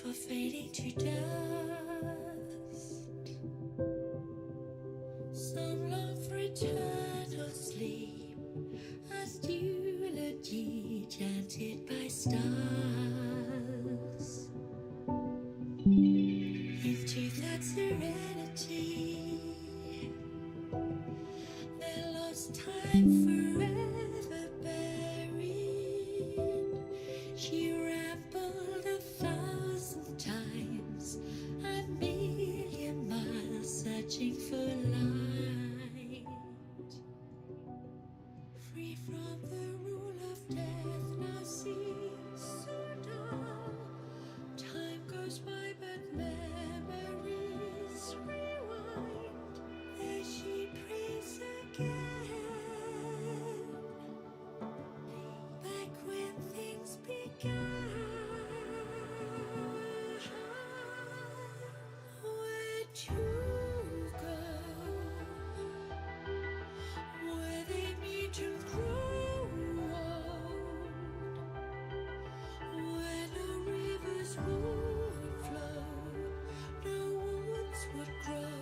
for fading to dust. Some long for eternal sleep, as eulogy chanted by stars. Into that serenity, their lost time forever buried. She rambled 1,000 times, a million miles searching for light. Free from the rule of death, now seems so dull. Time goes by, but memories rewind. There she prays again, back when things began. Where'd you go? Where they meet and grow old, where no rivers would flow, no woods would grow,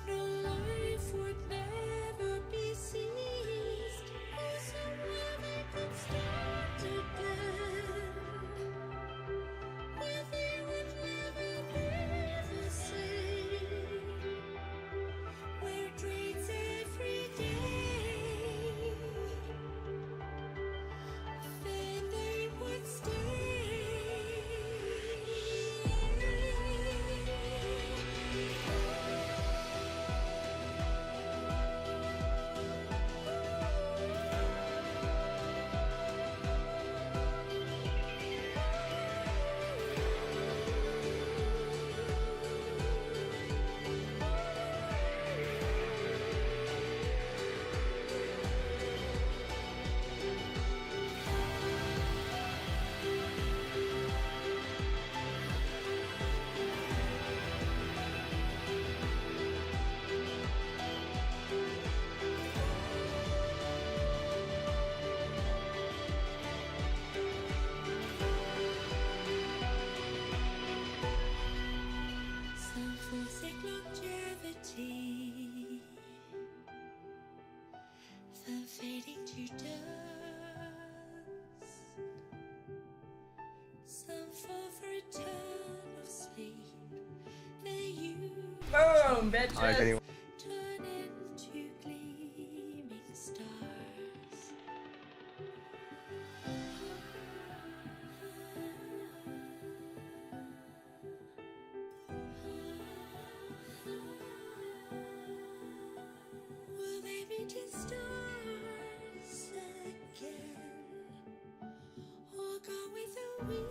no life would never be ceased. Oh, somewhere they could start again, where they would never be the same, where it rains every day, then they would stay. Some forsake longevity, then fading to dust. Some fall for eternal sleep, they use Boom, bitches. Alright, anyway. turn into gleaming stars. Will they meet in stars again, or go with the wind?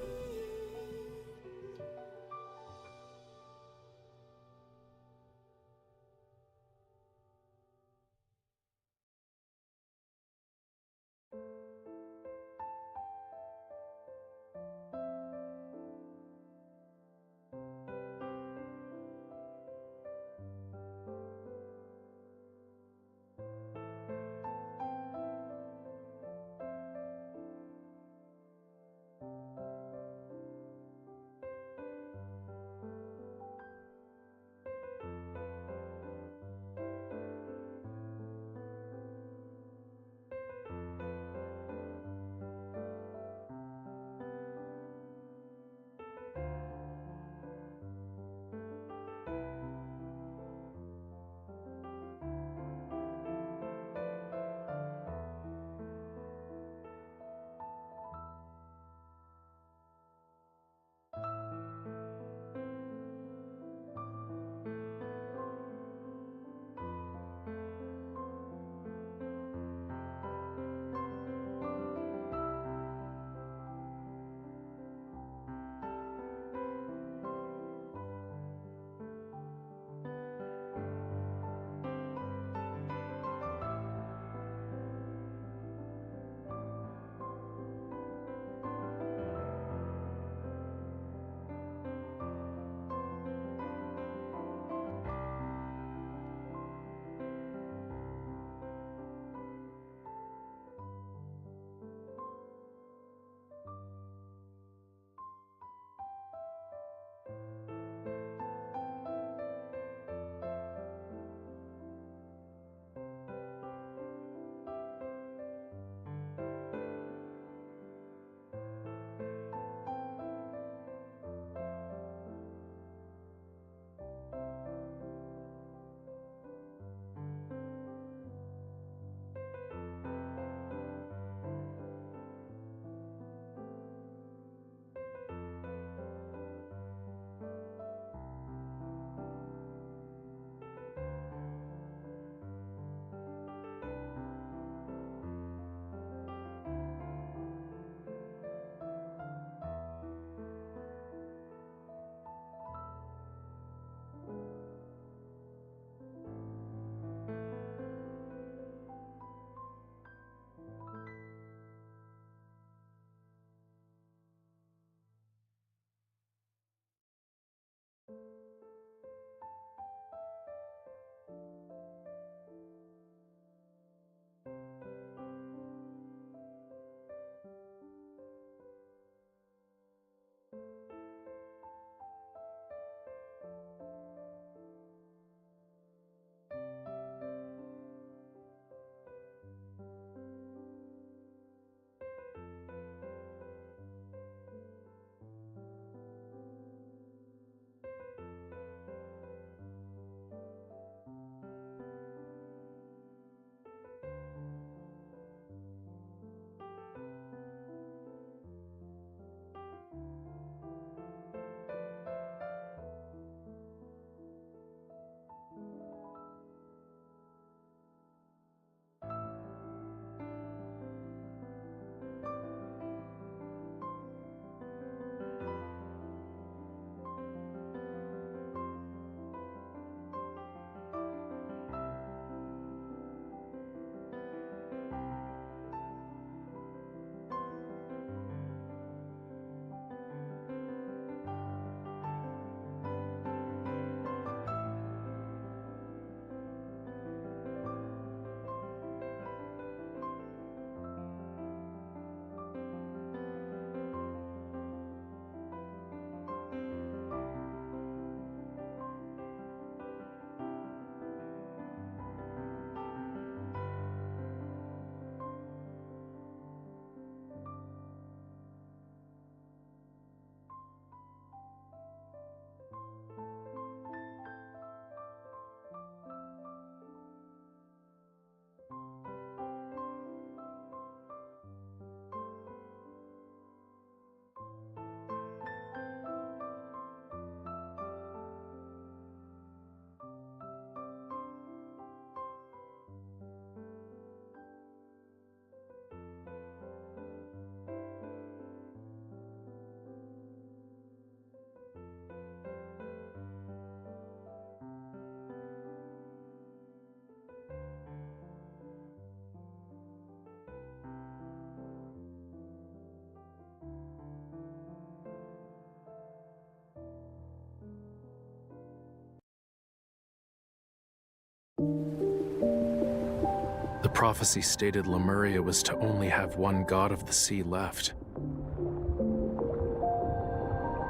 prophecy stated Lemuria was to only have one god of the sea left.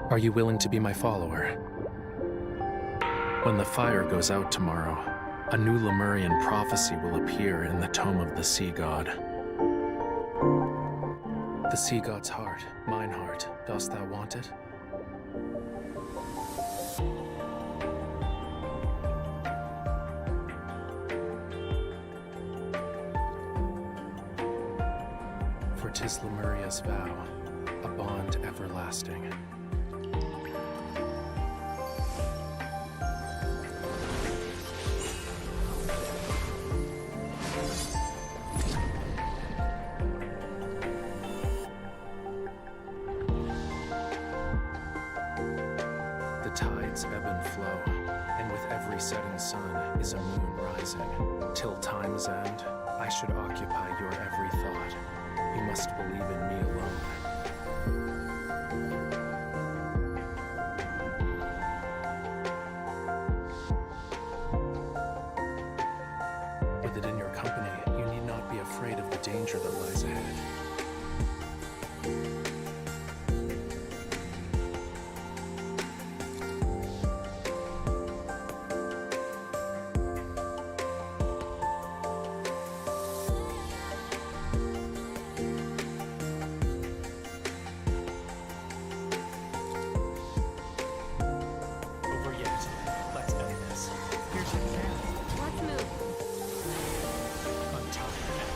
Are you willing to be my follower? When the fire goes out tomorrow, a new Lemurian prophecy will appear in the tome of the sea god. The sea god's heart, mine heart, dost thou want it? For 'tis Lemuria's vow, a bond everlasting. The tides ebb and flow, and with every setting sun is a moon rising. Till time's end, I should occupy your every thought. You must believe in me alone. With it in your company, you need not be afraid of the danger that lies ahead. Over yet. Let's end this. Here's your plan. Let's move. I'm tired.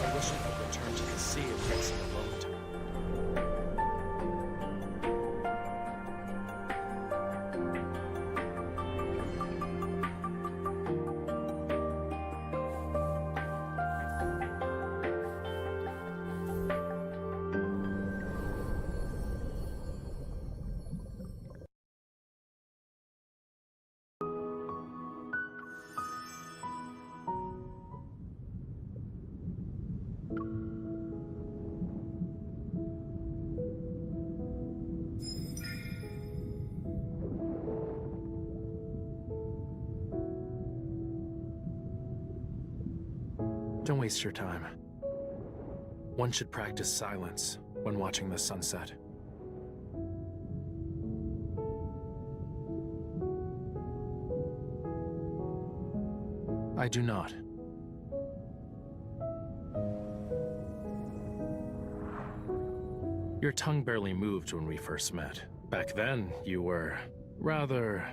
I wish I could return to the sea and get some alone time. Don't waste your time. One should practice silence when watching the sunset. I do not. Your tongue barely moved when we first met. Back then, you were rather...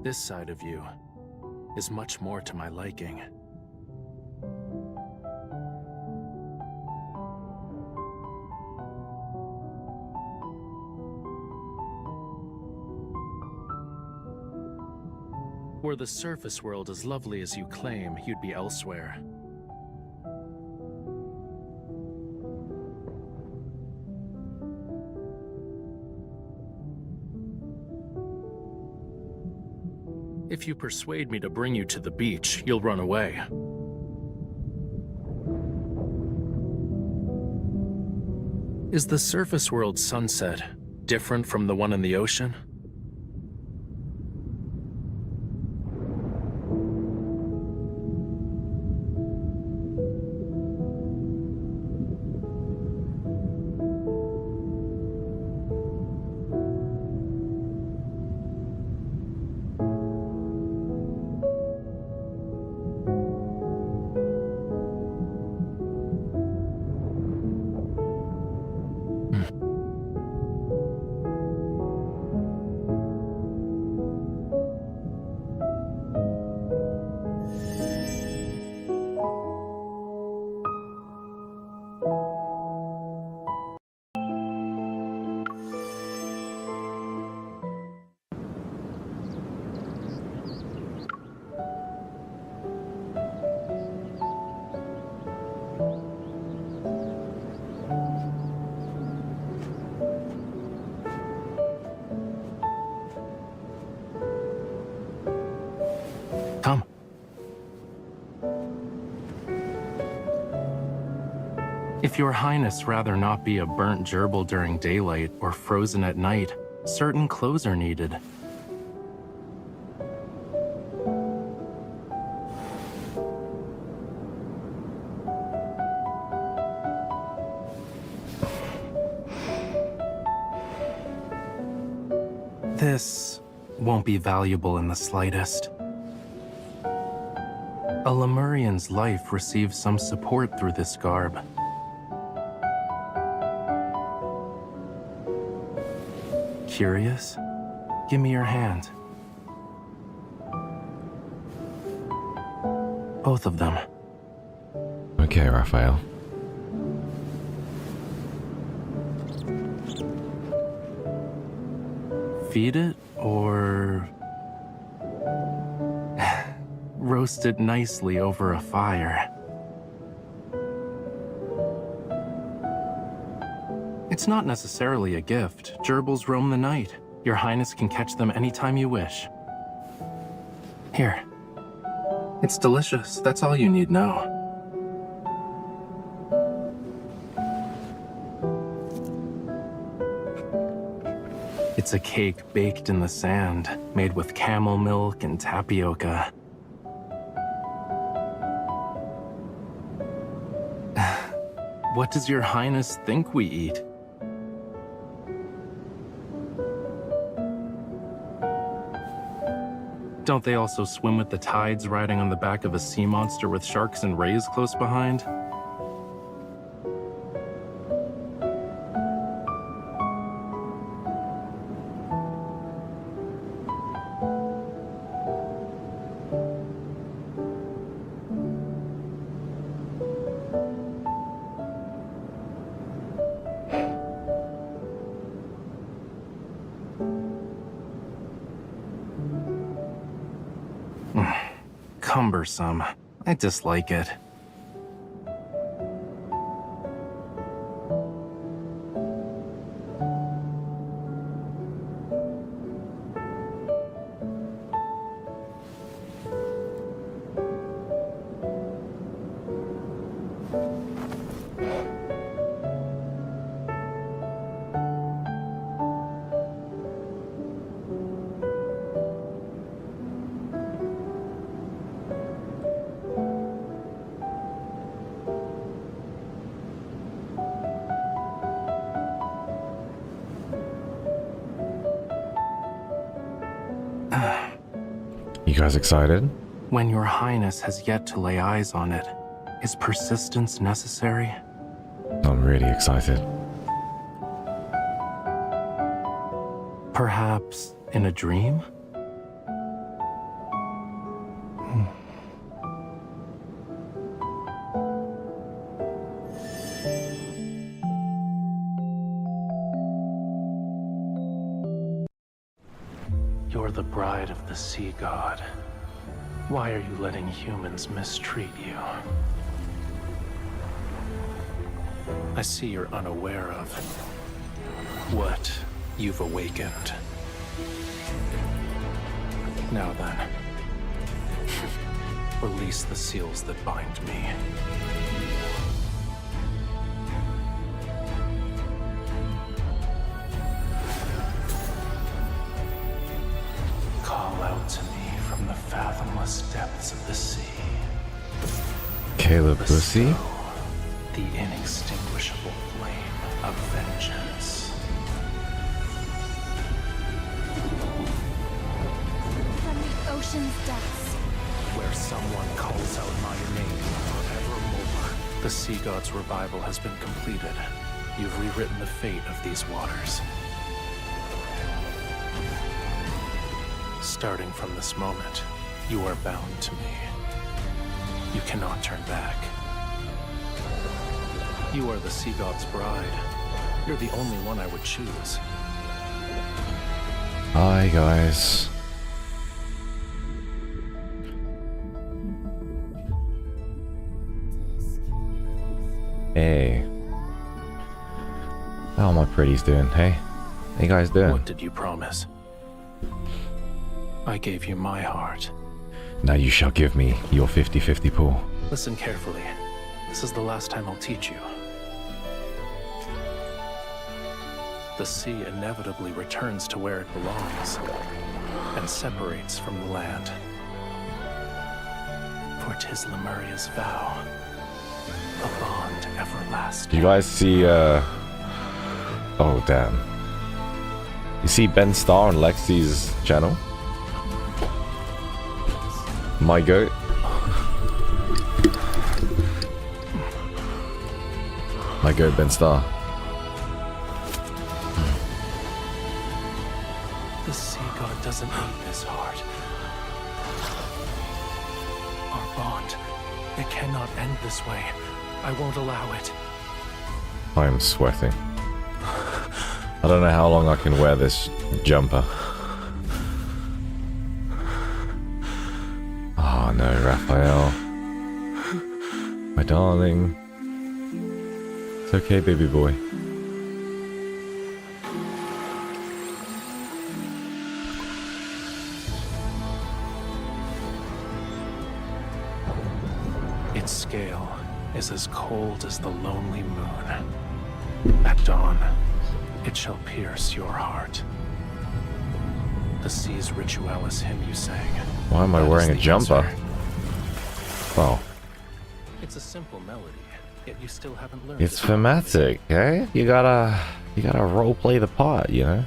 This side of you is much more to my liking. Were the surface world as lovely as you claim, you'd be elsewhere. If you persuade me to bring you to the beach, you'll run away. Is the surface world sunset different from the one in the ocean? Come. If your highness rather not be a burnt gerbil during daylight or frozen at night, certain clothes are needed. This won't be valuable in the slightest. A Lemurian's life receives some support through this garb. Curious? Give me your hand. Both of them. Okay, Raphael. Feed it or roast it nicely over a fire. It's not necessarily a gift. Gerbils roam the night. Your Highness can catch them anytime you wish. Here. It's delicious. That's all you need know. It's a cake baked in the sand, made with camel milk and tapioca. What does your Highness think we eat? Don't they also swim with the tides riding on the back of a sea monster with sharks and rays close behind? Cumbersome. I dislike it. You guys excited? When your Highness has yet to lay eyes on it, is persistence necessary? I'm really excited. Perhaps in a dream? You're the bride of the sea god. Why are you letting humans mistreat you? I see you're unaware of what you've awakened. Now then, release the seals that bind me. Call out to me from the fathomless depths of the sea. Caleb Pussy? Bestow the inextinguishable flame of vengeance. From the ocean's depths. Where someone calls out my name forevermore. The sea god's revival has been completed. You've rewritten the fate of these waters. Starting from this moment, you are bound to me. You cannot turn back. You are the sea god's bride. You're the only one I would choose. Hi guys. Hey. How are my pretties doing? Hey? How you guys doing? What did you promise? I gave you my heart. Now you shall give me your 50-50 pool. Listen carefully. This is the last time I'll teach you. The sea inevitably returns to where it belongs and separates from the land. For 'tis Lemuria's vow, a bond everlasting. You guys see, oh damn. You see Ben Starr on Lexi's channel? My goat. My goat Ben Starr. The sea god doesn't need this heart. Our bond, it cannot end this way. I won't allow it. I am sweating. I don't know how long I can wear this jumper. Oh no, Raphael. My darling. It's okay, baby boy. Its scale is as cold as the lonely moon. At dawn, it shall pierce your heart. The sea's ritualis hymn you sang. Why am I That wearing a is the jumper? answer. Well, It's a simple melody, yet you still haven't learned it's it. thematic, eh? You gotta role play the part, you know?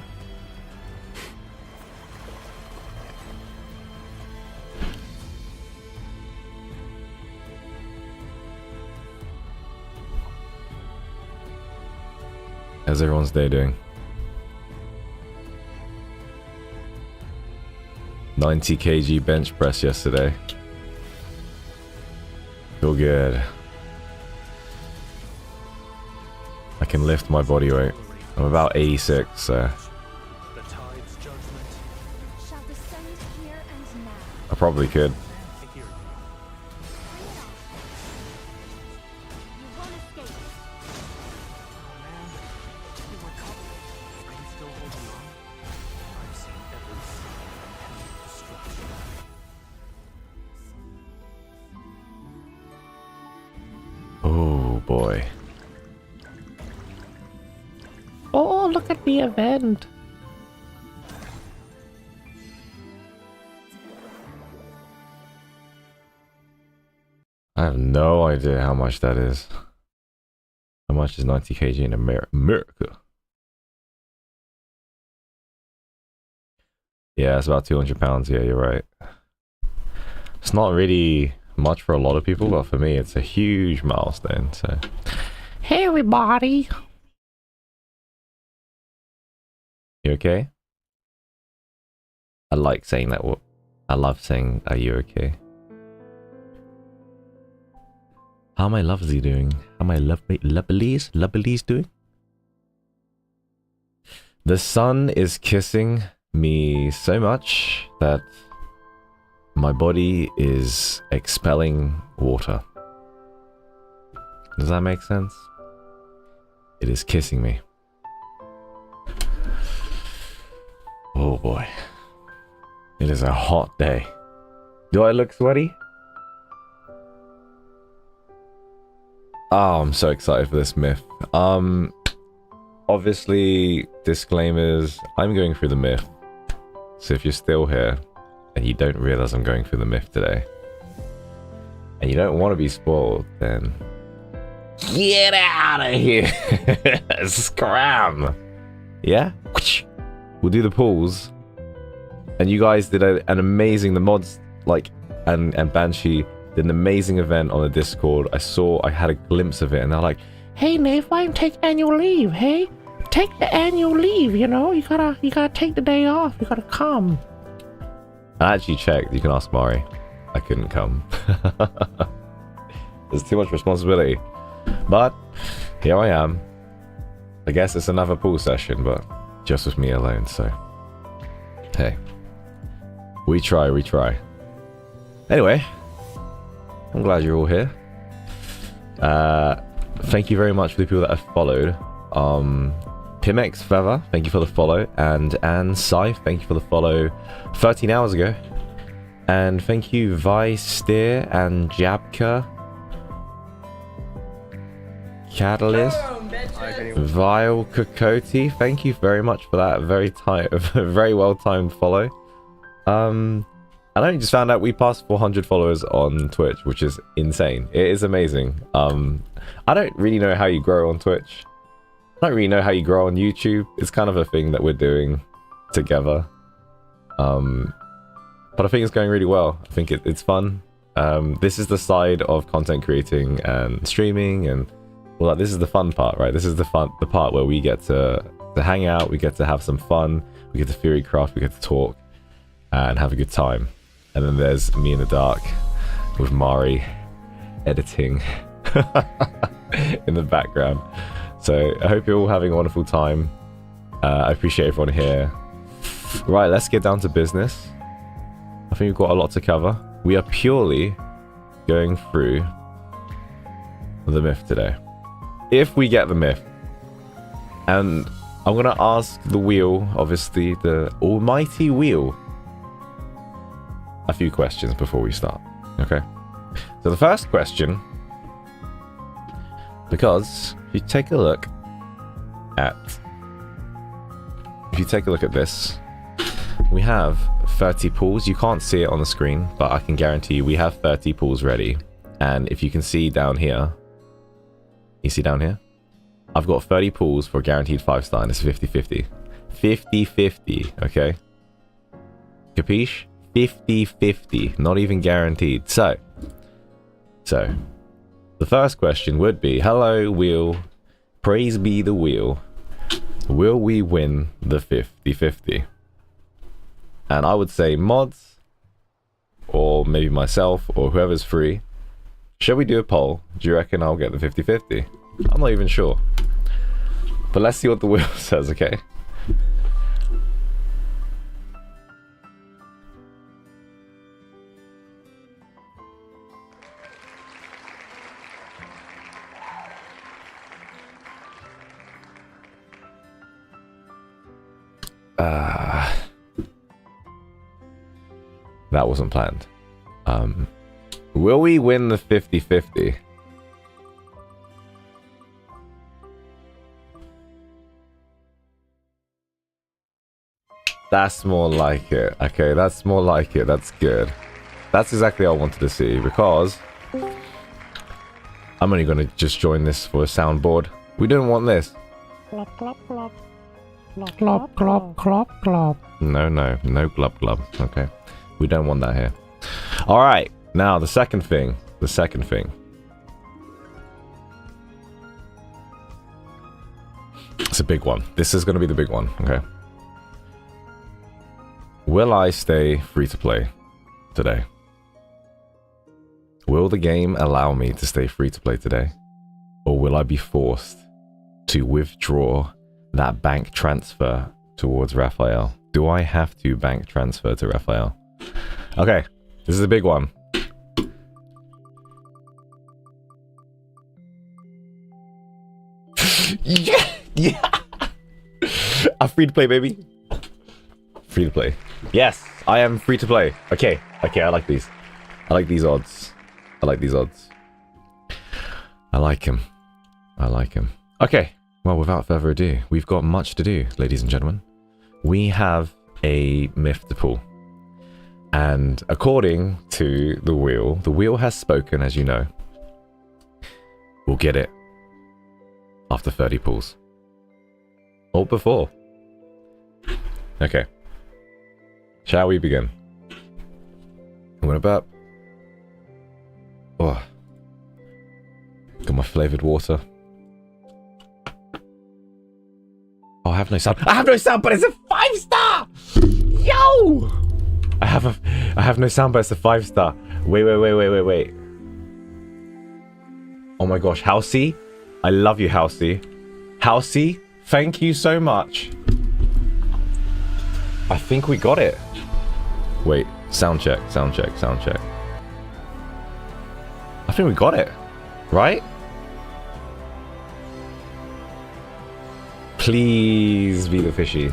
How's everyone's day doing? 90 kg bench press yesterday. Feel good. I can lift my body weight. I'm about 86, so The tide's judgment. Shall descend here and now. I probably could. I hear you. Bring it on. You won't escape. Oh boy. Oh, look at the event. I have no idea how much that is. How much is 90 kg in America? Yeah, it's about 200 pounds. Yeah, you're right. It's not really much for a lot of people, but for me, it's a huge milestone. So, hey everybody, you okay? I like saying that. I love saying, "Are you okay?" How my lovely doing? How my lovelies doing? The sun is kissing me so much that my body is expelling water. Does that make sense? It is kissing me. Oh boy. It is a hot day. Do I look sweaty? Oh, I'm so excited for this myth. Obviously, disclaimers, I'm going through the myth. So if you're still here, and you don't realize I'm going through the myth today, and you don't want to be spoiled, then get out of here. Scram. Yeah? We'll do the pools. And you guys did an amazing, the mods, like, and Banshee did an amazing event on the Discord. I had a glimpse of it, and they're like, hey Nave, why don't you take annual leave, hey? Take the annual leave, you know? You gotta take the day off, you gotta come. I actually checked, you can ask Mari. I couldn't come. There's too much responsibility. But, here I am. I guess it's another pool session, but just with me alone, so. Hey. We try. Anyway. I'm glad you're all here. Thank you very much for the people that have followed. Pimex Feather, thank you for the follow. And Anne Scythe, thank you for the follow 13 hours ago. And thank you Vice Steer and Jabka. Catalyst. Vile Kokoti, thank you very much for that very well timed follow. I only just found out we passed 400 followers on Twitch, which is insane. It is amazing. I don't really know how you grow on Twitch. I don't really know how you grow on YouTube. It's kind of a thing that we're doing. together. But I think it's going really well. I think it's fun. This is the side of content creating and streaming, and well, this is the fun part, right? This is the part where we get to hang out, we get to have some fun, we get to theory craft, we get to talk and have a good time. And then there's me in the dark with Mari editing in the background. So I hope you're all having a wonderful time. I appreciate everyone here. Right, let's get down to business. I think we've got a lot to cover. We are purely going through the myth today. If we get the myth. And I'm going to ask the wheel, obviously the almighty wheel, a few questions before we start. Okay? So the first question, because if you take a look at this, we have 30 pools. You can't see it on the screen, but I can guarantee you we have 30 pools ready. And if you can see down here, you see down here? I've got 30 pools for a guaranteed 5-star, and it's 50-50. 50-50, okay? Capiche? 50-50, not even guaranteed. So, the first question would be, hello, wheel. Praise be the wheel. Will we win the 50-50? And I would say mods, or maybe myself, or whoever's free. Shall we do a poll? Do you reckon I'll get the 50-50? I'm not even sure. But let's see what the wheel says, okay? That wasn't planned. Will we win the 50-50? That's more like it. Okay, that's more like it. That's good. That's exactly what I wanted to see, because I'm only going to just join this for a soundboard. We didn't want this. Glop, glop, glop. Glop, glop, glop, glop. No glub glub. Okay. We don't want that here. All right. Now, the second thing. It's a big one. This is going to be the big one. Okay. Will I stay free to play today? Will the game allow me to stay free to play today? Or will I be forced to withdraw that bank transfer towards Raphael? Do I have to bank transfer to Raphael? Okay, this is a big one. Yeah. I'm free to play, baby. Free to play. Yes, I am free to play. Okay, I like these. I like these odds. I like him. Okay, well, without further ado, we've got much to do, ladies and gentlemen. We have a myth to pull. And according to the wheel has spoken, as you know. We'll get it after 30 pulls. Or before. Okay. Shall we begin? I'm gonna burp. Oh. Got my flavoured water. Oh, I have no sound. But it's a 5-star! Yo! I have no sound, but it's a 5-star. Wait. Oh my gosh, Housey? I love you, Housey. Housey, thank you so much. I think we got it. Wait, sound check. I think we got it. Right? Please be the fishy.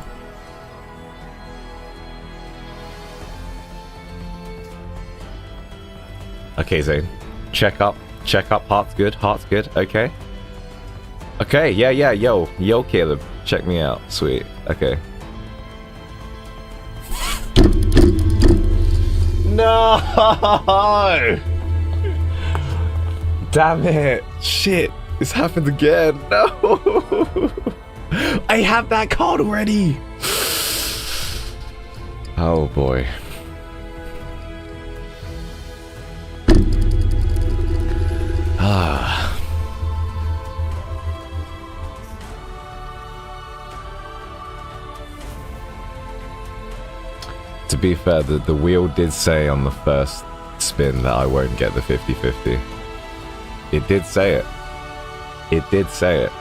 Okay, Zane. Check up. Heart's good. Okay. Okay, yeah. Yo, Caleb. Check me out. Sweet. Okay. No! Damn it. Shit. It's happened again. No! I have that card already. Oh boy. Ah. To be fair, the wheel did say on the first spin that I won't get the 50-50. It did say it. It did say it.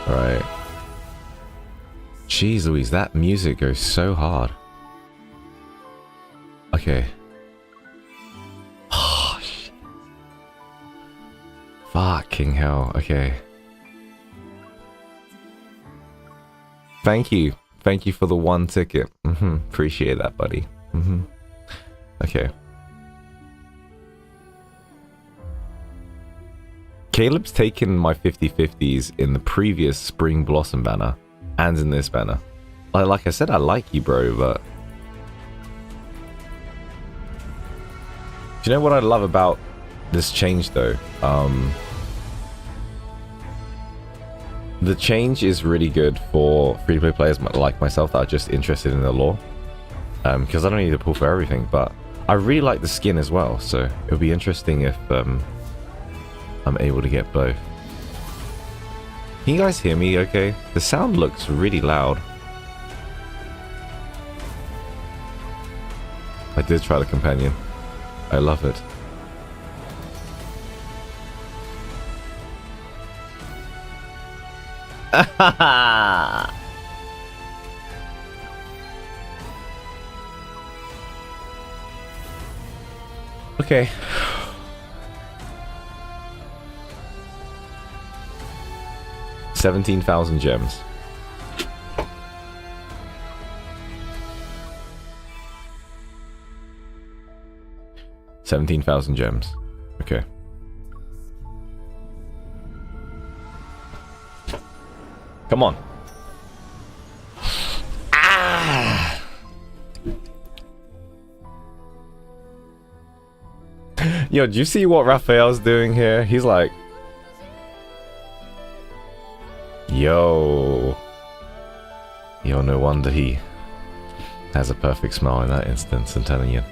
Right. Jeez Louise, that music goes so hard. Okay. Oh, shit. Fucking hell. Okay. Thank you. Thank you for the 1 ticket. Appreciate that, buddy. Okay. Caleb's taken my 50-50s in the previous Spring Blossom banner and in this banner. Like I said, I like you, bro, but... Do you know what I love about this change, though? The change is really good for free-to-play players like myself that are just interested in the lore. Because I don't need to pull for everything, but I really like the skin as well, so it'll be interesting if I'm able to get both. Can you guys hear me okay? The sound looks really loud. I did try the companion. I love it. Okay. 17,000 gems. Okay. Come on. Ah! Yo, do you see what Raphael's doing here? He's like... Yo, no wonder he has a perfect smile in that instance, I'm telling you.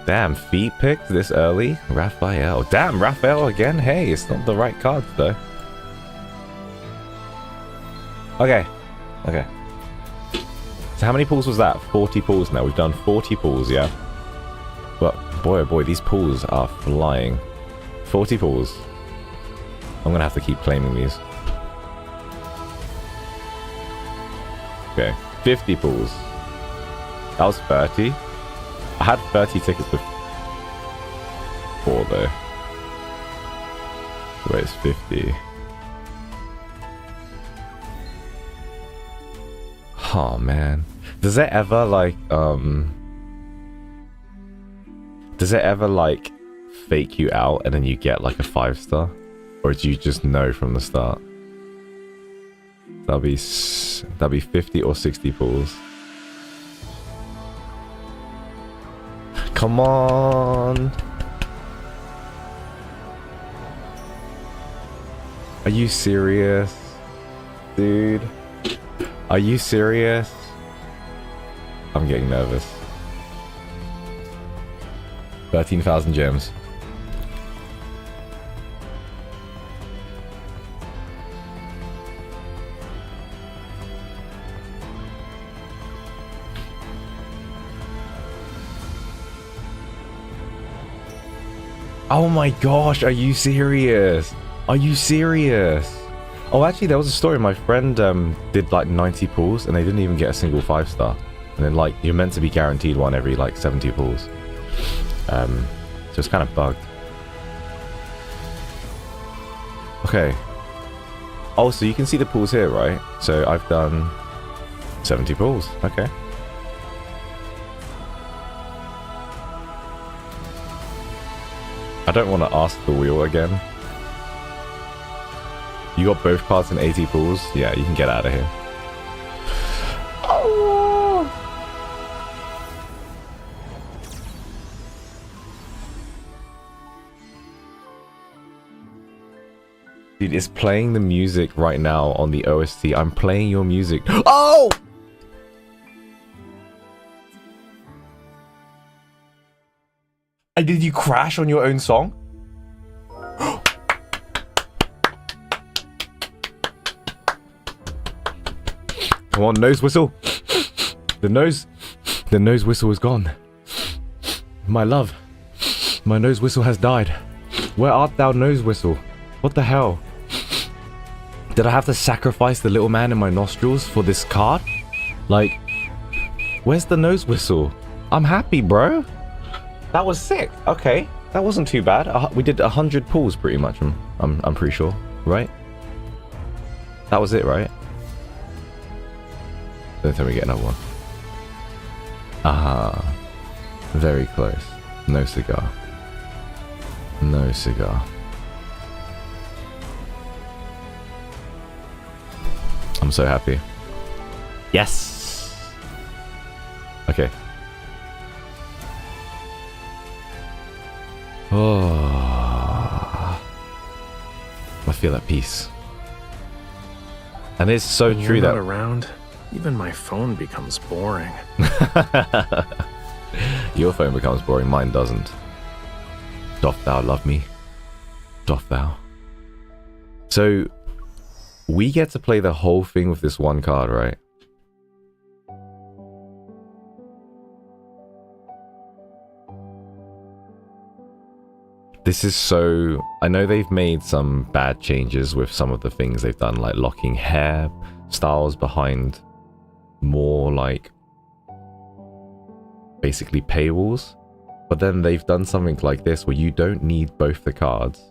Damn, feet picked this early? Raphael. Damn, Raphael again? Hey, it's not the right card, though. Okay. So how many pulls was that? 40 pulls now. We've done 40 pulls, yeah. But boy, oh boy, these pulls are flying. 40 pulls. I'm gonna have to keep claiming these. Okay, 50 pulls. That was 30. I had 30 tickets before though. Wait, it's 50. Oh man. Does it ever like fake you out and then you get like a 5-star? Or do you just know from the start? That'll be 50 or 60 pulls. Come on! Are you serious? Dude? Are you serious? I'm getting nervous. 13,000 gems. Oh my gosh, are you serious? Are you serious? Oh, actually, there was a story. My friend did like 90 pulls and they didn't even get a single 5-star. And then, like, you're meant to be guaranteed one every like 70 pulls. So it's kind of bugged. Okay. Oh, so you can see the pulls here, right? So I've done 70 pulls. Okay. I don't want to ask the wheel again. You got both cards in 80 pulls? Yeah, you can get out of here. Oh. Dude, it's playing the music right now on the OST. I'm playing your music. Oh! And did you crash on your own song? Come on, nose whistle. The nose whistle is gone. My love, my nose whistle has died. Where art thou, nose whistle? What the hell? Did I have to sacrifice the little man in my nostrils for this card? Like, where's the nose whistle? I'm happy, bro. That was sick. Okay, that wasn't too bad. We did 100 pulls pretty much. I'm pretty sure, right? That was it, right? Don't tell me we get another one. Ah, very close. No cigar. No cigar. I'm so happy. Yes. Okay. Oh, I feel at peace. And it's so When true you're that not around, even my phone becomes boring. your phone becomes boring, mine doesn't. Doth thou love me? Doth thou? So, we get to play the whole thing with this one card, right? This is so... I know they've made some bad changes with some of the things they've done, like locking hair styles behind more like basically paywalls. But then they've done something like this where you don't need both the cards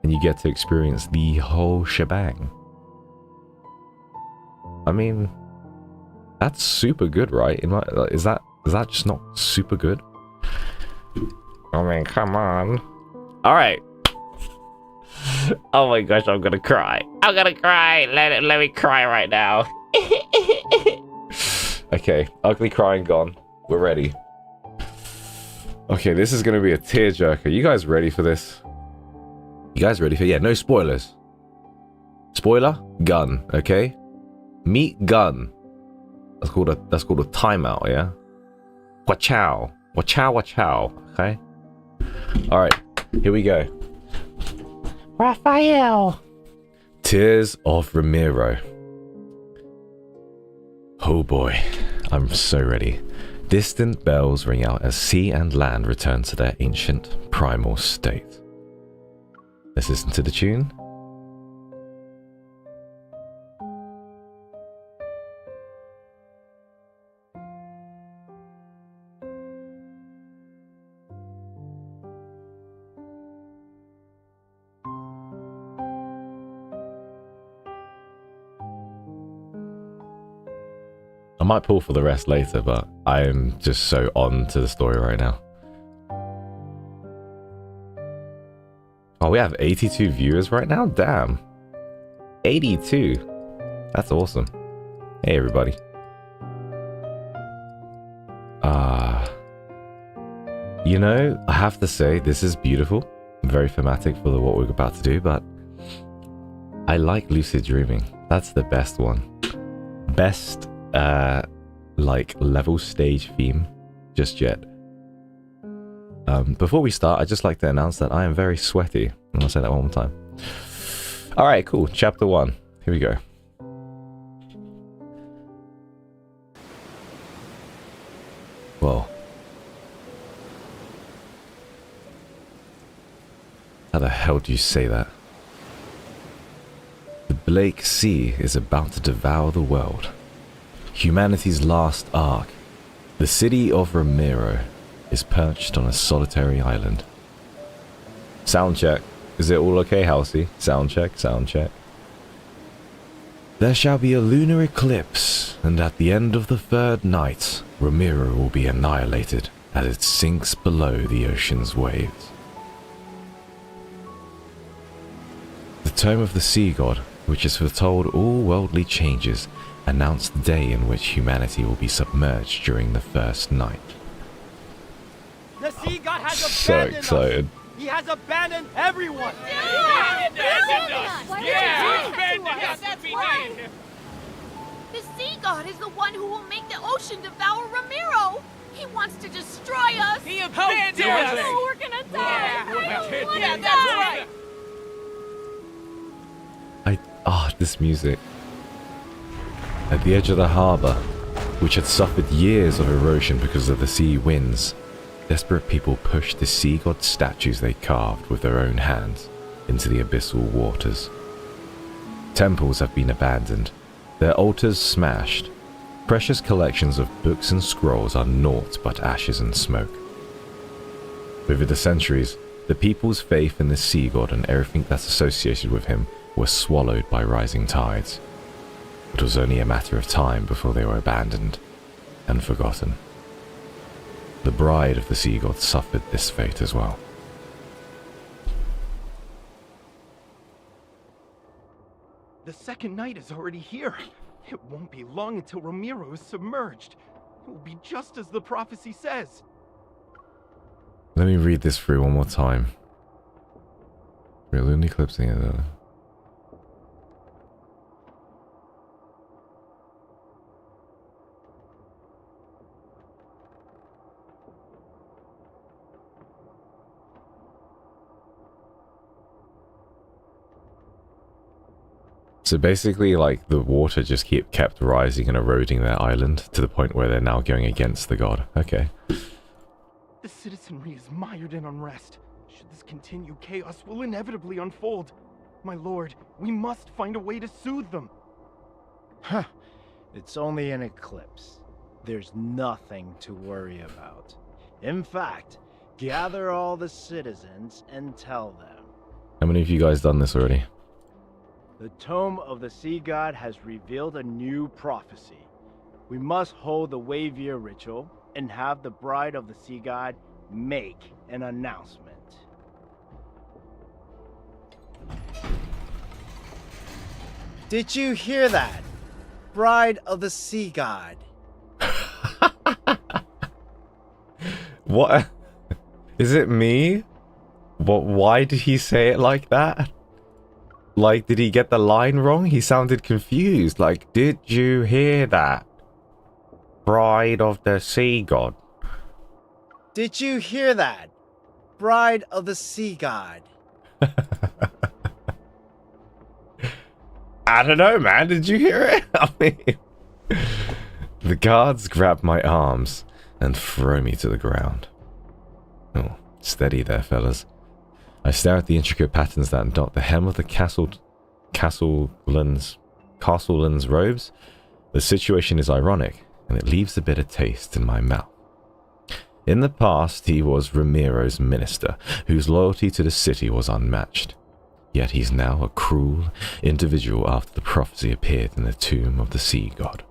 and you get to experience the whole shebang. I mean, that's super good, right? Is that just not super good? I mean, come on. All right. Oh my gosh, I'm gonna cry. I'm gonna cry. Let me cry right now. Okay, ugly crying gone. We're ready. Okay, this is gonna be a tearjerker. You guys ready for this? You guys ready for? Yeah, no spoilers. Spoiler, gun. Okay, meet gun. That's called a timeout. Yeah. Wachow, wachow, wachow. Okay. All right, here we go. Raphael. Tears of Romirro. Oh boy, I'm so ready. Distant bells ring out as sea and land return to their ancient primal state. Let's listen to the tune. I might pull for the rest later, but I'm just so on to the story right now. Oh, we have 82 viewers right now? Damn. 82. That's awesome. Hey, everybody. You know, I have to say, this is beautiful. Very thematic for what we're about to do, but I like lucid dreaming. That's the best one. Best like level stage theme just yet. Before we start, I'd just like to announce that I am very sweaty. And I'll say that one more time. Alright, cool. Chapter 1. Here we go. Whoa. How the hell do you say that? The Blake Sea is about to devour the world. Humanity's last ark, the city of Romirro, is perched on a solitary island. Sound check. Is it all okay, Halsey? Sound check, sound check. There shall be a lunar eclipse, and at the end of the third night, Romirro will be annihilated as it sinks below the ocean's waves. The tome of the sea god, which has foretold all worldly changes, announced the day in which humanity will be submerged during the first night. The sea god has So abandoned excited. us. He has abandoned everyone! The sea god is the one who will make the ocean devour Romirro! He wants to destroy us! He abandoned us! Oh, we're gonna die! Yeah, that's right! This music. At the edge of the harbour, which had suffered years of erosion because of the sea winds, desperate people pushed the sea god statues they carved with their own hands into the abyssal waters. Temples have been abandoned, their altars smashed. Precious collections of books and scrolls are naught but ashes and smoke. Over the centuries, the people's faith in the sea god and everything that's associated with him were swallowed by rising tides. It was only a matter of time before they were abandoned and forgotten. The bride of the sea god suffered this fate as well. The second night is already here. It won't be long until Romirro is submerged. It will be just as the prophecy says. Let me read this through one more time. Real Eclipse. So basically, like, the water just kept rising and eroding their island to the point where they're now going against the god. Okay. The citizenry is mired in unrest. Should this continue, chaos will inevitably unfold. My lord, we must find a way to soothe them. Huh. It's only an eclipse. There's nothing to worry about. In fact, gather all the citizens and tell them. How many of you guys done this already? The tome of the sea god has revealed a new prophecy. We must hold the Wavier ritual and have the bride of the sea god make an announcement. Did you hear that? Bride of the sea god. What? Is it me? What? Why did he say it like that? Like, did he get the line wrong? He sounded confused. Like, did you hear that? Bride of the sea god. Did you hear that? Bride of the sea god. I don't know, man. Did you hear it? I mean, the guards grab my arms and throw me to the ground. Oh, steady there, fellas. I stare at the intricate patterns that dot the hem of the castellan's robes. The situation is ironic, and it leaves a bitter taste in my mouth. In the past, he was Romirro's minister, whose loyalty to the city was unmatched. Yet he's now a cruel individual after the prophecy appeared in the tomb of the sea god.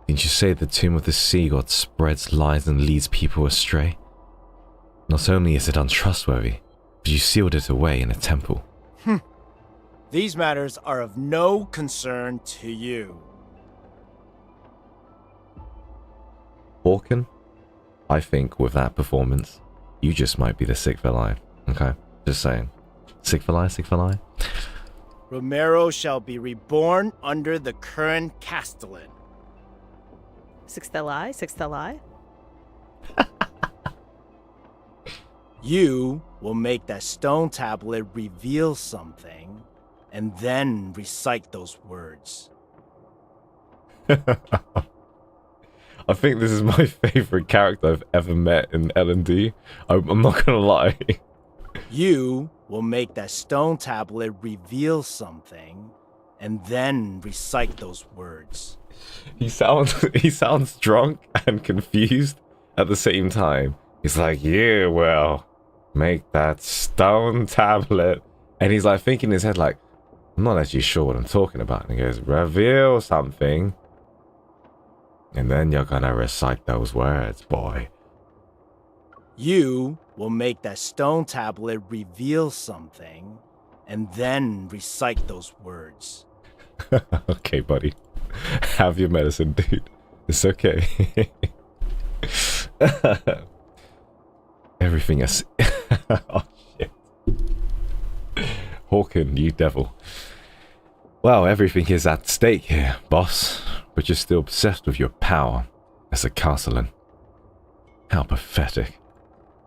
Didn't you say the tomb of the sea god spreads lies and leads people astray? Not only is it untrustworthy, but you sealed it away in a temple. These matters are of no concern to you. Borkin, I think with that performance, you just might be the sick Villi. Okay? Just saying. Sick Villi? Romirro shall be reborn under the current castellan. Sixth ally. You will make that stone tablet reveal something, and then recite those words. I think this is my favorite character I've ever met in L&D. I'm not gonna lie. You will make that stone tablet reveal something, and then recite those words. He sounds drunk and confused at the same time. He's like, you will make that stone tablet. And he's like thinking in his head like, I'm not actually sure what I'm talking about. And he goes, reveal something. And then you're gonna recite those words, boy. You will make that stone tablet reveal something, and then recite those words. Okay, buddy. Have your medicine, dude. It's okay. Everything is... Oh, shit. Hawken, you devil. Well, everything is at stake here, boss. But you're still obsessed with your power as a Castellan. How pathetic.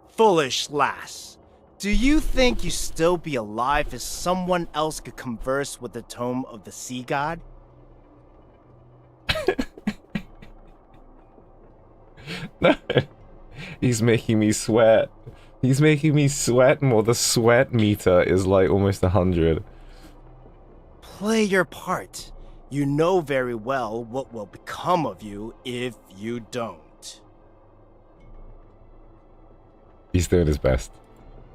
Foolish lass. Do you think you'd still be alive if someone else could converse with the tome of the sea god? No. He's making me sweat. He's making me sweat more. The sweat meter is like almost 100. Play your part. You know very well what will become of you if you don't. He's doing his best.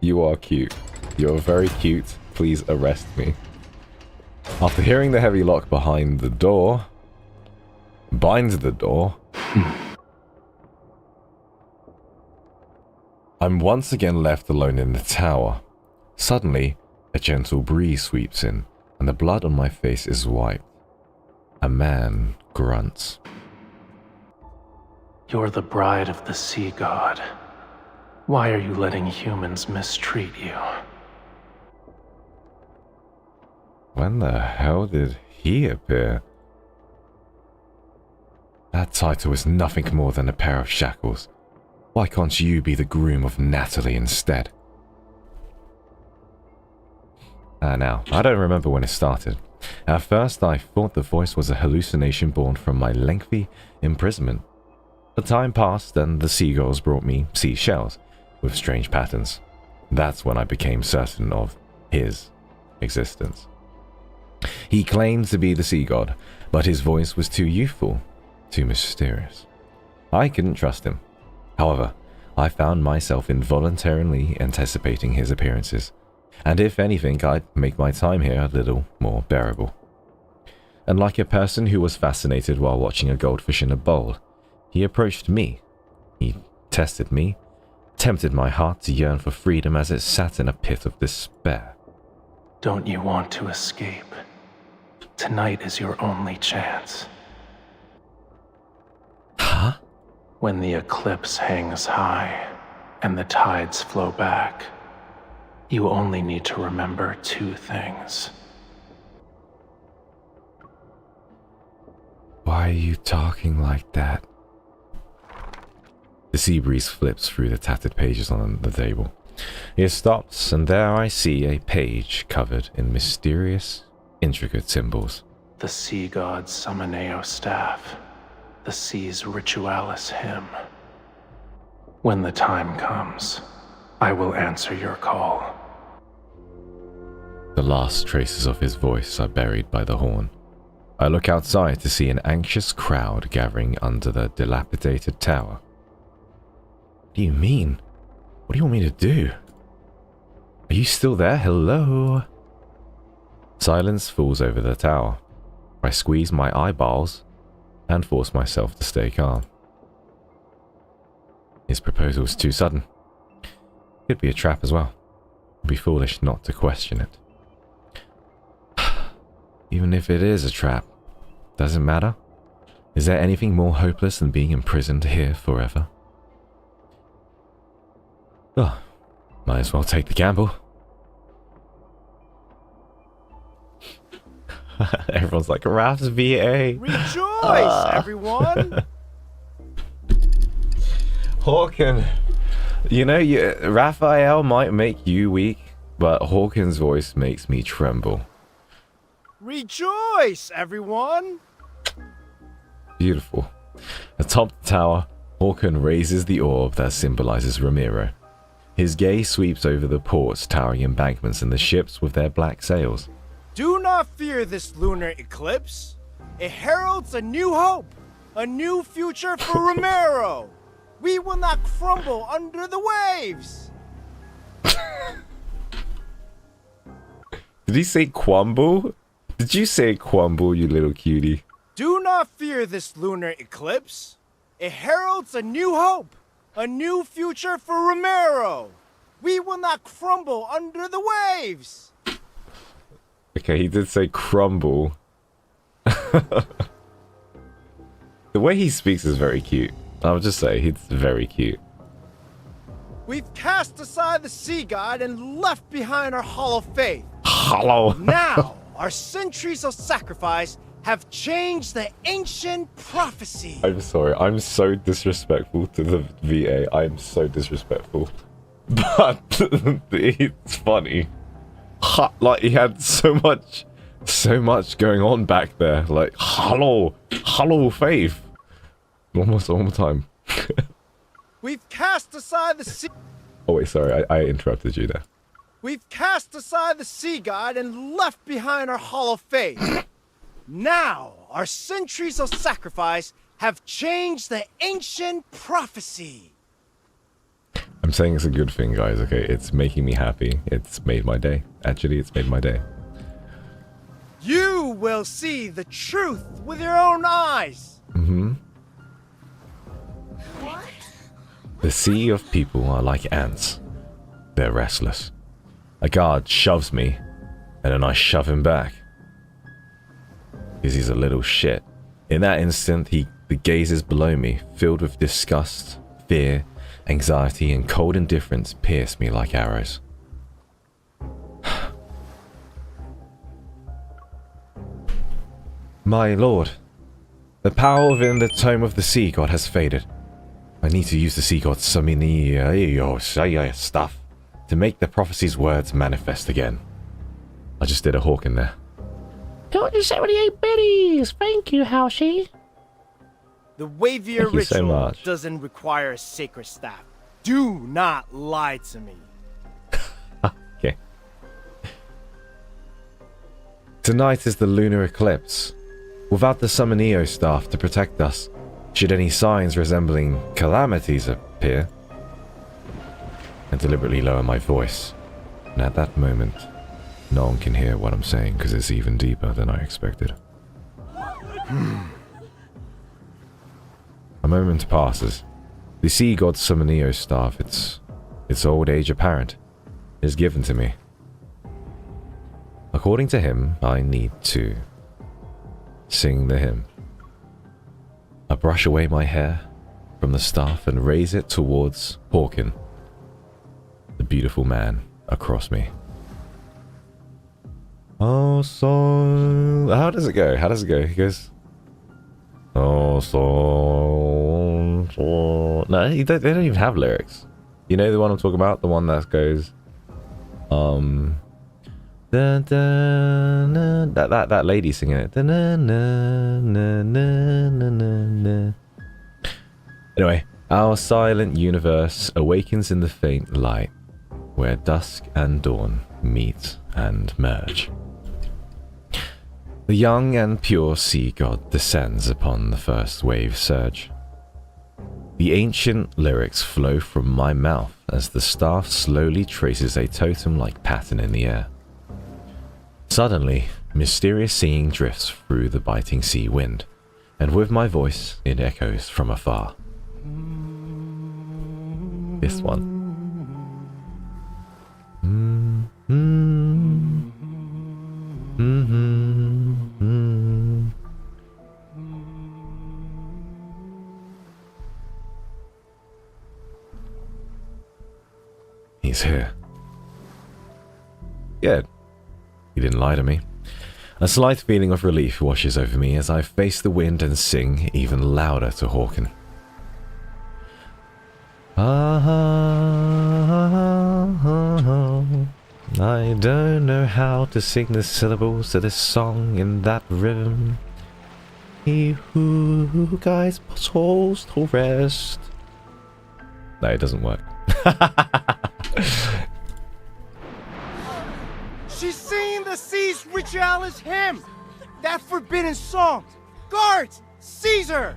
You are cute. You're very cute. Please arrest me. After hearing the heavy lock behind the door, binds the door, I'm once again left alone in the tower. Suddenly, a gentle breeze sweeps in, and the blood on my face is wiped. A man grunts. You're the bride of the sea god. Why are you letting humans mistreat you? When the hell did he appear? That title is nothing more than a pair of shackles. Why can't you be the groom of Natalie instead? Now, I don't remember when it started. At first, I thought the voice was a hallucination born from my lengthy imprisonment. The time passed, and the seagulls brought me seashells with strange patterns. That's when I became certain of his existence. He claimed to be the sea god, but his voice was too youthful, too mysterious. I couldn't trust him. However, I found myself involuntarily anticipating his appearances, and if anything, I'd make my time here a little more bearable. And like a person who was fascinated while watching a goldfish in a bowl, he approached me. He tested me, tempted my heart to yearn for freedom as it sat in a pit of despair. Don't you want to escape? Tonight is your only chance. Huh? When the eclipse hangs high and the tides flow back, you only need to remember two things. Why are you talking like that? The sea breeze flips through the tattered pages on the table. It stops, and there I see a page covered in mysterious, intricate symbols. The sea god's Summoneo staff, the sea's ritualis hymn. When the time comes, I will answer your call. The last traces of his voice are buried by the horn. I look outside to see an anxious crowd gathering under the dilapidated tower. What do you mean? What do you want me to do? Are you still there? Hello? Silence falls over the tower. I squeeze my eyeballs and force myself to stay calm. His proposal is too sudden. Could be a trap as well. It'd be foolish not to question it. Even if it is a trap, doesn't matter. Is there anything more hopeless than being imprisoned here forever? Oh, might as well take the gamble. Everyone's like, Raph's VA. Rejoice, everyone! Hawken. You know, Raphael might make you weak, but Hawken's voice makes me tremble. Rejoice, everyone! Beautiful. Atop the tower, Hawken raises the orb that symbolizes Romirro. His gaze sweeps over the port's towering embankments and the ships with their black sails. Do not fear this lunar eclipse. It heralds a new hope, a new future for Romirro. We will not crumble under the waves. Did he say Quamble? Did you say Quamble, you little cutie? Do not fear this lunar eclipse. It heralds a new hope, a new future for Romirro. We will not crumble under the waves. Okay, he did say crumble. The way he speaks is very cute. I'll just say, he's very cute. We've cast aside the sea god and left behind our hollow faith. Hollow. Now, our centuries of sacrifice have changed the ancient prophecy. I'm sorry, I'm so disrespectful to the VA. I'm so disrespectful. But it's funny. Like, he had so much going on back there. Like, hollow faith. One more time. We've cast aside the sea... Oh wait, sorry, I interrupted you there. We've cast aside the sea god and left behind our hollow faith. Now, our centuries of sacrifice have changed the ancient prophecy. I'm saying it's a good thing, guys, okay? It's making me happy. It's made my day. Actually, it's made my day. You will see the truth with your own eyes. Mm-hmm. The sea of people are like ants. They're restless. A guard shoves me, and then I shove him back. Because he's a little shit. In that instant, the gazes below me, filled with disgust, fear, anxiety, and cold indifference, pierce me like arrows. My lord, the power within the tome of the sea god has faded. I need to use the sea god's stuff to make the prophecy's words manifest again. I just did a hawk in there. 278 biddies! Thank you, Housey. The Wavier Thank you so ritual much. doesn't require a sacred staff. Do not lie to me. Okay. Tonight is the lunar eclipse. Without the Summoneo staff to protect us, should any signs resembling calamities appear, I deliberately lower my voice, and at that moment, no one can hear what I'm saying because it's even deeper than I expected. A moment passes. The sea god's Summoneo staff, its old age apparent, is given to me. According to him, I need to sing the hymn. I brush away my hair from the staff and raise it towards Hawken, the beautiful man across me. Oh, so... How does it go? He goes... Oh, so... No, they don't even have lyrics. You know the one I'm talking about? The one that goes... That lady singing it. Anyway, our silent universe awakens in the faint light, where dusk and dawn meet and merge. The young and pure sea god descends upon the first wave surge. The ancient lyrics flow from my mouth as the staff slowly traces a totem-like pattern in the air. Suddenly, mysterious singing drifts through the biting sea wind, and with my voice, it echoes from afar. This one. He's here. Good. He didn't lie to me. A slight feeling of relief washes over me as I face the wind and sing even louder to Hawken. I don't know how to sing the syllables to this song in that rhythm. He who guides souls to rest. No, it doesn't work. She's singing the sea's ritualis hymn! That forbidden song! Guards! Caesar!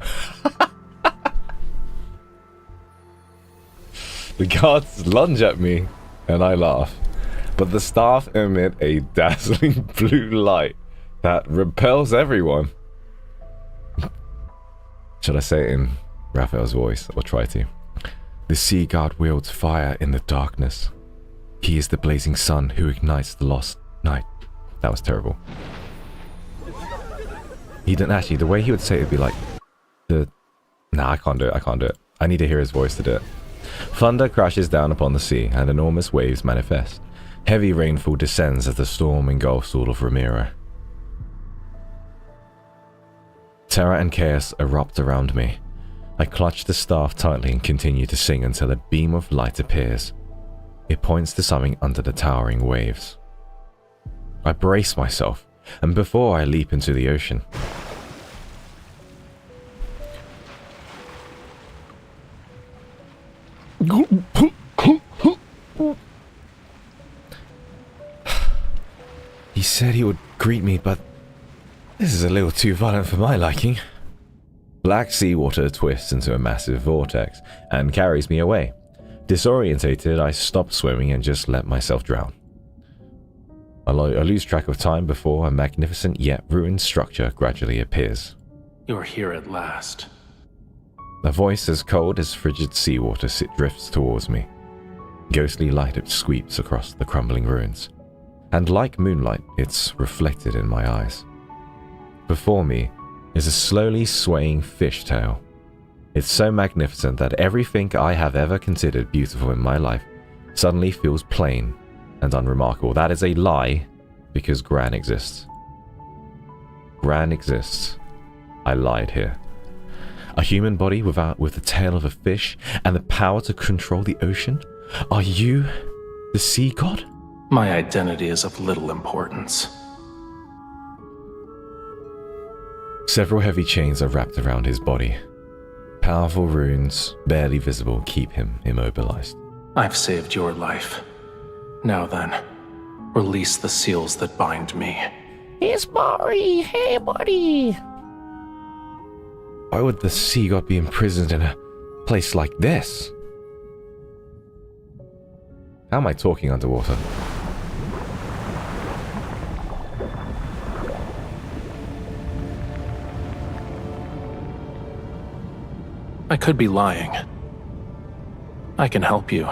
The guards lunge at me, and I laugh. But the staff emit a dazzling blue light that repels everyone. Should I say it in Raphael's voice? I'll try to. The sea god wields fire in the darkness. He is the blazing sun who ignites the lost night. That was terrible. He didn't actually, the way he would say it would be like, nah, I can't do it. I need to hear his voice to do it. Thunder crashes down upon the sea, and enormous waves manifest. Heavy rainfall descends as the storm engulfs all of Romirro. Terror and chaos erupt around me. I clutch the staff tightly and continue to sing until a beam of light appears. It points to something under the towering waves. I brace myself, and before I leap into the ocean, he said he would greet me, but this is a little too violent for my liking. Black seawater twists into a massive vortex and carries me away. Disorientated, I stop swimming and just let myself drown. I lose track of time before a magnificent yet ruined structure gradually appears. You're here at last. A voice as cold as frigid seawater drifts towards me. Ghostly light sweeps across the crumbling ruins, and like moonlight, it's reflected in my eyes. Before me is a slowly swaying fishtail. It's so magnificent that everything I have ever considered beautiful in my life suddenly feels plain and unremarkable. That is a lie, because Gran exists. Gran exists. I lied here. A human body with the tail of a fish and the power to control the ocean? Are you the sea god? My identity is of little importance. Several heavy chains are wrapped around his body. Powerful runes, barely visible, keep him immobilized. I've saved your life. Now then, release the seals that bind me. It's Mari! Hey, buddy! Why would the sea god be imprisoned in a place like this? How am I talking underwater? I could be lying. I can help you.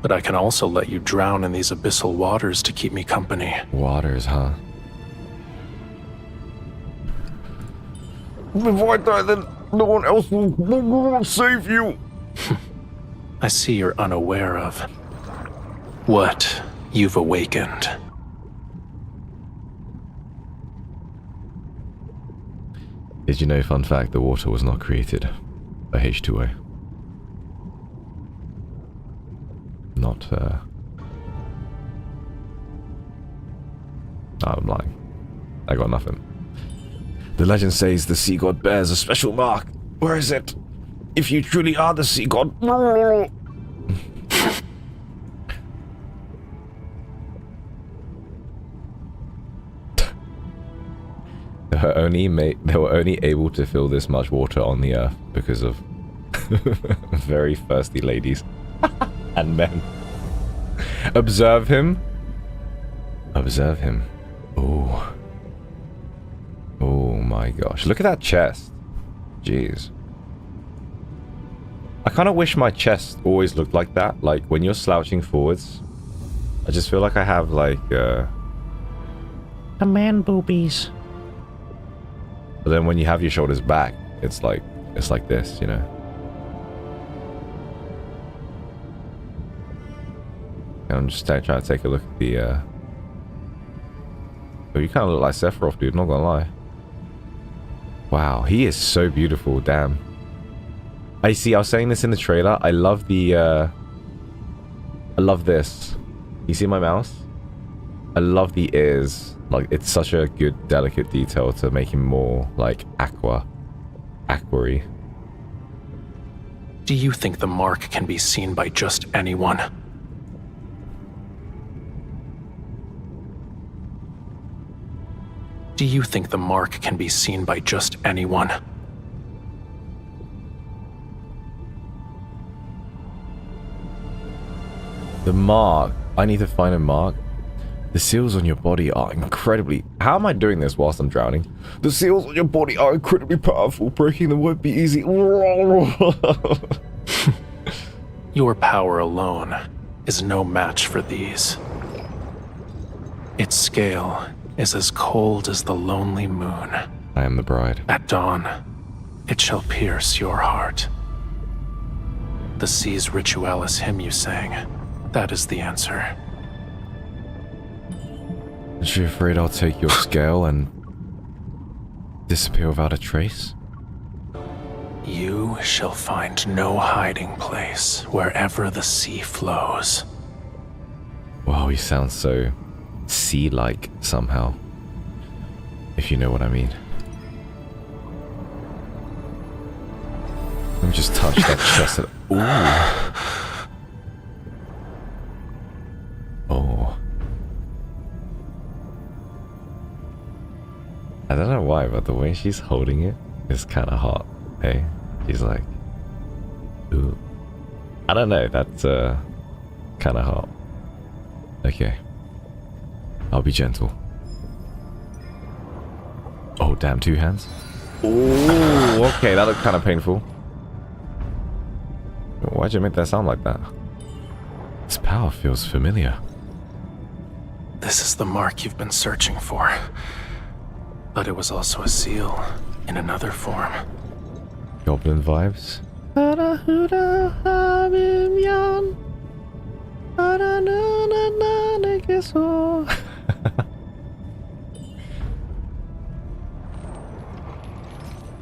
But I can also let you drown in these abyssal waters to keep me company. Waters, huh? If I die, then no one else will save you. I see you're unaware of what you've awakened. Did you know, fun fact, the water was not created by H2O? Not, No, I'm lying. I got nothing. The legend says the sea god bears a special mark. Where is it? If you truly are the sea god... They were only able to fill this much water on the earth because of very thirsty ladies and men. Observe him. Observe him. Oh. Oh my gosh. Look at that chest. Jeez. I kind of wish my chest always looked like that. Like when you're slouching forwards, I just feel like I have like The man boobies. But then when you have your shoulders back, it's like this, you know. And I'm just trying to take a look at the Oh, you kind of look like Sephiroth, dude, not gonna lie. Wow, he is so beautiful, damn. I was saying this in the trailer, I love the I love this. You see my mouse? I love the ears. Like, it's such a good, delicate detail to make him more, like, aquary. Do you think the mark can be seen by just anyone? Do you think the mark can be seen by just anyone? The mark. I need to find a mark. The seals on your body are incredibly... How am I doing this whilst I'm drowning? The seals on your body are incredibly powerful. Breaking them won't be easy. Your power alone is no match for these. Its scale is as cold as the lonely moon. I am the bride. At dawn, it shall pierce your heart. The sea's ritualis hymn you sang. That is the answer. Aren't you afraid I'll take your scale and disappear without a trace? You shall find no hiding place wherever the sea flows. Wow, he sounds so sea-like somehow. If you know what I mean. Let me just touch that chest. Ooh. Oh. I don't know why, but the way she's holding it is kind of hot. Hey? She's like... Ooh. I don't know, that's kind of hot. Okay. I'll be gentle. Oh, damn, 2 hands? Ooh, okay, that looked kind of painful. Why'd you make that sound like that? This power feels familiar. This is the mark you've been searching for. But it was also a seal in another form. Goblin vibes.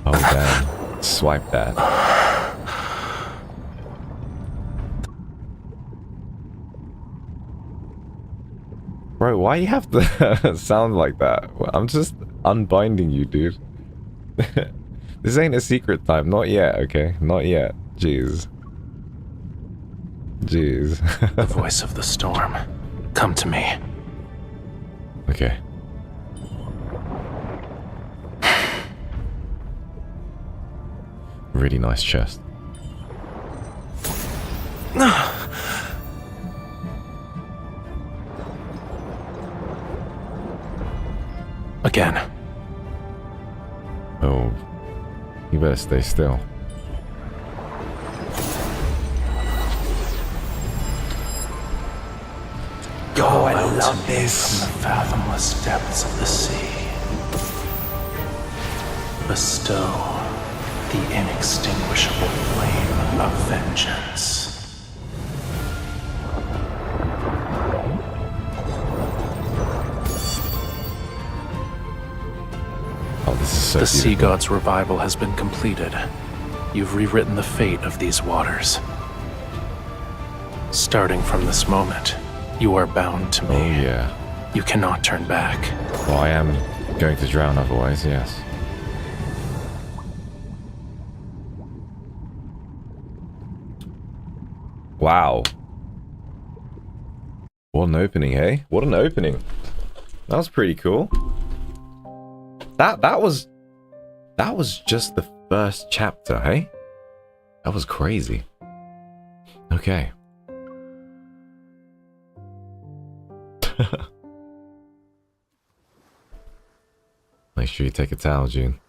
Oh damn. Swipe that. Bro, why you have to sound like that? I'm just unbinding you, dude. This ain't a secret time. Not yet, okay? Not yet. Jeez. Jeez. The voice of the storm. Come to me. Okay. Really nice chest. Again. Oh. You better stay still. Oh, I love this. From the fathomless depths of the sea. Bestow the inextinguishable flame of vengeance. Oh, this is so The beautiful. sea god's revival has been completed. You've rewritten the fate of these waters. Starting from this moment, you are bound to me. Oh yeah. You cannot turn back. Well, I am going to drown otherwise, yes. Wow. What an opening, hey? What an opening. That was pretty cool. That was just the first chapter, hey? That was crazy. Okay. Make sure you take a towel, June.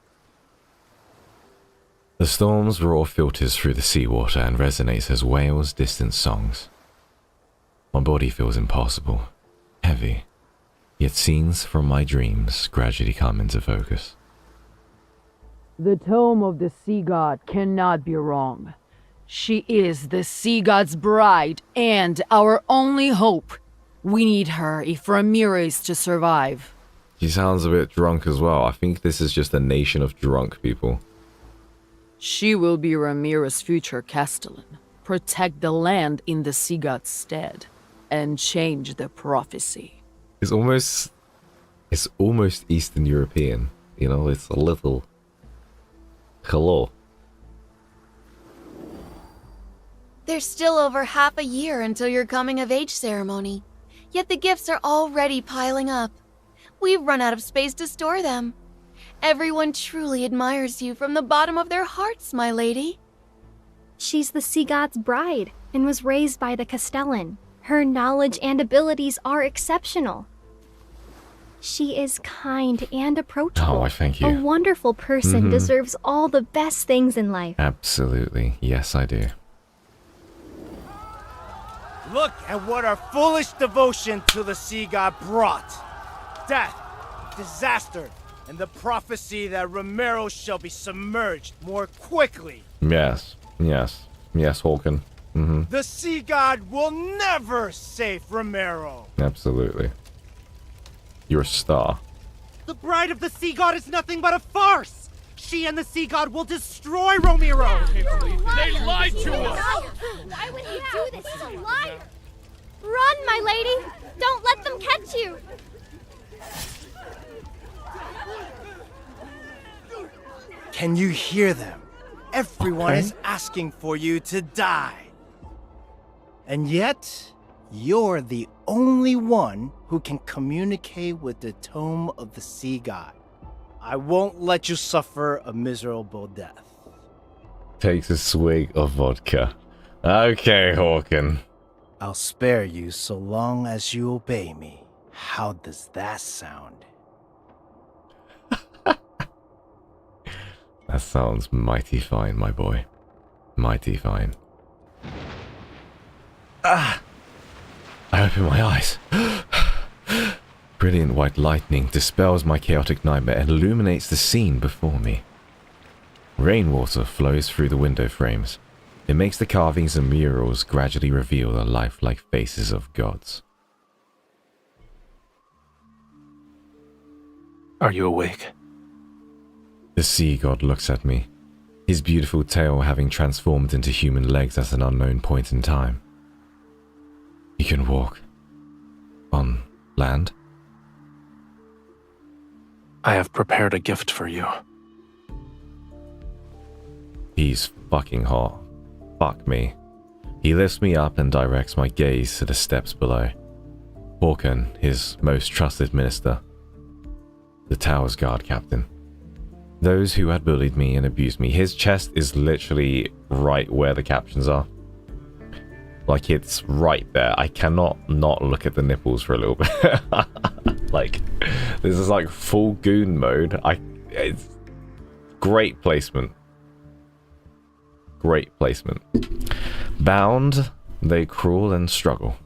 The storm's roar filters through the seawater and resonates as whales' distant songs. My body feels impossible, heavy, yet scenes from my dreams gradually come into focus. The tome of the sea god cannot be wrong. She is the sea god's bride and our only hope. We need her if Romirro is to survive. She sounds a bit drunk as well. I think this is just a nation of drunk people. She will be Romirro's future castellan, protect the land in the sea god's stead, and change the prophecy. It's almost Eastern European, you know, it's a little... Hello. There's still over half a year until your coming-of-age ceremony, yet the gifts are already piling up. We've run out of space to store them. Everyone truly admires you from the bottom of their hearts, my lady. She's the sea god's bride and was raised by the Castellan. Her knowledge and abilities are exceptional. She is kind and approachable. Oh, I thank you. A wonderful person deserves all the best things in life. Absolutely. Yes, I do. Look at what our foolish devotion to the sea god brought. Death, disaster, and the prophecy that Romirro shall be submerged more quickly. Yes. Yes. Yes, Hawken. The Sea God will never save Romirro. Absolutely. You're a star. The bride of the Sea God is nothing but a farce! She and the Sea God will destroy Romirro! They lied to us! Why would he do this? He's a liar! Run, my lady! Don't let them catch you! Can you hear them? Everyone is asking for you to die. And yet, you're the only one who can communicate with the Tome of the Sea God. I won't let you suffer a miserable death. Takes a swig of vodka. Okay, Hawken. I'll spare you so long as you obey me. How does that sound? That sounds mighty fine, my boy. Mighty fine. I open my eyes. Brilliant white lightning dispels my chaotic nightmare and illuminates the scene before me. Rainwater flows through the window frames. It makes the carvings and murals gradually reveal the lifelike faces of gods. Are you awake? The sea god looks at me, his beautiful tail having transformed into human legs at an unknown point in time. You can walk. On land? I have prepared a gift for you. He's fucking hot. Fuck me. He lifts me up and directs my gaze to the steps below. Hawken, his most trusted minister. The tower's guard captain. Those who had bullied me and abused me. His chest is literally right where the captions are. Like, it's right there. I cannot not look at the nipples for a little bit. Like, this is like full goon mode. It's great placement. Great placement. Bound, they crawl and struggle.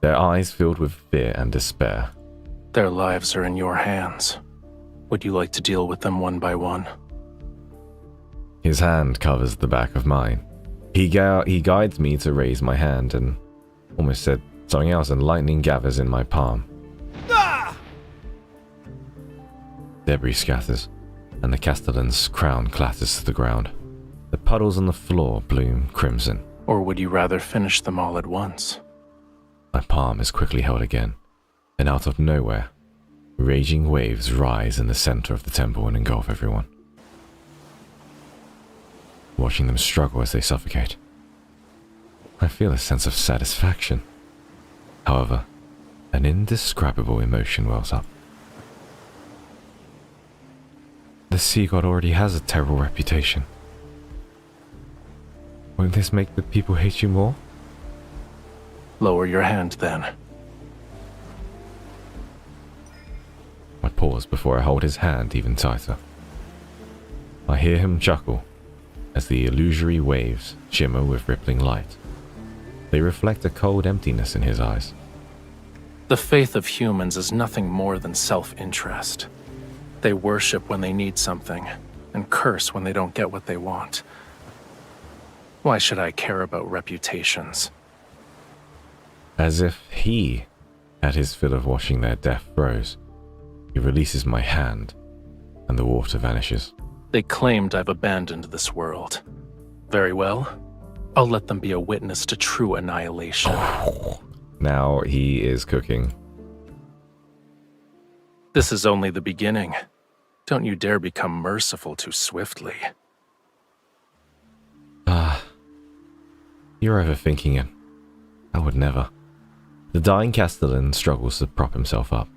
Their eyes filled with fear and despair. Their lives are in your hands. Would you like to deal with them one by one? His hand covers the back of mine. He guides me to raise my hand and almost said something else, and lightning gathers in my palm. Ah! Debris scatters, and the Castellan's crown clatters to the ground. The puddles on the floor bloom crimson. Or would you rather finish them all at once? My palm is quickly held again, and out of nowhere, raging waves rise in the center of the temple and engulf everyone, watching them struggle as they suffocate. I feel a sense of satisfaction. However, an indescribable emotion wells up. The sea god already has a terrible reputation. Won't this make the people hate you more? Lower your hand then. I pause before I hold his hand even tighter. I hear him chuckle as the illusory waves shimmer with rippling light. They reflect a cold emptiness in his eyes. The faith of humans is nothing more than self-interest. They worship when they need something, and curse when they don't get what they want. Why should I care about reputations? As if he had his fill of watching their death froze, he releases my hand, and the water vanishes. They claimed I've abandoned this world. Very well. I'll let them be a witness to true annihilation. Now he is cooking. This is only the beginning. Don't you dare become merciful too swiftly. You're overthinking it. I would never. The dying Castellan struggles to prop himself up.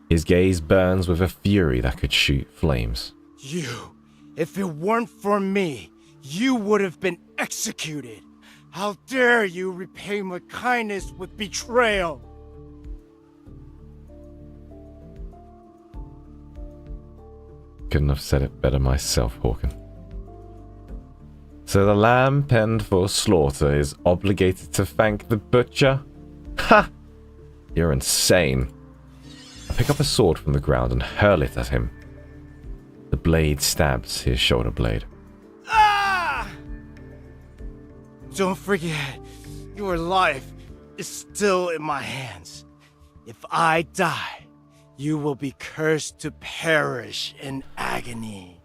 His gaze burns with a fury that could shoot flames. You, if it weren't for me, you would have been executed. How dare you repay my kindness with betrayal? Couldn't have said it better myself, Hawken. So the lamb penned for slaughter is obligated to thank the butcher? Ha! You're insane. I pick up a sword from the ground and hurl it at him. The blade stabs his shoulder blade. Ah! don't forget, your life is still in my hands. If I die, you will be cursed to perish in agony.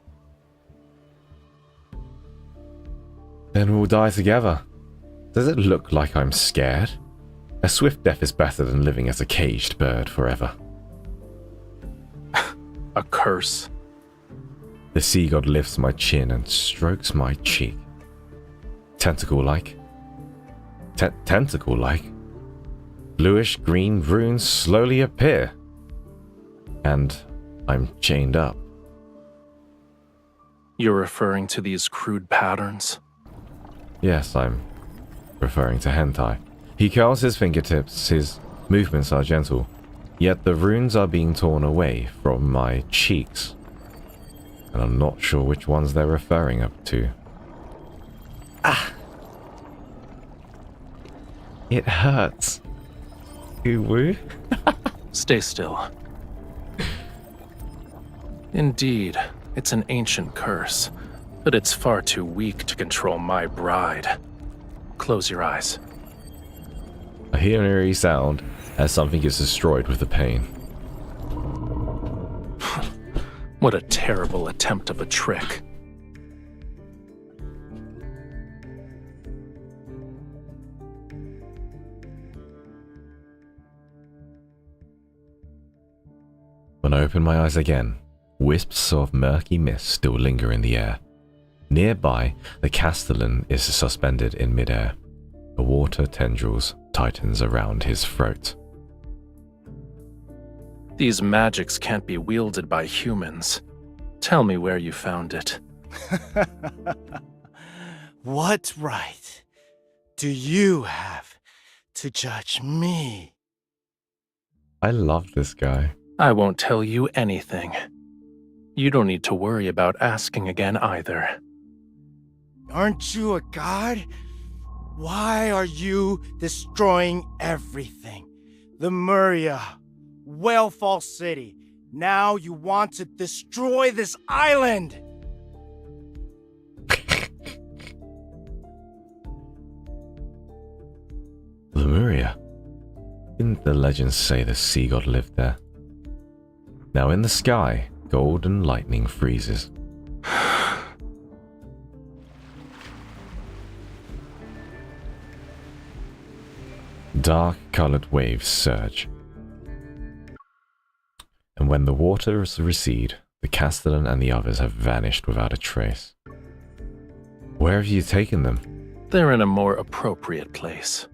Then we'll die together. Does it look like I'm scared? A swift death is better than living as a caged bird forever. A curse. The sea god lifts my chin and strokes my cheek. Tentacle-like. Tentacle-like. Bluish green runes slowly appear. And I'm chained up. You're referring to these crude patterns? Yes, I'm referring to hentai. He curls his fingertips, his movements are gentle, yet the runes are being torn away from my cheeks. And I'm not sure which ones they're referring up to. Ah! It hurts. Woo. Stay still. Indeed, it's an ancient curse, but it's far too weak to control my bride. Close your eyes. I hear an eerie sound as something gets destroyed with the pain. What a terrible attempt of a trick. When I open my eyes again, wisps of murky mist still linger in the air. Nearby, the castellan is suspended in midair. The water tendrils tightens around his throat. These magics can't be wielded by humans. Tell me where you found it. What right do you have to judge me? I love this guy. I won't tell you anything. You don't need to worry about asking again either. Aren't you a god? Why are you destroying everything? The Muria, Whalefall City. Now you want to destroy this island! Lemuria. Didn't the legends say the sea god lived there? Now in the sky, golden lightning freezes. Dark-colored waves surge. And when the waters recede, the castellan and the others have vanished without a trace. Where have you taken them? They're in a more appropriate place.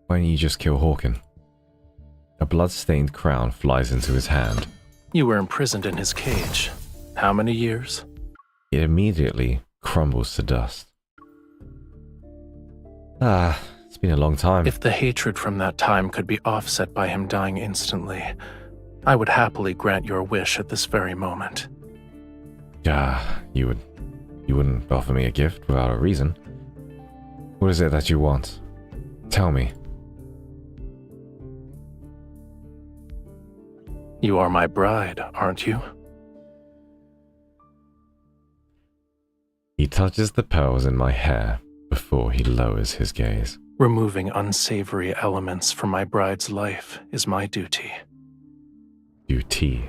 Why don't you just kill Hawken? A blood-stained crown flies into his hand. You were imprisoned in his cage. How many years? It immediately crumbles to dust. It's been a long time. If the hatred from that time could be offset by him dying instantly, I would happily grant your wish at this very moment. You wouldn't offer me a gift without a reason. What is it that you want? Tell me. You are my bride, aren't you? He touches the pearls in my hair before he lowers his gaze. Removing unsavory elements from my bride's life is my duty. Duty.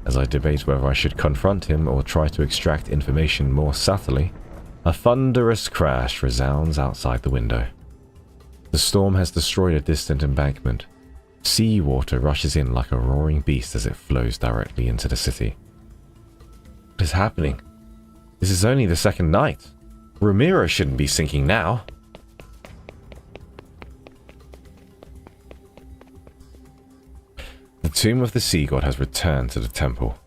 As I debate whether I should confront him or try to extract information more subtly, a thunderous crash resounds outside the window. The storm has destroyed a distant embankment. Sea water rushes in like a roaring beast as it flows directly into the city. What is happening? This is only the second night. Romirro shouldn't be sinking now. The tomb of the sea god has returned to the temple.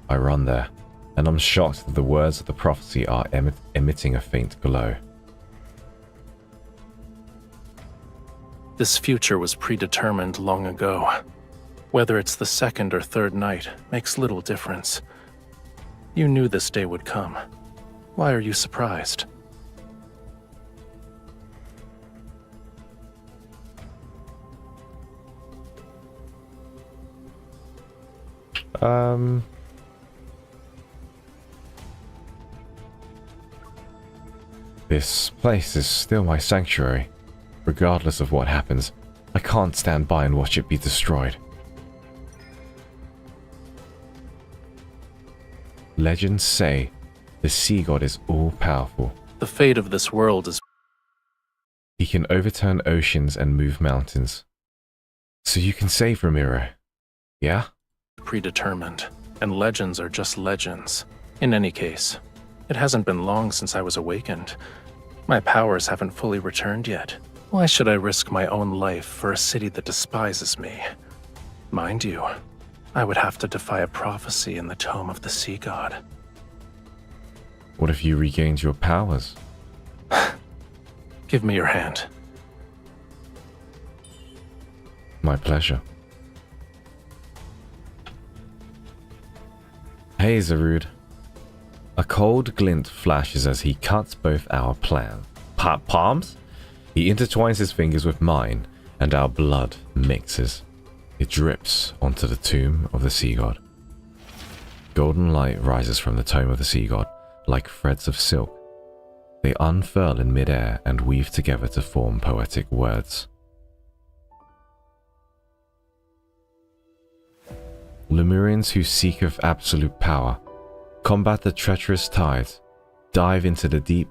I run there, and I'm shocked that the words of the prophecy are emitting a faint glow. This future was predetermined long ago. Whether it's the second or third night makes little difference. You knew this day would come. Why are you surprised? This place is still my sanctuary. Regardless of what happens, I can't stand by and watch it be destroyed. Legends say the sea god is all-powerful. The fate of this world is He can overturn oceans and move mountains. So you can save Romirro, yeah? predetermined, and legends are just legends. In any case, it hasn't been long since I was awakened. My powers haven't fully returned yet. Why should I risk my own life for a city that despises me? Mind you, I would have to defy a prophecy in the tome of the sea god. What if you regained your powers? Give me your hand. My pleasure. Hey, Zarud. A cold glint flashes as he cuts both our palms. He intertwines his fingers with mine, and our blood mixes. It drips onto the tomb of the sea god. Golden light rises from the tomb of the sea god, like threads of silk. They unfurl in midair and weave together to form poetic words. Lemurians who seek of absolute power, combat the treacherous tides, dive into the deep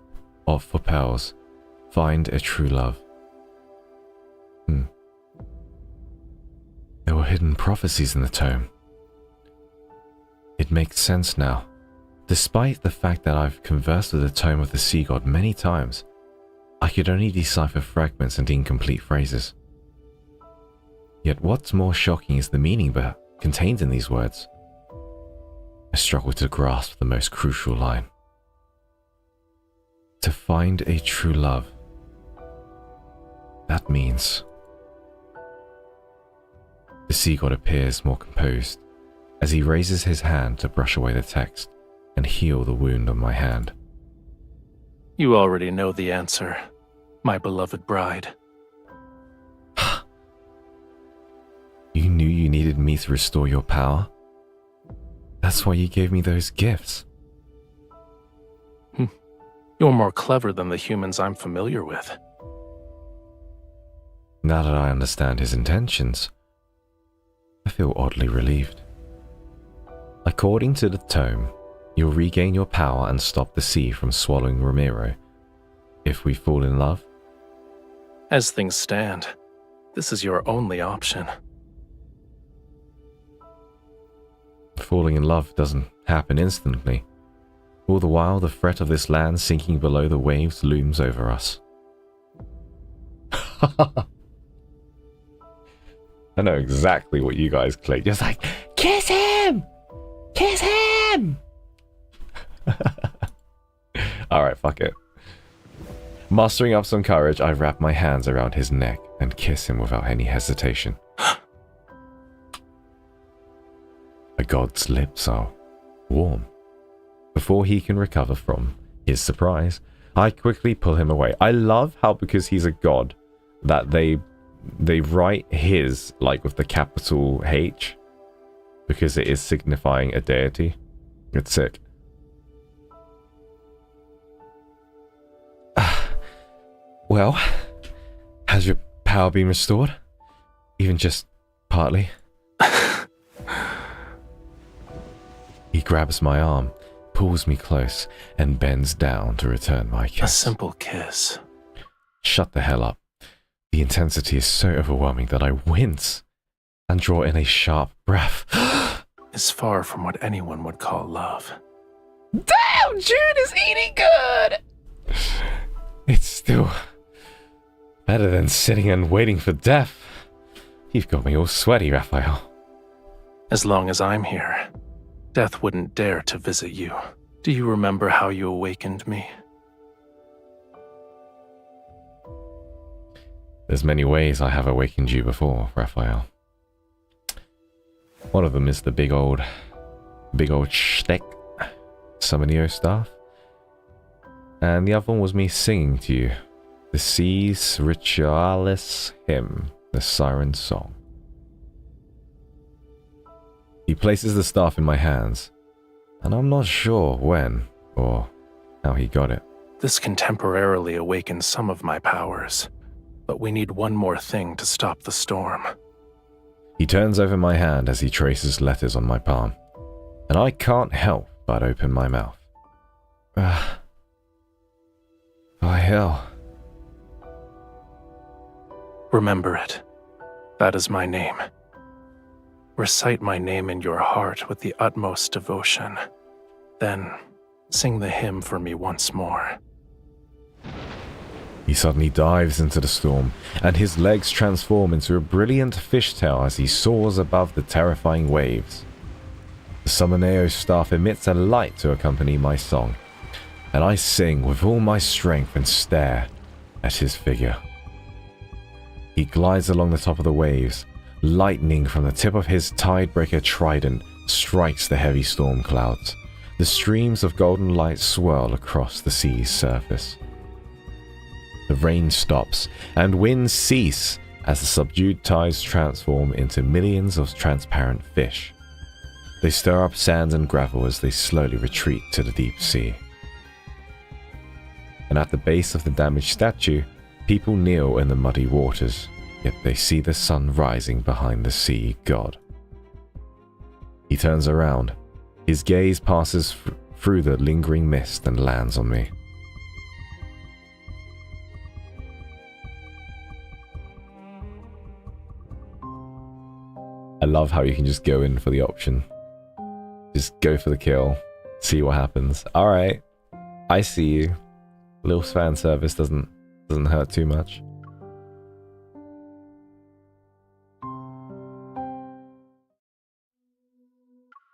for pearls, find a true love. There were hidden prophecies in the tome. It makes sense now. Despite the fact that I've conversed with the tome of the sea god many times, I could only decipher fragments and incomplete phrases. Yet what's more shocking is the meaning contained in these words. I struggle to grasp the most crucial line. To find a true love. That means... The sea god appears more composed as he raises his hand to brush away the text and heal the wound on my hand. You already know the answer, my beloved bride. You knew you needed me to restore your power? That's why you gave me those gifts. You're more clever than the humans I'm familiar with. Now that I understand his intentions, I feel oddly relieved. According to the tome, you'll regain your power and stop the sea from swallowing Romirro. If we fall in love? As things stand, this is your only option. Falling in love doesn't happen instantly. All the while, the threat of this land sinking below the waves looms over us. I know exactly what you guys clicked. Just like, kiss him! Kiss him! Alright, fuck it. Mustering up some courage, I wrap my hands around his neck and kiss him without any hesitation. A god's lips are warm. Before he can recover from his surprise, I quickly pull him away. I love how, because he's a god, that they write his like with the capital H, because it is signifying a deity. It's sick. Well, has your power been restored? Even just partly? He grabs my arm, pulls me close, and bends down to return my kiss. A simple kiss. Shut the hell up. The intensity is so overwhelming that I wince and draw in a sharp breath. Is far from what anyone would call love. Damn, June is eating good! It's still better than sitting and waiting for death. You've got me all sweaty, Raphael. As long as I'm here, death wouldn't dare to visit you. Do you remember how you awakened me? There's many ways I have awakened you before, Raphael. One of them is the big old shtick, Summonio staff. And the other one was me singing to you the Seas Ritualis hymn, the Siren Song. He places the staff in my hands, and I'm not sure when or how he got it. This can temporarily awaken some of my powers, but we need one more thing to stop the storm. He turns over my hand as he traces letters on my palm, and I can't help but open my mouth. By hell. Remember it. That is my name. Recite my name in your heart with the utmost devotion. Then, sing the hymn for me once more. He suddenly dives into the storm, and his legs transform into a brilliant fishtail as he soars above the terrifying waves. The Summoneo staff emits a light to accompany my song, and I sing with all my strength and stare at his figure. He glides along the top of the waves. Lightning from the tip of his tidebreaker trident strikes the heavy storm clouds. The streams of golden light swirl across the sea's surface. The rain stops, and winds cease as the subdued tides transform into millions of transparent fish. They stir up sand and gravel as they slowly retreat to the deep sea. And at the base of the damaged statue, people kneel in the muddy waters, yet they see the sun rising behind the sea god. He turns around. His gaze passes through the lingering mist and lands on me. I love how you can just go in for the option. Just go for the kill. See what happens. Alright. I see you. A little fan service doesn't hurt too much.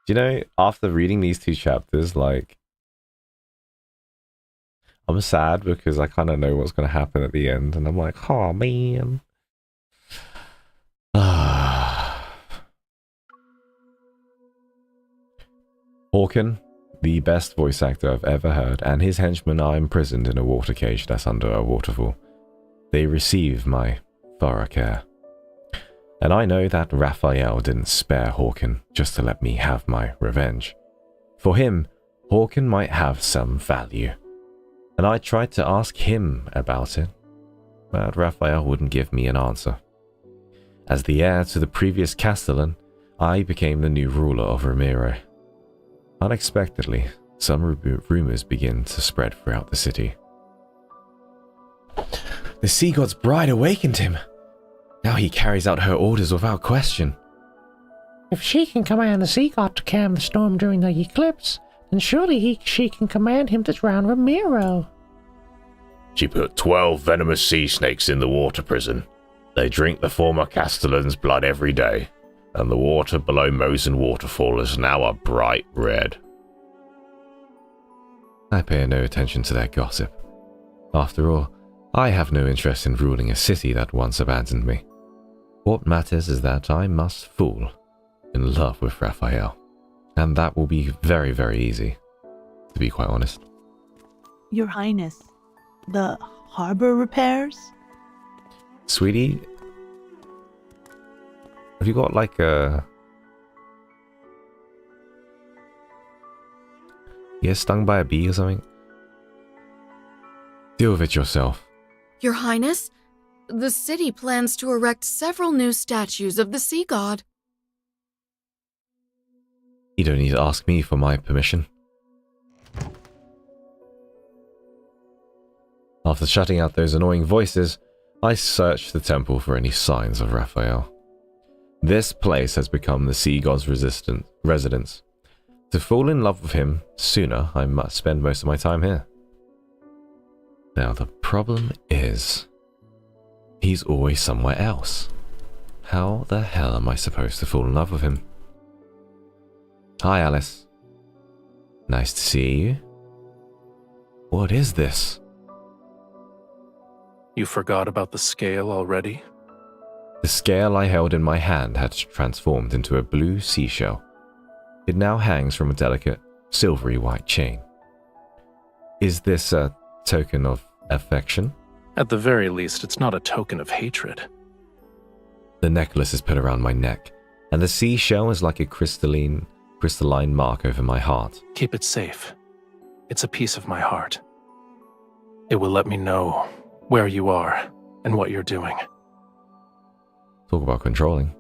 You know, after reading these two chapters, like, I'm sad because I kind of know what's going to happen at the end, and I'm like, oh man. Hawken, the best voice actor I've ever heard, and his henchmen are imprisoned in a water cage that's under a waterfall. They receive my thorough care. And I know that Raphael didn't spare Hawken just to let me have my revenge. For him, Hawken might have some value. And I tried to ask him about it, but Raphael wouldn't give me an answer. As the heir to the previous Castellan, I became the new ruler of Romirro. Unexpectedly, some rumors begin to spread throughout the city. The sea god's bride awakened him. Now he carries out her orders without question. If she can command the sea god to calm the storm during the eclipse, then surely she can command him to drown Romirro. She put 12 venomous sea snakes in the water prison. They drink the former Castellan's blood every day, and the water below Mosen Waterfall is now a bright red. I pay no attention to their gossip. After all, I have no interest in ruling a city that once abandoned me. What matters is that I must fall in love with Raphael. And that will be very, very easy, to be quite honest. Your Highness, the harbor repairs? Sweetie, have you got like a... You get stung by a bee or something? Deal with it yourself. Your Highness, the city plans to erect several new statues of the sea god. You don't need to ask me for my permission. After shutting out those annoying voices, I searched the temple for any signs of Raphael. This place has become the sea god's residence. To fall in love with him sooner, I must spend most of my time here. Now the problem is, he's always somewhere else. How the hell am I supposed to fall in love with him? Hi, Alice. Nice to see you. What is this? You forgot about the scale already? The scale I held in my hand had transformed into a blue seashell. It now hangs from a delicate, silvery white chain. Is this a token of affection? At the very least, it's not a token of hatred. The necklace is put around my neck, and the seashell is like a crystalline mark over my heart. Keep it safe. It's a piece of my heart. It will let me know where you are and what you're doing. Talk about controlling.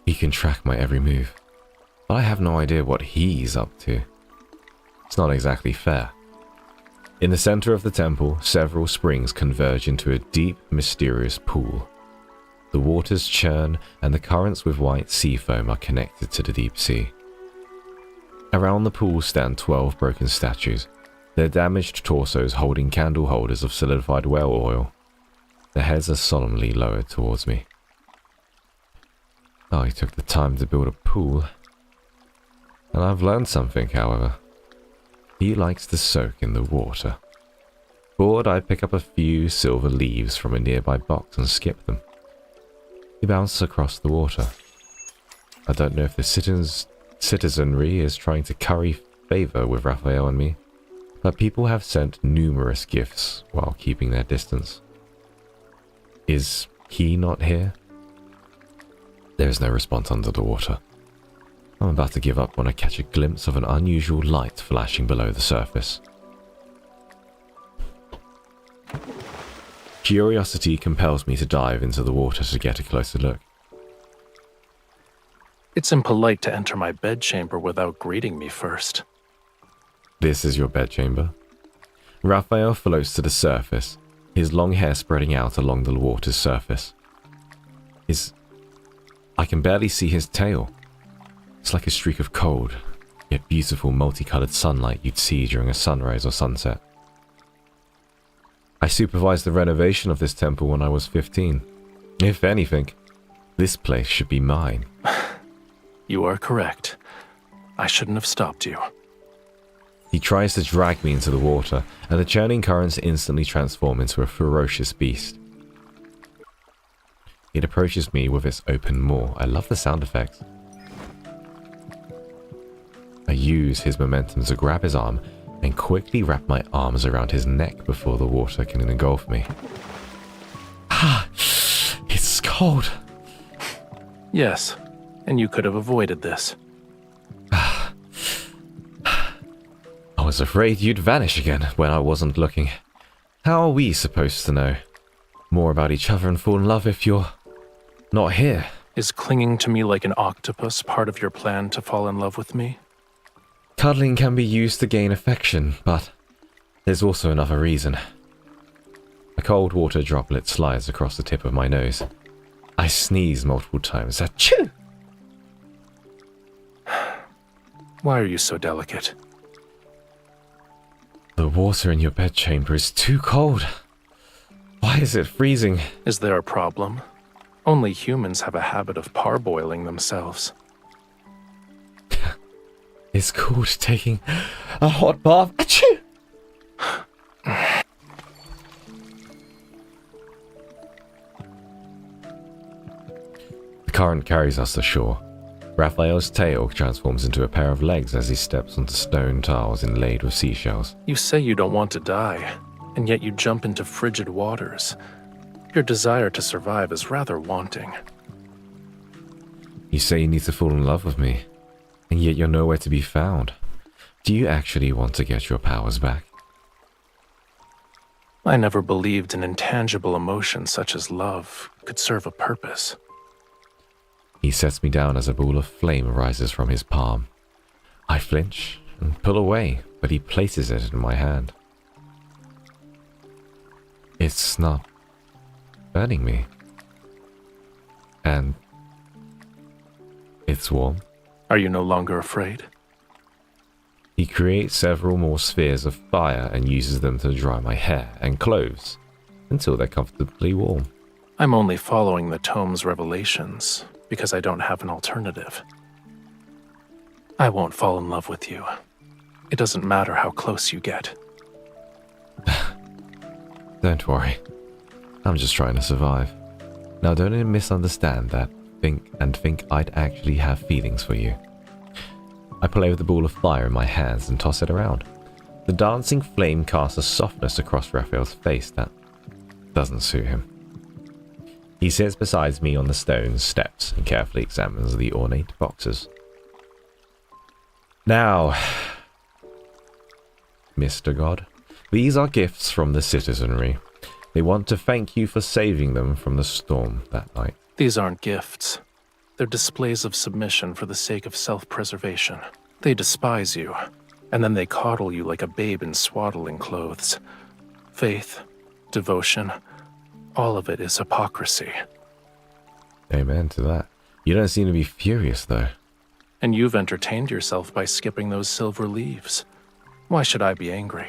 He can track my every move, but I have no idea what he's up to. It's not exactly fair. In the center of the temple, several springs converge into a deep, mysterious pool. The waters churn, and the currents with white sea foam are connected to the deep sea. Around the pool stand 12 broken statues, their damaged torsos holding candle holders of solidified whale oil. Their heads are solemnly lowered towards me. Oh, he took the time to build a pool. And I've learned something, however. He likes to soak in the water. Bored, I pick up a few silver leaves from a nearby box and skip them. He bounces across the water. I don't know if the citizenry is trying to curry favor with Raphael and me, but people have sent numerous gifts while keeping their distance. Is he not here? There is no response under the water. I'm about to give up when I catch a glimpse of an unusual light flashing below the surface. Curiosity compels me to dive into the water to get a closer look. It's impolite to enter my bedchamber without greeting me first. This is your bedchamber. Raphael floats to the surface, his long hair spreading out along the water's surface. I can barely see his tail. It's like a streak of cold, yet beautiful multicolored sunlight you'd see during a sunrise or sunset. I supervised the renovation of this temple when I was 15. If anything, this place should be mine. You are correct. I shouldn't have stopped you. He tries to drag me into the water, and the churning currents instantly transform into a ferocious beast. It approaches me with its open maw. I love the sound effects. I use his momentum to grab his arm and quickly wrap my arms around his neck before the water can engulf me. Ah, it's cold. Yes, and you could have avoided this. I was afraid you'd vanish again when I wasn't looking. How are we supposed to know more about each other and fall in love if you're not here? Is clinging to me like an octopus part of your plan to fall in love with me? Cuddling can be used to gain affection, but there's also another reason. A cold water droplet slides across the tip of my nose. I sneeze multiple times. Achoo! Why are you so delicate? The water in your bedchamber is too cold. Why is it freezing? Is there a problem? Only humans have a habit of parboiling themselves. It's called taking a hot bath. Achoo! The current carries us to shore. Raphael's tail transforms into a pair of legs as he steps onto stone tiles inlaid with seashells. You say you don't want to die, and yet you jump into frigid waters. Your desire to survive is rather wanting. You say you need to fall in love with me, and yet you're nowhere to be found. Do you actually want to get your powers back? I never believed an intangible emotion such as love could serve a purpose. He sets me down as a ball of flame rises from his palm. I flinch and pull away, but he places it in my hand. It's not burning me. And it's warm. Are you no longer afraid? He creates several more spheres of fire and uses them to dry my hair and clothes until they're comfortably warm. I'm only following the tome's revelations because I don't have an alternative. I won't fall in love with you. It doesn't matter how close you get. Don't worry. I'm just trying to survive. Now don't misunderstand that. Think I'd actually have feelings for you. I play with the ball of fire in my hands and toss it around. The dancing flame casts a softness across Raphael's face that doesn't suit him. He sits beside me on the stone steps and carefully examines the ornate boxes. Now, Mr. God, these are gifts from the citizenry. They want to thank you for saving them from the storm that night. These aren't gifts. They're displays of submission for the sake of self-preservation. They despise you, and then they coddle you like a babe in swaddling clothes. Faith, devotion, all of it is hypocrisy. Amen to that. You don't seem to be furious, though. And you've entertained yourself by skipping those silver leaves. Why should I be angry?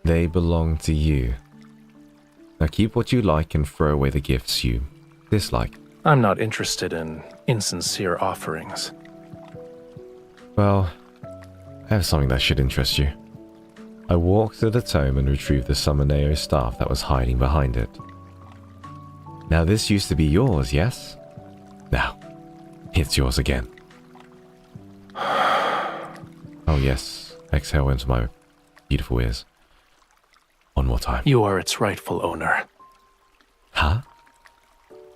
They belong to you. Now keep what you like and throw away the gifts you dislike. I'm not interested in insincere offerings. Well, I have something that should interest you. I walked to the tome and retrieved the Summoneo staff that was hiding behind it. Now this used to be yours, yes? Now, it's yours again. Oh yes, exhale into my beautiful ears. One more time. You are its rightful owner. Huh?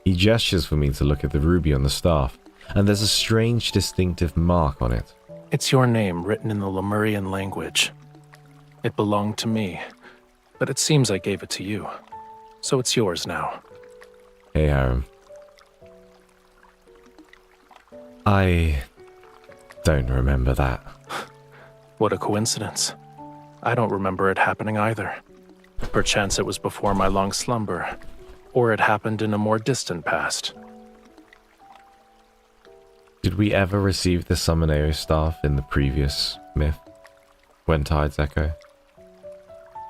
He gestures for me to look at the ruby on the staff, and there's a strange distinctive mark on it. It's your name written in the Lemurian language. It belonged to me, but it seems I gave it to you. So it's yours now. Hey, Aaron. I don't remember that. What a coincidence. I don't remember it happening either. Perchance it was before my long slumber, or it happened in a more distant past. Did we ever receive the Summoneo staff in the previous myth? When Tides Echo?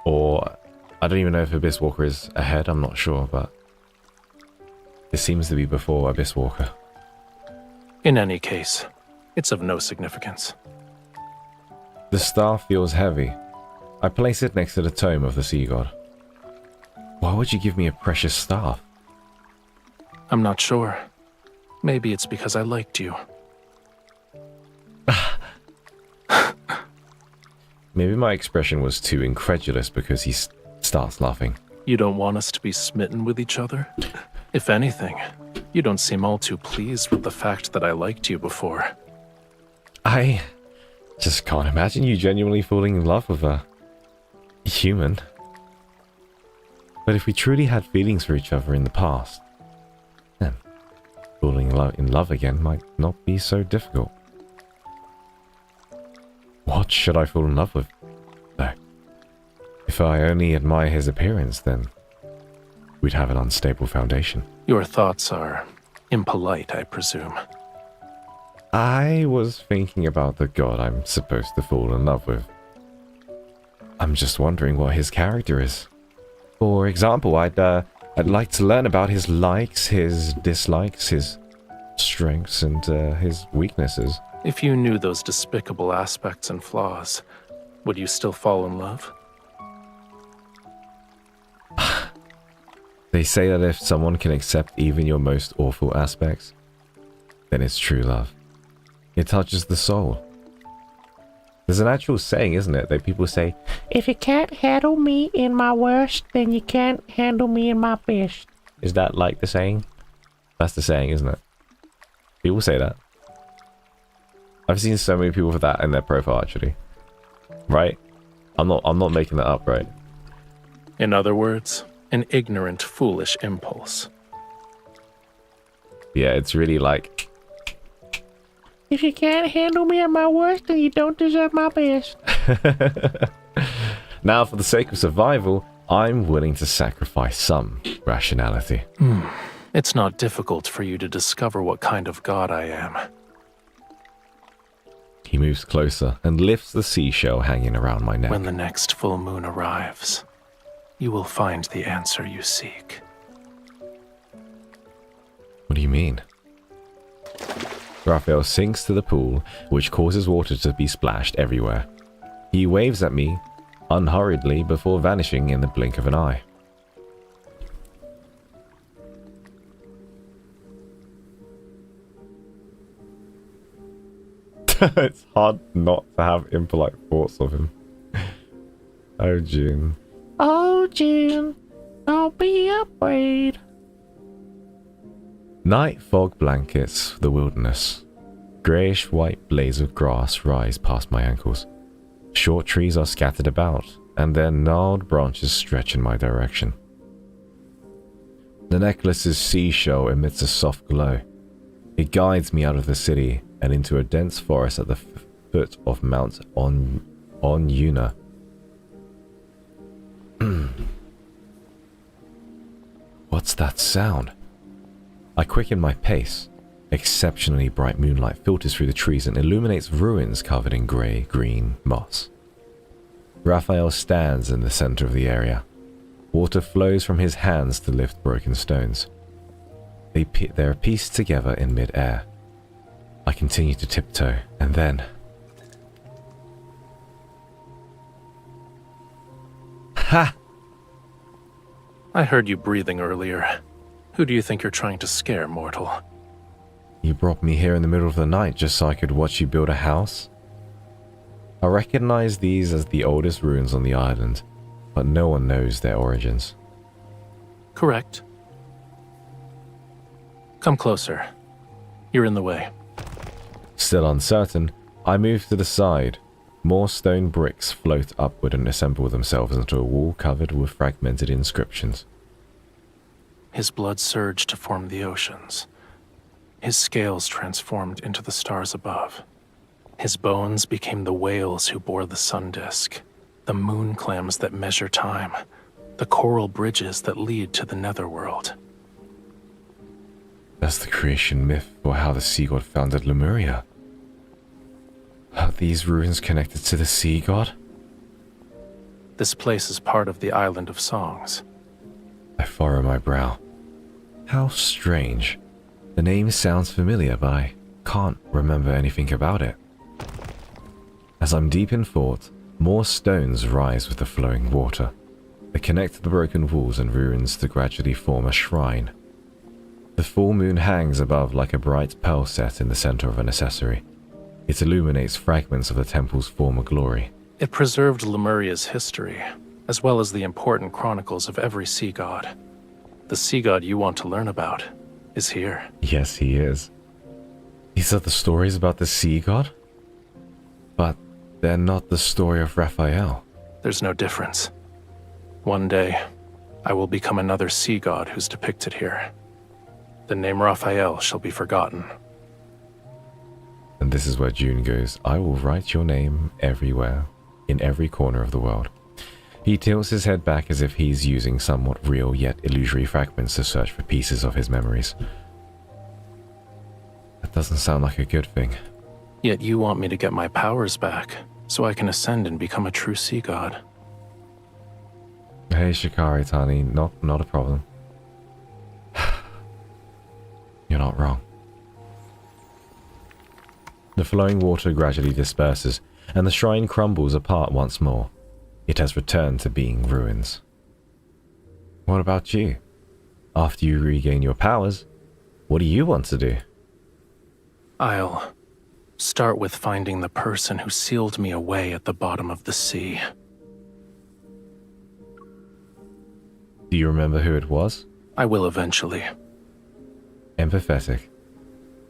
Or, I don't even know if Abyss Walker is ahead, I'm not sure, but it seems to be before Abyss Walker. In any case, it's of no significance. The staff feels heavy. I place it next to the tome of the Sea God. Why would you give me a precious staff? I'm not sure. Maybe it's because I liked you. Maybe my expression was too incredulous because he starts laughing. You don't want us to be smitten with each other? If anything, you don't seem all too pleased with the fact that I liked you before. I just can't imagine you genuinely falling in love with a human. But if we truly had feelings for each other in the past, then falling in love again might not be so difficult. What should I fall in love with, though? If I only admire his appearance, then we'd have an unstable foundation. Your thoughts are impolite, I presume. I was thinking about the god I'm supposed to fall in love with. I'm just wondering what his character is. For example, I'd like to learn about his likes, his dislikes, his strengths, and his weaknesses. If you knew those despicable aspects and flaws, would you still fall in love? They say that if someone can accept even your most awful aspects, then it's true love. It touches the soul. There's an actual saying, isn't it, that people say, If you can't handle me in my worst, then you can't handle me in my best. Is that like the saying? That's the saying, isn't it? People say that. I've seen so many people with that in their profile, actually. Right? I'm not making that up, right? In other words, an ignorant, foolish impulse. Yeah, it's really like... If you can't handle me at my worst, then you don't deserve my best. Now, for the sake of survival, I'm willing to sacrifice some rationality. It's not difficult for you to discover what kind of god I am. He moves closer and lifts the seashell hanging around my neck. When the next full moon arrives, you will find the answer you seek. What do you mean? Raphael sinks to the pool, which causes water to be splashed everywhere. He waves at me, unhurriedly, before vanishing in the blink of an eye. It's hard not to have impolite thoughts of him. Oh, June. Oh, June, don't be afraid. Night fog blankets the wilderness. Greyish-white blades of grass rise past my ankles. Short trees are scattered about, and their gnarled branches stretch in my direction. The necklace's seashell emits a soft glow. It guides me out of the city and into a dense forest at the foot of Mount Yuna. What's that sound? I quicken my pace. Exceptionally bright moonlight filters through the trees and illuminates ruins covered in grey-green moss. Raphael stands in the center of the area. Water flows from his hands to lift broken stones. They're pieced together in mid-air. I continue to tiptoe, and then... Ha! I heard you breathing earlier. Who do you think you're trying to scare, mortal? You brought me here in the middle of the night just so I could watch you build a house? I recognize these as the oldest ruins on the island, but no one knows their origins. Correct. Come closer. You're in the way. Still uncertain, I move to the side. More stone bricks float upward and assemble themselves into a wall covered with fragmented inscriptions. His blood surged to form the oceans. His scales transformed into the stars above. His bones became the whales who bore the sun disk, the moon clams that measure time, the coral bridges that lead to the netherworld. That's the creation myth for how the sea god founded Lemuria. Are these ruins connected to the sea god? This place is part of the Island of Songs. I furrow my brow. How strange. The name sounds familiar, but I can't remember anything about it. As I'm deep in thought, more stones rise with the flowing water. They connect the broken walls and ruins to gradually form a shrine. The full moon hangs above like a bright pearl set in the center of an accessory. It illuminates fragments of the temple's former glory. It preserved Lemuria's history, as well as the important chronicles of every sea god. The sea god you want to learn about is here. Yes, he is. These are the stories about the sea god? But they're not the story of Raphael. There's no difference. One day, I will become another sea god who's depicted here. The name Raphael shall be forgotten. And this is where June goes, I will write your name everywhere, in every corner of the world. He tilts his head back as if he's using somewhat real yet illusory fragments to search for pieces of his memories. That doesn't sound like a good thing. Yet you want me to get my powers back, so I can ascend and become a true sea god. Hey Shikari Tani, not a problem. You're not wrong. The flowing water gradually disperses, and the shrine crumbles apart once more. It has returned to being ruins. What about you? After you regain your powers, what do you want to do? I'll start with finding the person who sealed me away at the bottom of the sea. Do you remember who it was? I will eventually. Empathetic.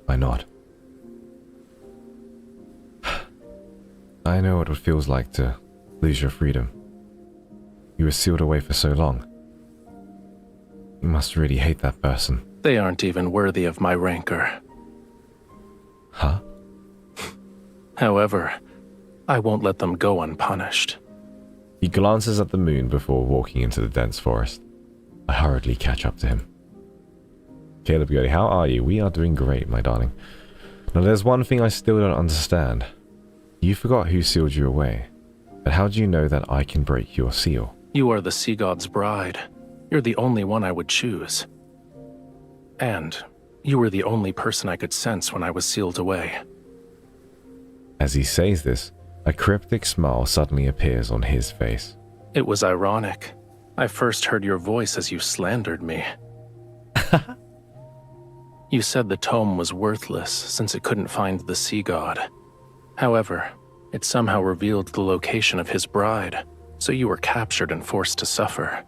I nod. I know what it feels like to lose your freedom. You were sealed away for so long. You must really hate that person. They aren't even worthy of my rancor. Huh? However, I won't let them go unpunished. He glances at the moon before walking into the dense forest. I hurriedly catch up to him. Caleb Goody, how are you? We are doing great, my darling. Now there's one thing I still don't understand. You forgot who sealed you away, but how do you know that I can break your seal? You are the sea god's bride. You're the only one I would choose. And you were the only person I could sense when I was sealed away. As he says this, a cryptic smile suddenly appears on his face. It was ironic. I first heard your voice as you slandered me. You said the tome was worthless since it couldn't find the sea god. However, it somehow revealed the location of his bride, so you were captured and forced to suffer.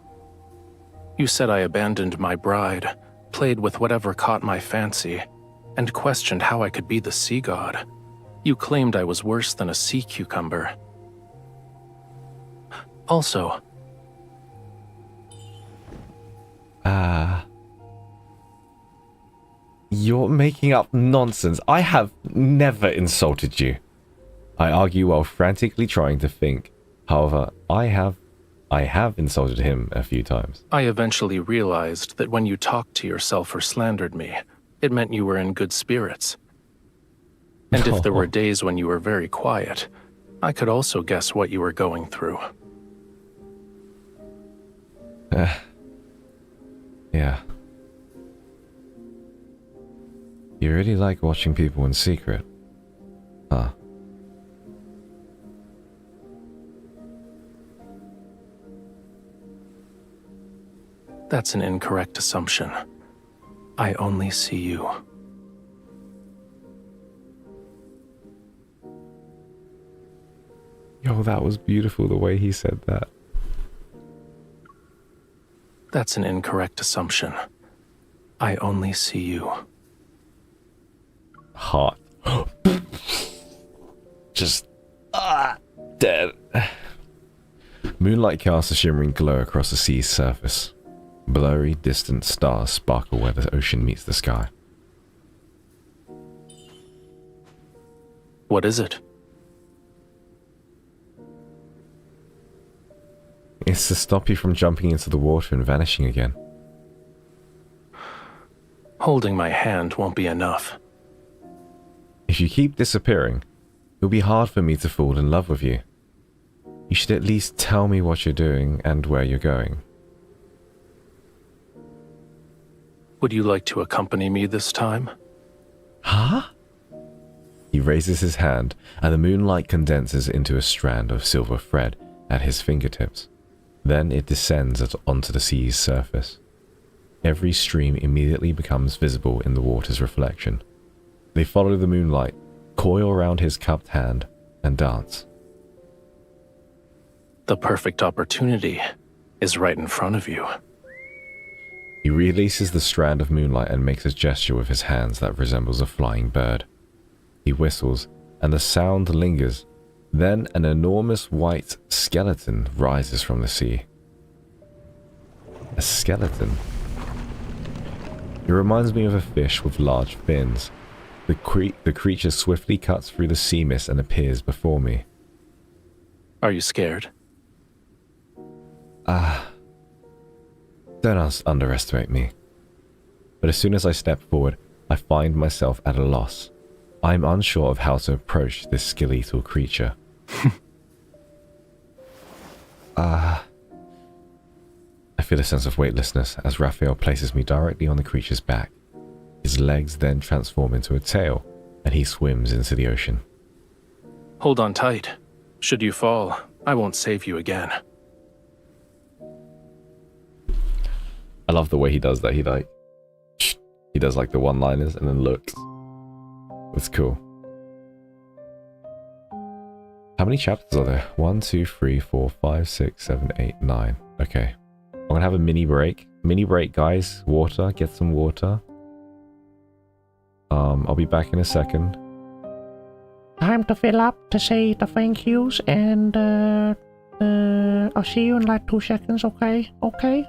You said I abandoned my bride, played with whatever caught my fancy, and questioned how I could be the sea god. You claimed I was worse than a sea cucumber. Also, you're making up nonsense. I have never insulted you. I argue while frantically trying to think. However, I have insulted him a few times. I eventually realized that when you talked to yourself or slandered me, it meant you were in good spirits. And if there were days when you were very quiet, I could also guess what you were going through. Yeah. You really like watching people in secret, huh? That's an incorrect assumption. I only see you. Yo, that was beautiful the way he said that. That's an incorrect assumption. I only see you. Hot. Just dead. Moonlight casts a shimmering glow across the sea's surface. Blurry, distant stars sparkle where the ocean meets the sky. What is it? It's to stop you from jumping into the water and vanishing again. Holding my hand won't be enough. If you keep disappearing, it'll be hard for me to fall in love with you. You should at least tell me what you're doing and where you're going. Would you like to accompany me this time? Huh? He raises his hand, and the moonlight condenses into a strand of silver thread at his fingertips. Then it descends onto the sea's surface. Every stream immediately becomes visible in the water's reflection. They follow the moonlight, coil around his cupped hand, and dance. The perfect opportunity is right in front of you. He releases the strand of moonlight and makes a gesture with his hands that resembles a flying bird. He whistles, and the sound lingers. Then an enormous white skeleton rises from the sea. A skeleton? It reminds me of a fish with large fins. The creature swiftly cuts through the sea mist and appears before me. Are you scared? Don't underestimate me. But as soon as I step forward, I find myself at a loss. I'm unsure of how to approach this skeletal creature. I feel a sense of weightlessness as Raphael places me directly on the creature's back. His legs then transform into a tail, and he swims into the ocean. Hold on tight. Should you fall, I won't save you again. I love the way he does that. He does like the one-liners and then looks. It's cool. How many chapters are there? 1, 2, 3, 4, 5, 6, 7, 8, 9. Okay. I'm gonna have a mini break. Mini break, guys. Water. Get some water. I'll be back in a second. Time to fill up to say the thank yous, and I'll see you in like 2 seconds, okay? Okay?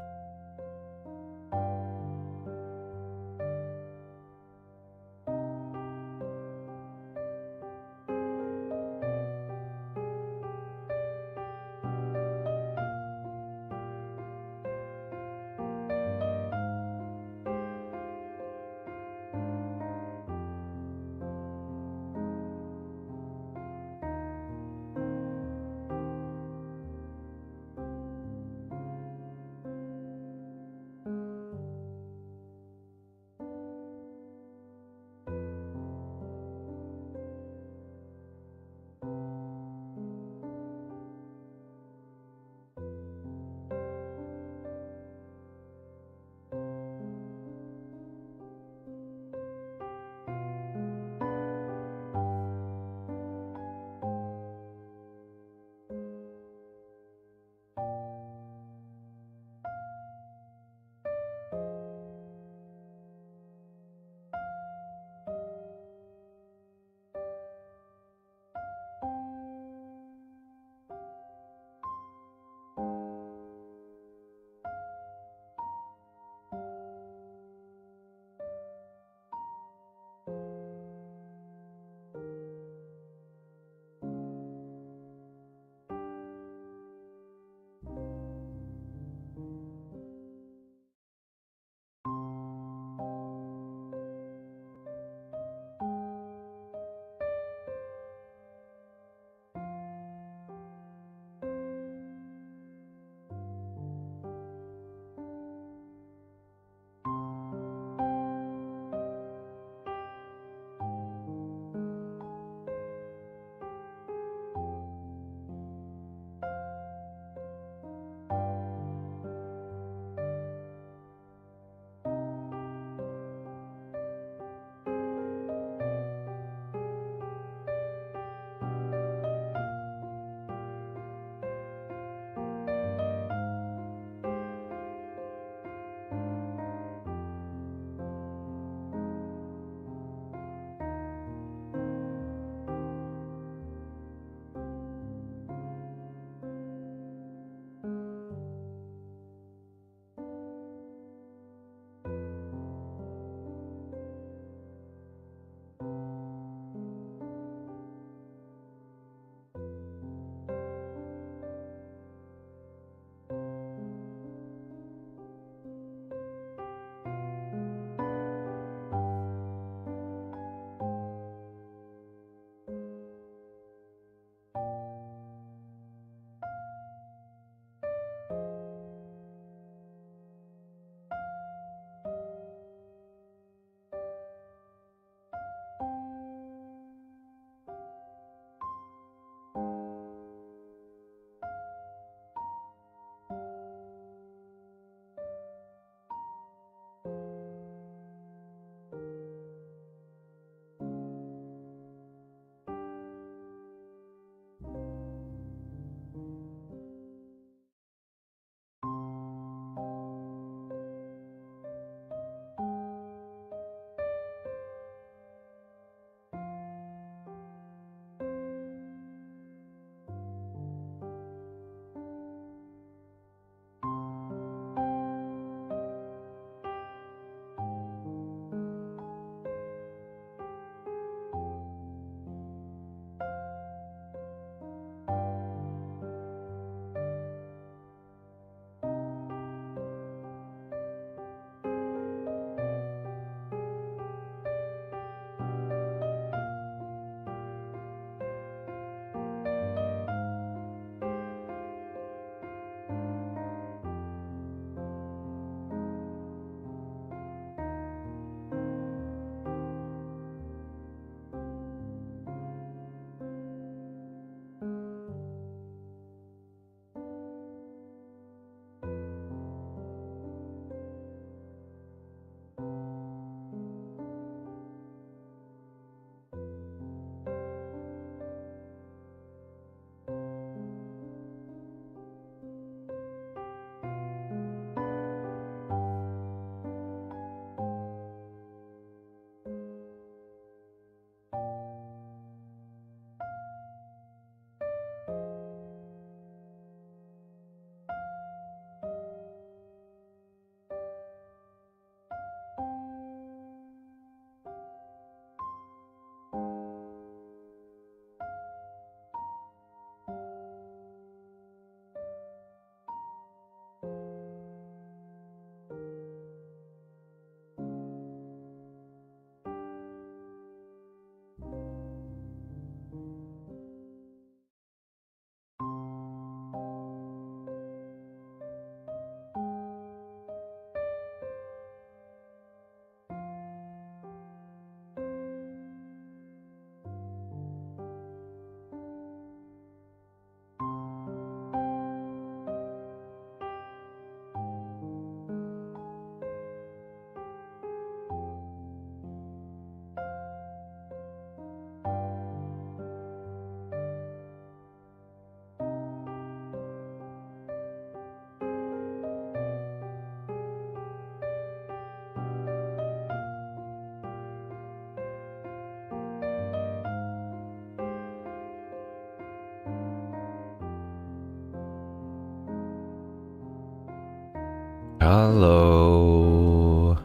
Hello.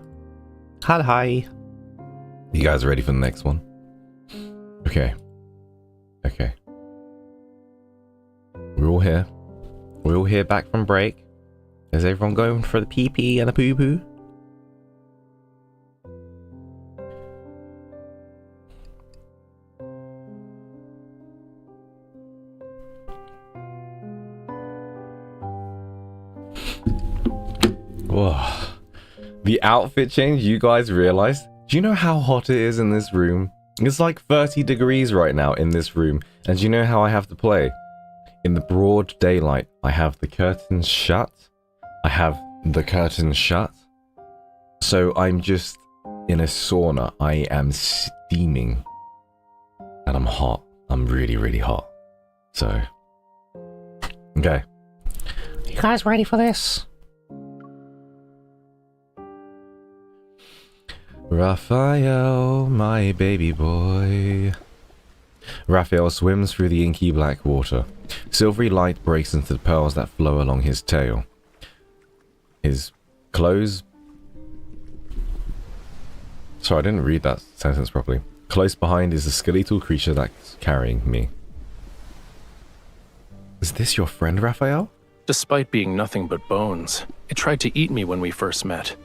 Hi. You guys ready for the next one? Okay. We're all here. We're all here back from break. Is everyone going for the pee-pee and the poo-poo? Whoa. The outfit change, you guys realized? Do you know how hot it is in this room? It's like 30 degrees right now in this room. And do you know how I have to play? In the broad daylight, I have the curtains shut. So I'm just in a sauna. I am steaming. And I'm hot. I'm really, really hot. So. Okay. You guys ready for this? Raphael, my baby boy. Raphael swims through the inky black water. Silvery light breaks into the pearls that flow along his tail. His clothes... Sorry, I didn't read that sentence properly. Close behind is a skeletal creature that's carrying me. Is this your friend, Raphael? Despite being nothing but bones, it tried to eat me when we first met.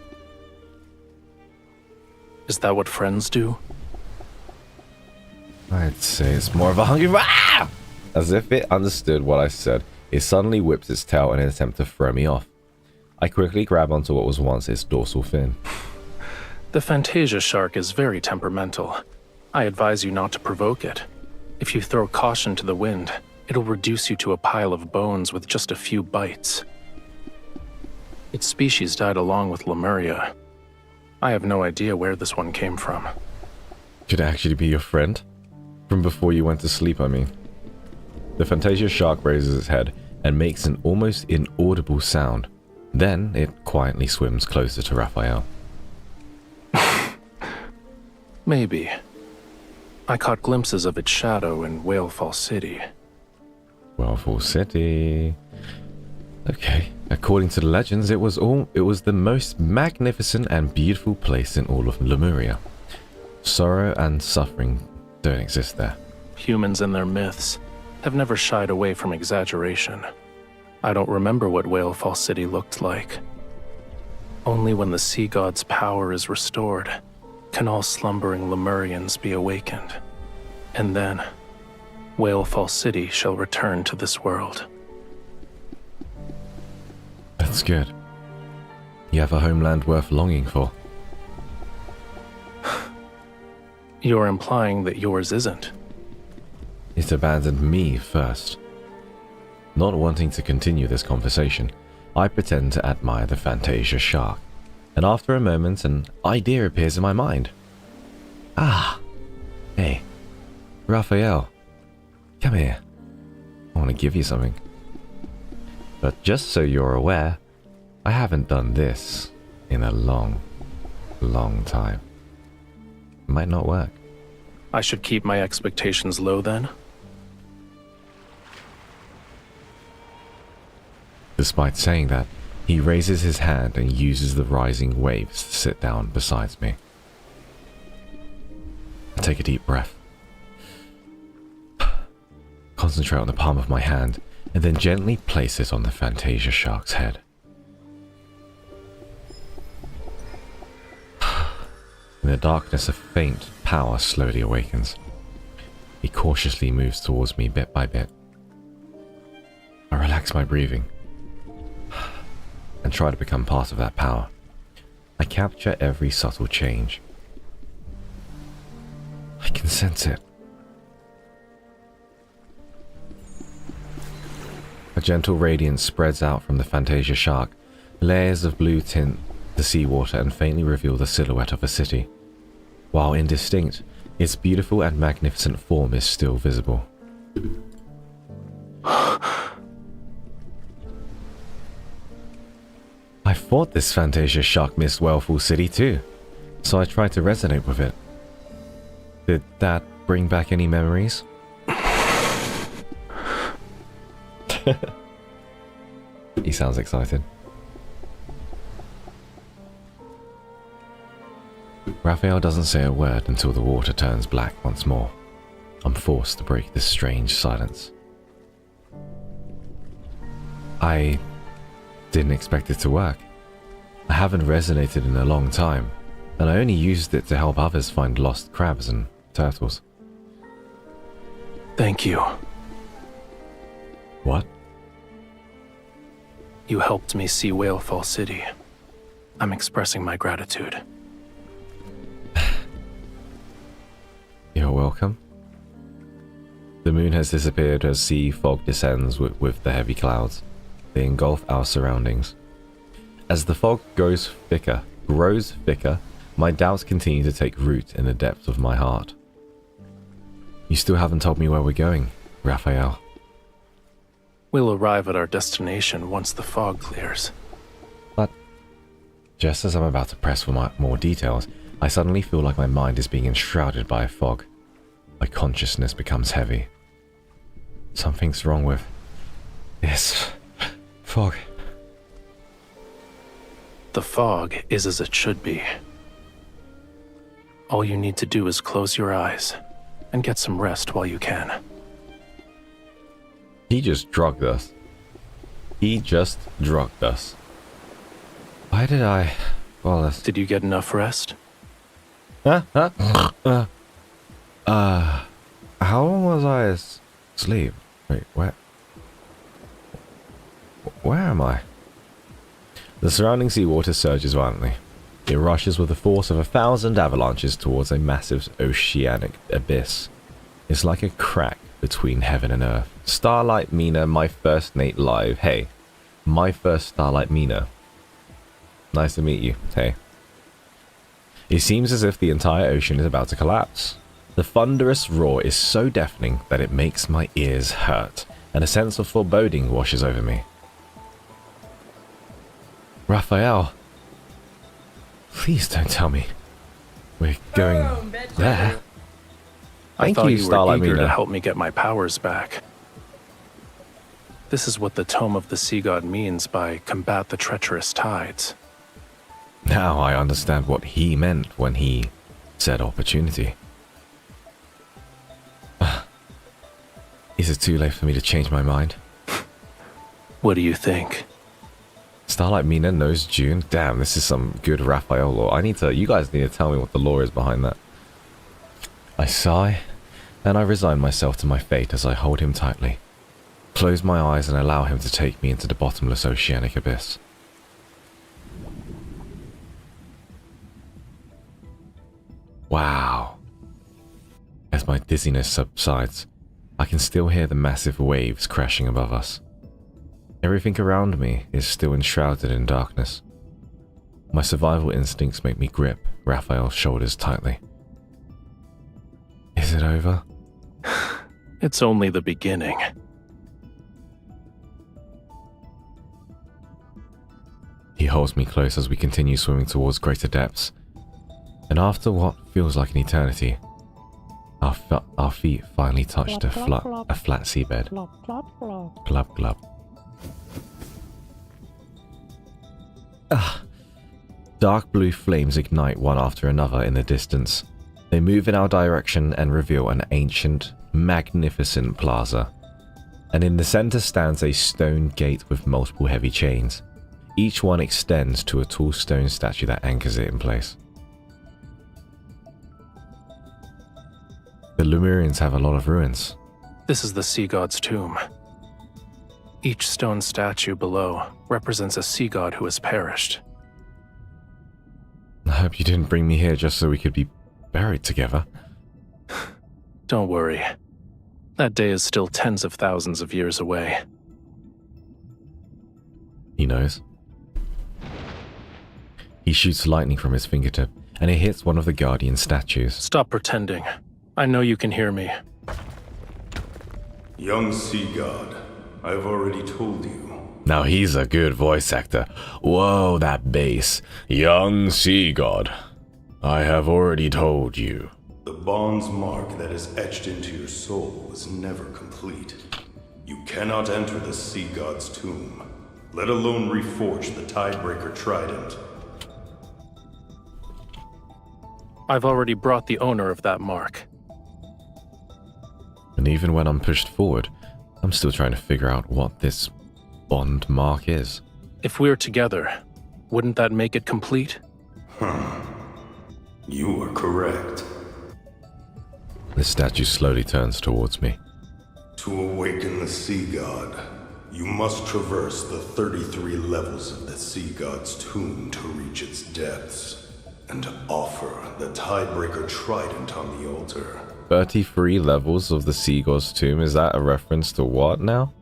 Is that what friends do? I'd say it's more of a hungry... Ah! As if it understood what I said, it suddenly whips its tail in an attempt to throw me off. I quickly grab onto what was once its dorsal fin. The Fantasia shark is very temperamental. I advise you not to provoke it. If you throw caution to the wind, it'll reduce you to a pile of bones with just a few bites. Its species died along with Lemuria. I have no idea where this one came from. Could it actually be your friend? From before you went to sleep, I mean. The Fantasia shark raises its head and makes an almost inaudible sound. Then it quietly swims closer to Raphael. Maybe. I caught glimpses of its shadow in Whalefall City. Whalefall City. Okay. According to the legends, it was the most magnificent and beautiful place in all of Lemuria. Sorrow and suffering don't exist there. Humans and their myths have never shied away from exaggeration. I don't remember what Whalefall City looked like. Only when the sea god's power is restored can all slumbering Lemurians be awakened. And then, Whalefall City shall return to this world. That's good. You have a homeland worth longing for. You're implying that yours isn't. It abandoned me first. Not wanting to continue this conversation, I pretend to admire the Fantasia shark, and after a moment an idea appears in my mind. Ah! Hey, Raphael, come here. I want to give you something. But just so you're aware, I haven't done this in a long time. Might not work. I should keep my expectations low then? Despite saying that, he raises his hand and uses the rising waves to sit down beside me. I take a deep breath. Concentrate on the palm of my hand, and then gently place it on the Fantasia shark's head. In the darkness, a faint power slowly awakens. He cautiously moves towards me bit by bit. I relax my breathing and try to become part of that power. I capture every subtle change. I can sense it. A gentle radiance spreads out from the Fantasia shark. Layers of blue tint the seawater and faintly reveal the silhouette of a city. While indistinct, its beautiful and magnificent form is still visible. I thought this Fantasia shark missed Whalefall City too, so I tried to resonate with it. Did that bring back any memories? He sounds excited. Raphael doesn't say a word until the water turns black once more. I'm forced to break this strange silence. I didn't expect it to work. I haven't resonated in a long time, and I only used it to help others find lost crabs and turtles. Thank you. What? You helped me see Whalefall City. I'm expressing my gratitude. You're welcome. The moon has disappeared as sea fog descends with the heavy clouds. They engulf our surroundings. As the fog grows thicker, my doubts continue to take root in the depths of my heart. You still haven't told me where we're going, Raphael. We'll arrive at our destination once the fog clears. But just as I'm about to press for more details, I suddenly feel like my mind is being enshrouded by a fog. My consciousness becomes heavy. Something's wrong with this fog. The fog is as it should be. All you need to do is close your eyes and get some rest while you can. He just drugged us. Why did I... Wallace? Did you get enough rest? How long was I asleep? Wait, where am I? The surrounding seawater surges violently. It rushes with the force of 1,000 avalanches towards a massive oceanic abyss. It's like a crack between heaven and earth. Starlight Mina, my first Nate live. Hey, my first Starlight Mina. Nice to meet you. Hey. It seems as if the entire ocean is about to collapse. The thunderous roar is so deafening that it makes my ears hurt, and a sense of foreboding washes over me. Raphael, please don't tell me we're going there. I thought you were eager Mina. to help me get my powers back. This is what the Tome of the Sea God means by combat the treacherous tides. Now I understand what he meant when he said opportunity. Is it too late for me to change my mind? What do you think? Starlight Mina knows June? Damn, this is some good Raphael lore. You guys need to tell me what the lore is behind that. I sigh, and I resign myself to my fate as I hold him tightly. Close my eyes and allow him to take me into the bottomless oceanic abyss. Wow. As my dizziness subsides, I can still hear the massive waves crashing above us. Everything around me is still enshrouded in darkness. My survival instincts make me grip Raphael's shoulders tightly. Is it over? It's only the beginning. He holds me close as we continue swimming towards greater depths. And after what feels like an eternity, our feet finally touched a flat seabed. Glub glub. Dark blue flames ignite one after another in the distance. They move in our direction and reveal an ancient, magnificent plaza. And in the center stands a stone gate with multiple heavy chains. Each one extends to a tall stone statue that anchors it in place. The Lemurians have a lot of ruins. This is the sea god's tomb. Each stone statue below represents a sea god who has perished. I hope you didn't bring me here just so we could be buried together. Don't worry. That day is still tens of thousands of years away. He knows. He shoots lightning from his fingertip, and it hits one of the guardian statues. Stop pretending. I know you can hear me. Young sea god, I've already told you. Now he's a good voice actor. Whoa, that bass. Young sea god, I have already told you. The bond's mark that is etched into your soul was never complete. You cannot enter the sea god's tomb, let alone reforge the Tidebreaker trident. I've already brought the owner of that mark. And even when I'm pushed forward, I'm still trying to figure out what this bond mark is. If we're together, wouldn't that make it complete? You are correct. The statue slowly turns towards me. To awaken the Sea God, you must traverse the 33 levels of the Sea God's tomb to reach its depths, and offer the Tidebreaker Trident on the altar. 33 levels of the Sea God's tomb, is that a reference to what now?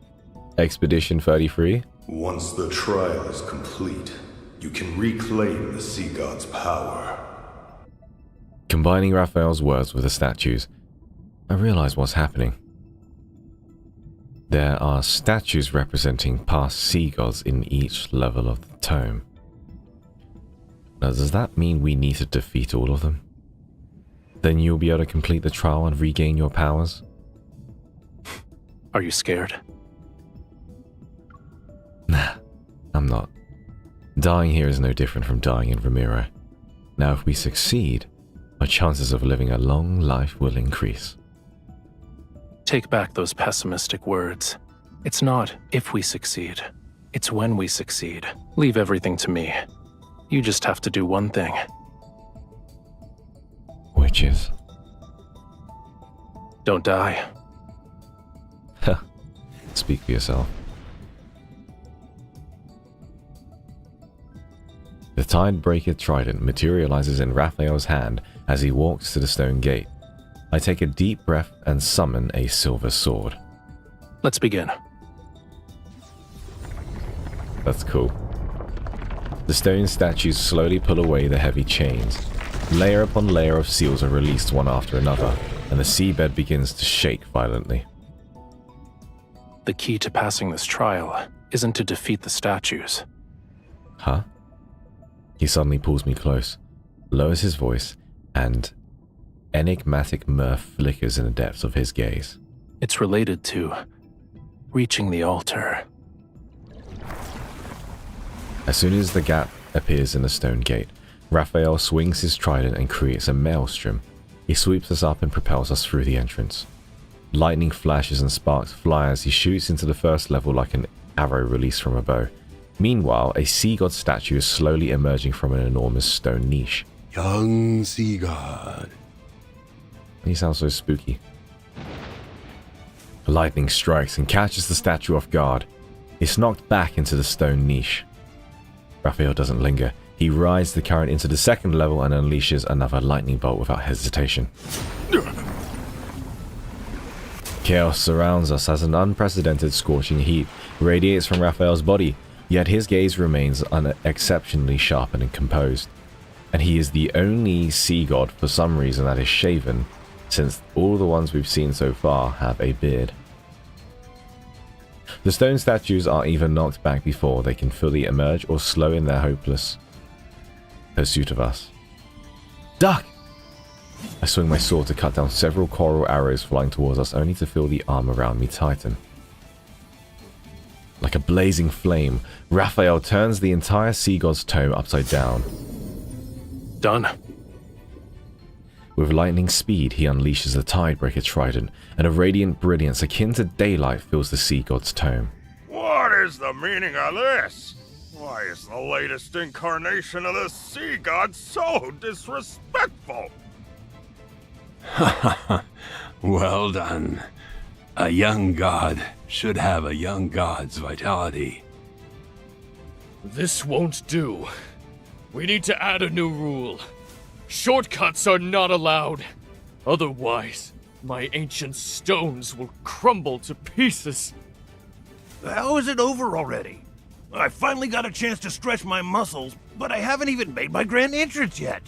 Expedition 33? Once the trial is complete, you can reclaim the Sea God's power. Combining Raphael's words with the statues, I realize what's happening. There are statues representing past sea gods in each level of the tome. Now, does that mean we need to defeat all of them? Then you'll be able to complete the trial and regain your powers? Are you scared? Nah, I'm not. Dying here is no different from dying in Romirro. Now, if we succeed, our chances of living a long life will increase. Take back those pessimistic words. It's not if we succeed. It's when we succeed. Leave everything to me. You just have to do one thing. Which is? Don't die. Speak for yourself. The Tidebreaker Trident materializes in Raphael's hand as he walks to the stone gate. I take a deep breath and summon a silver sword. Let's begin. That's cool. The stone statues slowly pull away the heavy chains. Layer upon layer of seals are released one after another, and the seabed begins to shake violently. The key to passing this trial isn't to defeat the statues. Huh? He suddenly pulls me close, lowers his voice, and enigmatic mirth flickers in the depths of his gaze. It's related to reaching the altar. As soon as the gap appears in the stone gate, Raphael swings his trident and creates a maelstrom. He sweeps us up and propels us through the entrance. Lightning flashes and sparks fly as he shoots into the first level like an arrow released from a bow. Meanwhile, a sea god statue is slowly emerging from an enormous stone niche. Young Sea God. He sounds so spooky. Lightning strikes and catches the statue off guard. It's knocked back into the stone niche. Raphael doesn't linger. He rides the current into the second level and unleashes another lightning bolt without hesitation. Chaos surrounds us as an unprecedented scorching heat radiates from Raphael's body, yet his gaze remains exceptionally sharp and composed. And he is the only sea god for some reason that is shaven, since all the ones we've seen so far have a beard. The stone statues are either knocked back before they can fully emerge or slow in their hopeless pursuit of us. Duck! I swing my sword to cut down several coral arrows flying towards us, only to feel the arm around me tighten. Like a blazing flame, Raphael turns the entire sea god's tome upside down. Done. With lightning speed, he unleashes the Tidebreaker Trident, and a radiant brilliance akin to daylight fills the sea god's tome. What is the meaning of this? Why is the latest incarnation of the sea god so disrespectful? Well done. A young god should have a young god's vitality. This won't do. We need to add a new rule. Shortcuts are not allowed. Otherwise, my ancient stones will crumble to pieces. How is it over already? I finally got a chance to stretch my muscles, but I haven't even made my grand entrance yet.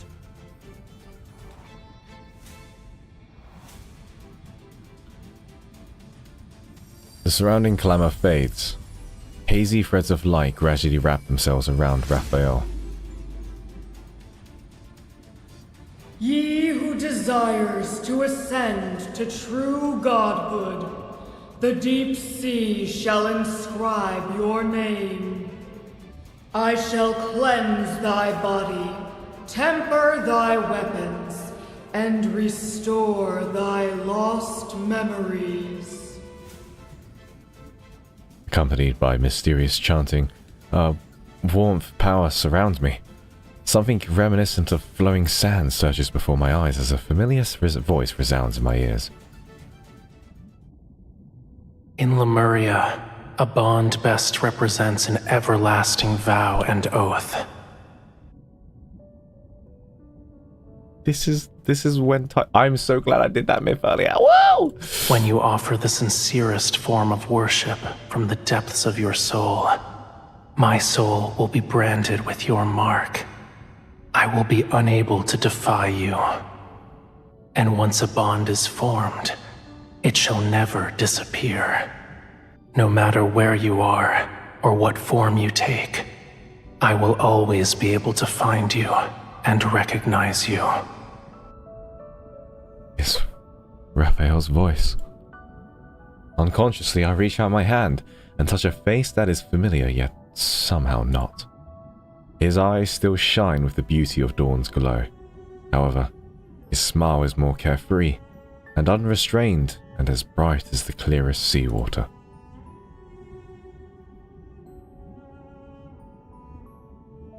The surrounding clamor fades. Hazy threads of light gradually wrap themselves around Raphael. Ye who desires to ascend to true godhood, the deep sea shall inscribe your name. I shall cleanse thy body, temper thy weapons, and restore thy lost memories. Accompanied by mysterious chanting, a warmth power surrounds me. Something reminiscent of flowing sand surges before my eyes as a familiar voice resounds in my ears. In Lemuria, a bond best represents an everlasting vow and oath. This is when I'm so glad I did that myth earlier. Whoa! When you offer the sincerest form of worship from the depths of your soul, my soul will be branded with your mark. I will be unable to defy you. And once a bond is formed, it shall never disappear. No matter where you are or what form you take, I will always be able to find you and recognize you. It's Raphael's voice. Unconsciously, I reach out my hand and touch a face that is familiar yet somehow not. His eyes still shine with the beauty of dawn's glow. However, his smile is more carefree and unrestrained and as bright as the clearest seawater.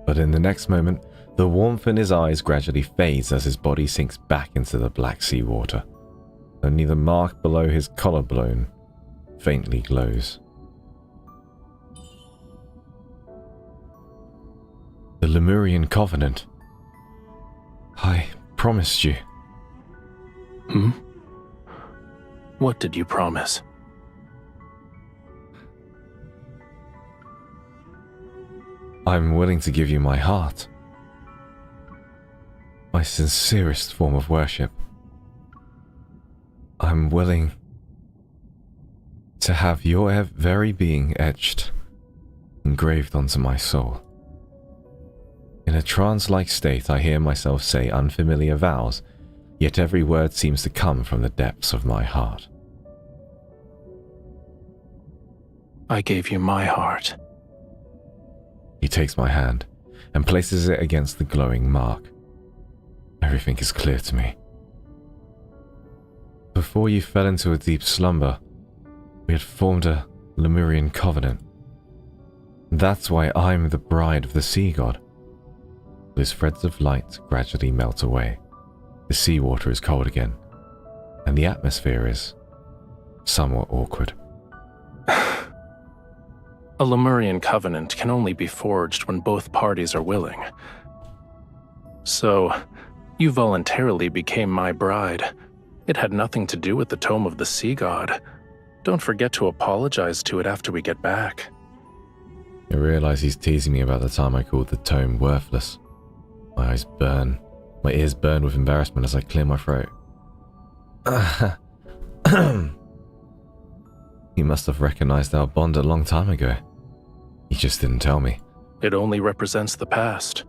But in the next moment, the warmth in his eyes gradually fades as his body sinks back into the black seawater. Only the mark below his collarbone faintly glows. The Lemurian Covenant. I promised you. What did you promise? I'm willing to give you my heart. My sincerest form of worship. I'm willing to have your very being etched, engraved onto my soul. In a trance-like state, I hear myself say unfamiliar vows, yet every word seems to come from the depths of my heart. I gave you my heart. He takes my hand and places it against the glowing mark. Everything is clear to me. Before you fell into a deep slumber, we had formed a Lemurian covenant. That's why I'm the bride of the sea god. Those threads of light gradually melt away. The seawater is cold again, and the atmosphere is somewhat awkward. A Lemurian covenant can only be forged when both parties are willing. So, you voluntarily became my bride. It had nothing to do with the Tome of the Sea God. Don't forget to apologize to it after we get back. I realize he's teasing me about the time I called the tome worthless. My eyes burn. My ears burn with embarrassment as I clear my throat. He must have recognized our bond a long time ago. He just didn't tell me. It only represents the past,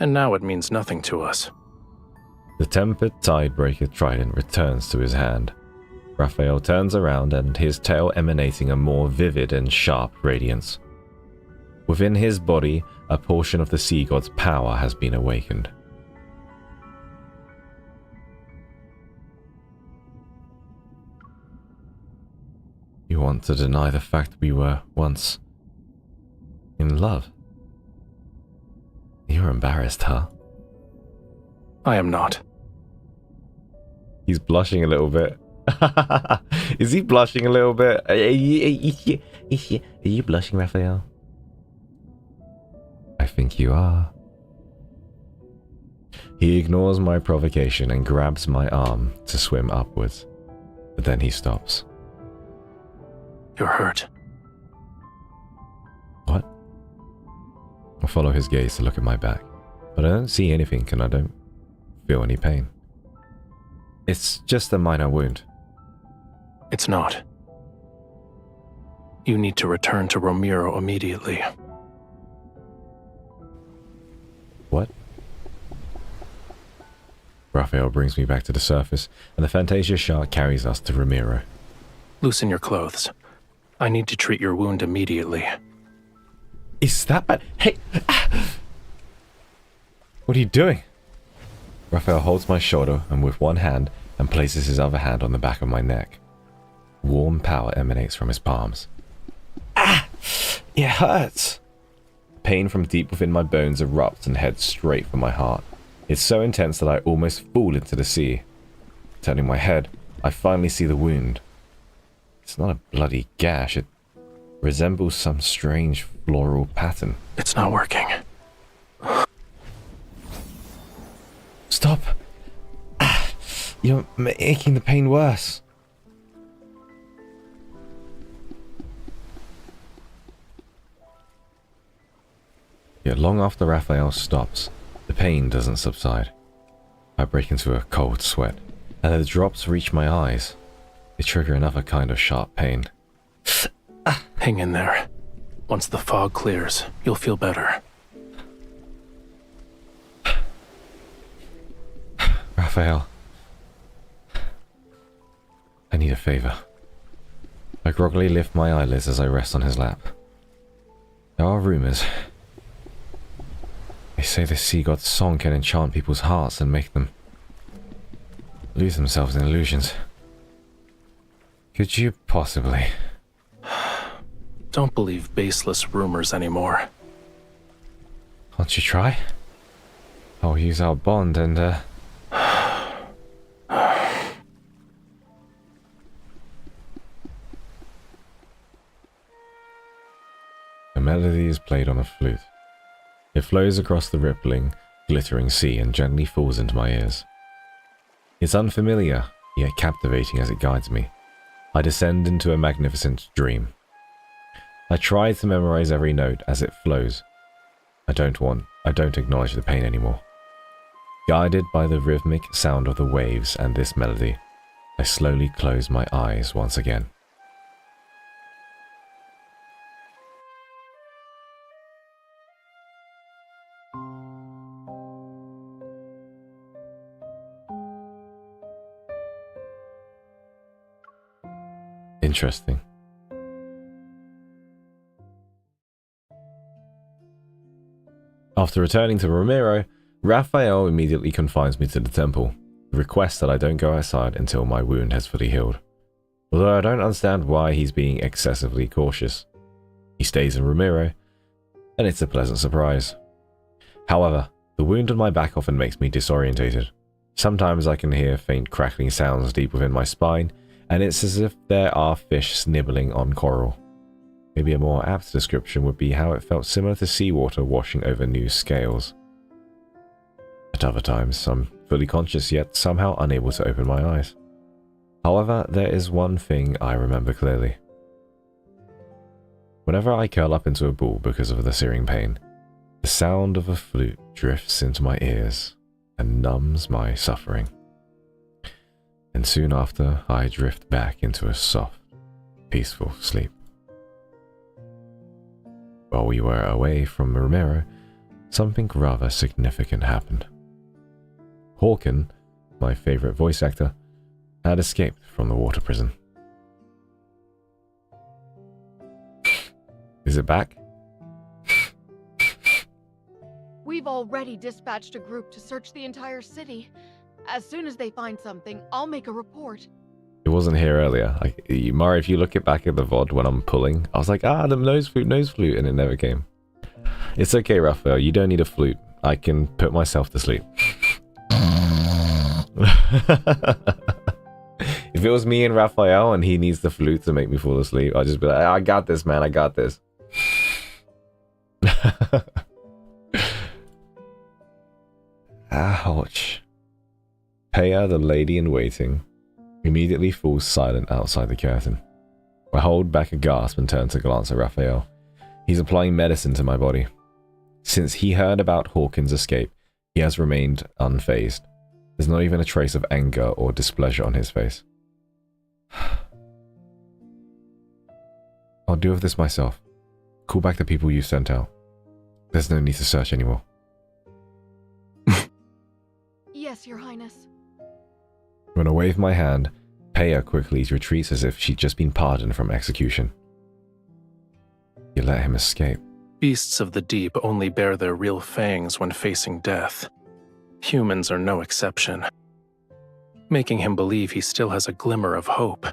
and now it means nothing to us. The tempered tidebreaker trident returns to his hand. Raphael turns around and his tail emanating a more vivid and sharp radiance. Within his body, a portion of the sea god's power has been awakened. You want to deny the fact we were once in love? You're embarrassed, huh? I am not. He's blushing a little bit. Is he blushing a little bit? Are you blushing, Raphael? I think you are. He ignores my provocation and grabs my arm to swim upwards, but then he stops. You're hurt. What? I follow his gaze to look at my back, but I don't see anything and I don't feel any pain. It's just a minor wound. It's not. You need to return to Romirro immediately. What? Raphael brings me back to the surface, and the Fantasia shark carries us to Romirro. Loosen your clothes. I need to treat your wound immediately. Is that bad? Hey! What are you doing? Raphael holds my shoulder and with one hand and places his other hand on the back of my neck. Warm power emanates from his palms. Ah! It hurts! Pain from deep within my bones erupts and heads straight for my heart. It's so intense that I almost fall into the sea. Turning my head, I finally see the wound. It's not a bloody gash, it resembles some strange floral pattern. It's not working. Stop! Ah, you're making the pain worse. Yet long after Raphael stops, the pain doesn't subside. I break into a cold sweat, and the drops reach my eyes. They trigger another kind of sharp pain. Hang in there. Once the fog clears, you'll feel better. Raphael, I need a favor. I groggily lift my eyelids as I rest on his lap. There are rumors. They say the sea god's song can enchant people's hearts and make them lose themselves in illusions. Could you possibly? Don't believe baseless rumors anymore. Can't you try? I'll use our bond and, A melody is played on a flute. It flows across the rippling, glittering sea and gently falls into my ears. It's unfamiliar, yet captivating as it guides me. I descend into a magnificent dream. I try to memorize every note as it flows. I don't acknowledge the pain anymore. Guided by the rhythmic sound of the waves and this melody, I slowly close my eyes once again. Interesting. After returning to Romirro, Raphael immediately confines me to the temple, the request that I don't go outside until my wound has fully healed. Although I don't understand why he's being excessively cautious. He stays in Romirro, and it's a pleasant surprise. However, the wound on my back often makes me disorientated. Sometimes I can hear faint crackling sounds deep within my spine, and it's as if there are fish nibbling on coral. Maybe a more apt description would be how it felt similar to seawater washing over new scales. At other times, I'm fully conscious yet somehow unable to open my eyes. However, there is one thing I remember clearly. Whenever I curl up into a ball because of the searing pain, the sound of a flute drifts into my ears and numbs my suffering. And soon after, I drift back into a soft, peaceful sleep. While we were away from Romirro, something rather significant happened. Hawken, my favorite voice actor, had escaped from the water prison. Is it back? We've already dispatched a group to search the entire city. As soon as they find something, I'll make a report. It wasn't here earlier. Mari, if you look it back at the VOD when I'm pulling, I was like, the nose flute, and it never came. It's okay, Raphael, you don't need a flute. I can put myself to sleep. If it was me and Raphael and he needs the flute to make me fall asleep, I'll just be like, I got this, man, I got this. Ouch. Peya, the lady in waiting, immediately falls silent outside the curtain. I hold back a gasp and turn to glance at Raphael. He's applying medicine to my body. Since he heard about Hawken's escape, he has remained unfazed. There's not even a trace of anger or displeasure on his face. I'll deal with this myself. Call back the people you sent out. There's no need to search anymore. Yes, Your Highness. When I wave my hand, Peya quickly retreats as if she'd just been pardoned from execution. You let him escape. Beasts of the deep only bare their real fangs when facing death. Humans are no exception. Making him believe he still has a glimmer of hope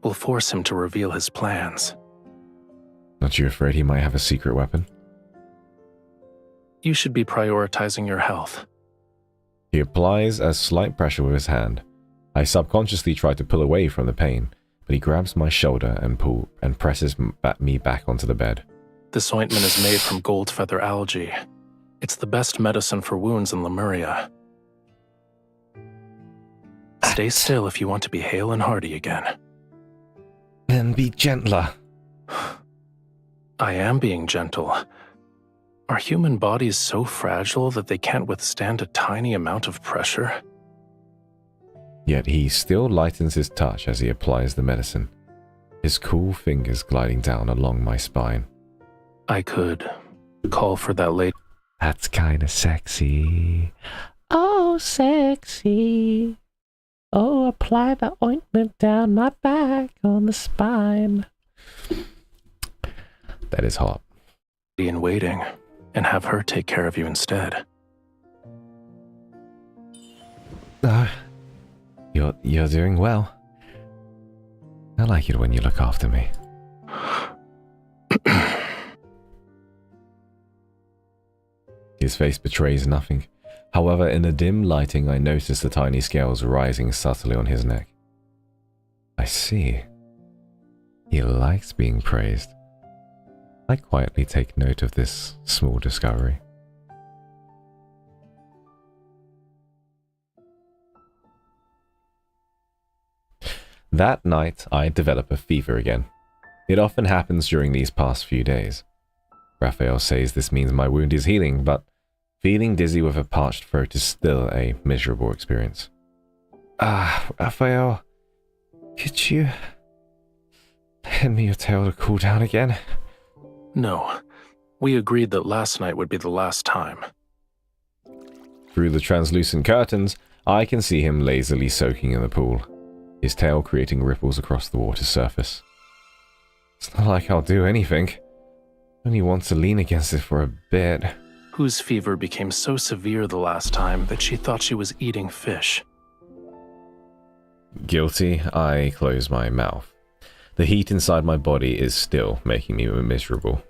will force him to reveal his plans. Aren't you afraid he might have a secret weapon? You should be prioritizing your health. He applies a slight pressure with his hand. I subconsciously try to pull away from the pain, but he grabs my shoulder and presses me back onto the bed. This ointment is made from gold feather algae. It's the best medicine for wounds in Lemuria. Stay still if you want to be hale and hearty again. And be gentler. I am being gentle. Are human bodies so fragile that they can't withstand a tiny amount of pressure? Yet he still lightens his touch as he applies the medicine, his cool fingers gliding down along my spine. I could call for that lady. That's kinda sexy. Oh, sexy. Oh, apply the ointment down my back on the spine. That is hot. Be in waiting and have her take care of you instead. You're doing well. I like it when you look after me. His face betrays nothing. However, in the dim lighting, I notice the tiny scales rising subtly on his neck. I see. He likes being praised. I quietly take note of this small discovery. That night, I develop a fever again. It often happens during these past few days. Raphael says this means my wound is healing, but feeling dizzy with a parched throat is still a miserable experience. Raphael, could you hand me your tail to cool down again? No. We agreed that last night would be the last time. Through the translucent curtains, I can see him lazily soaking in the pool, his tail creating ripples across the water's surface. It's not like I'll do anything. I only want to lean against it for a bit. Whose fever became so severe the last time that she thought she was eating fish. Guilty, I close my mouth. The heat inside my body is still making me miserable.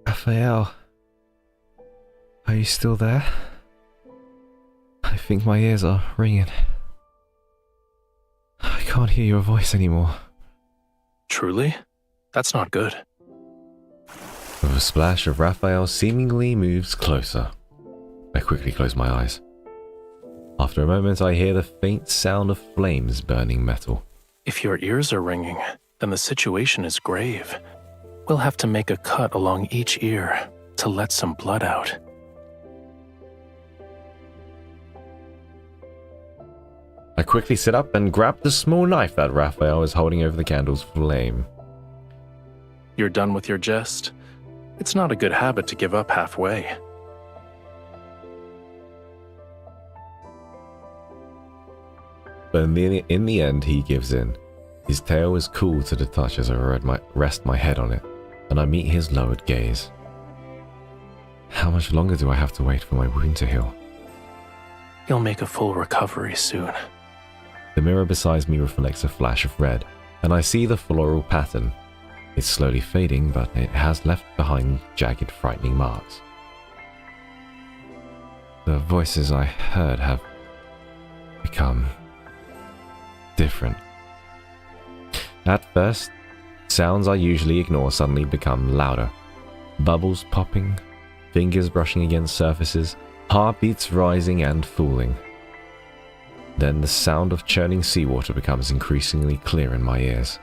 Raphael, are you still there? I think my ears are ringing. I can't hear your voice anymore. Truly? That's not good. With a splash of Raphael seemingly moves closer. I quickly close my eyes. After a moment, I hear the faint sound of flames burning metal. If your ears are ringing, then the situation is grave. We'll have to make a cut along each ear to let some blood out. I quickly sit up and grab the small knife that Raphael is holding over the candle's flame. You're done with your jest? It's not a good habit to give up halfway. But in the end, he gives in. His tail is cool to the touch as I rest my head on it, and I meet his lowered gaze. How much longer do I have to wait for my wound to heal? You'll make a full recovery soon. The mirror beside me reflects a flash of red, and I see the floral pattern. It's slowly fading, but it has left behind jagged, frightening marks. The voices I heard have become different. At first, sounds I usually ignore suddenly become louder. Bubbles popping, fingers brushing against surfaces, heartbeats rising and falling. Then the sound of churning seawater becomes increasingly clear in my ears.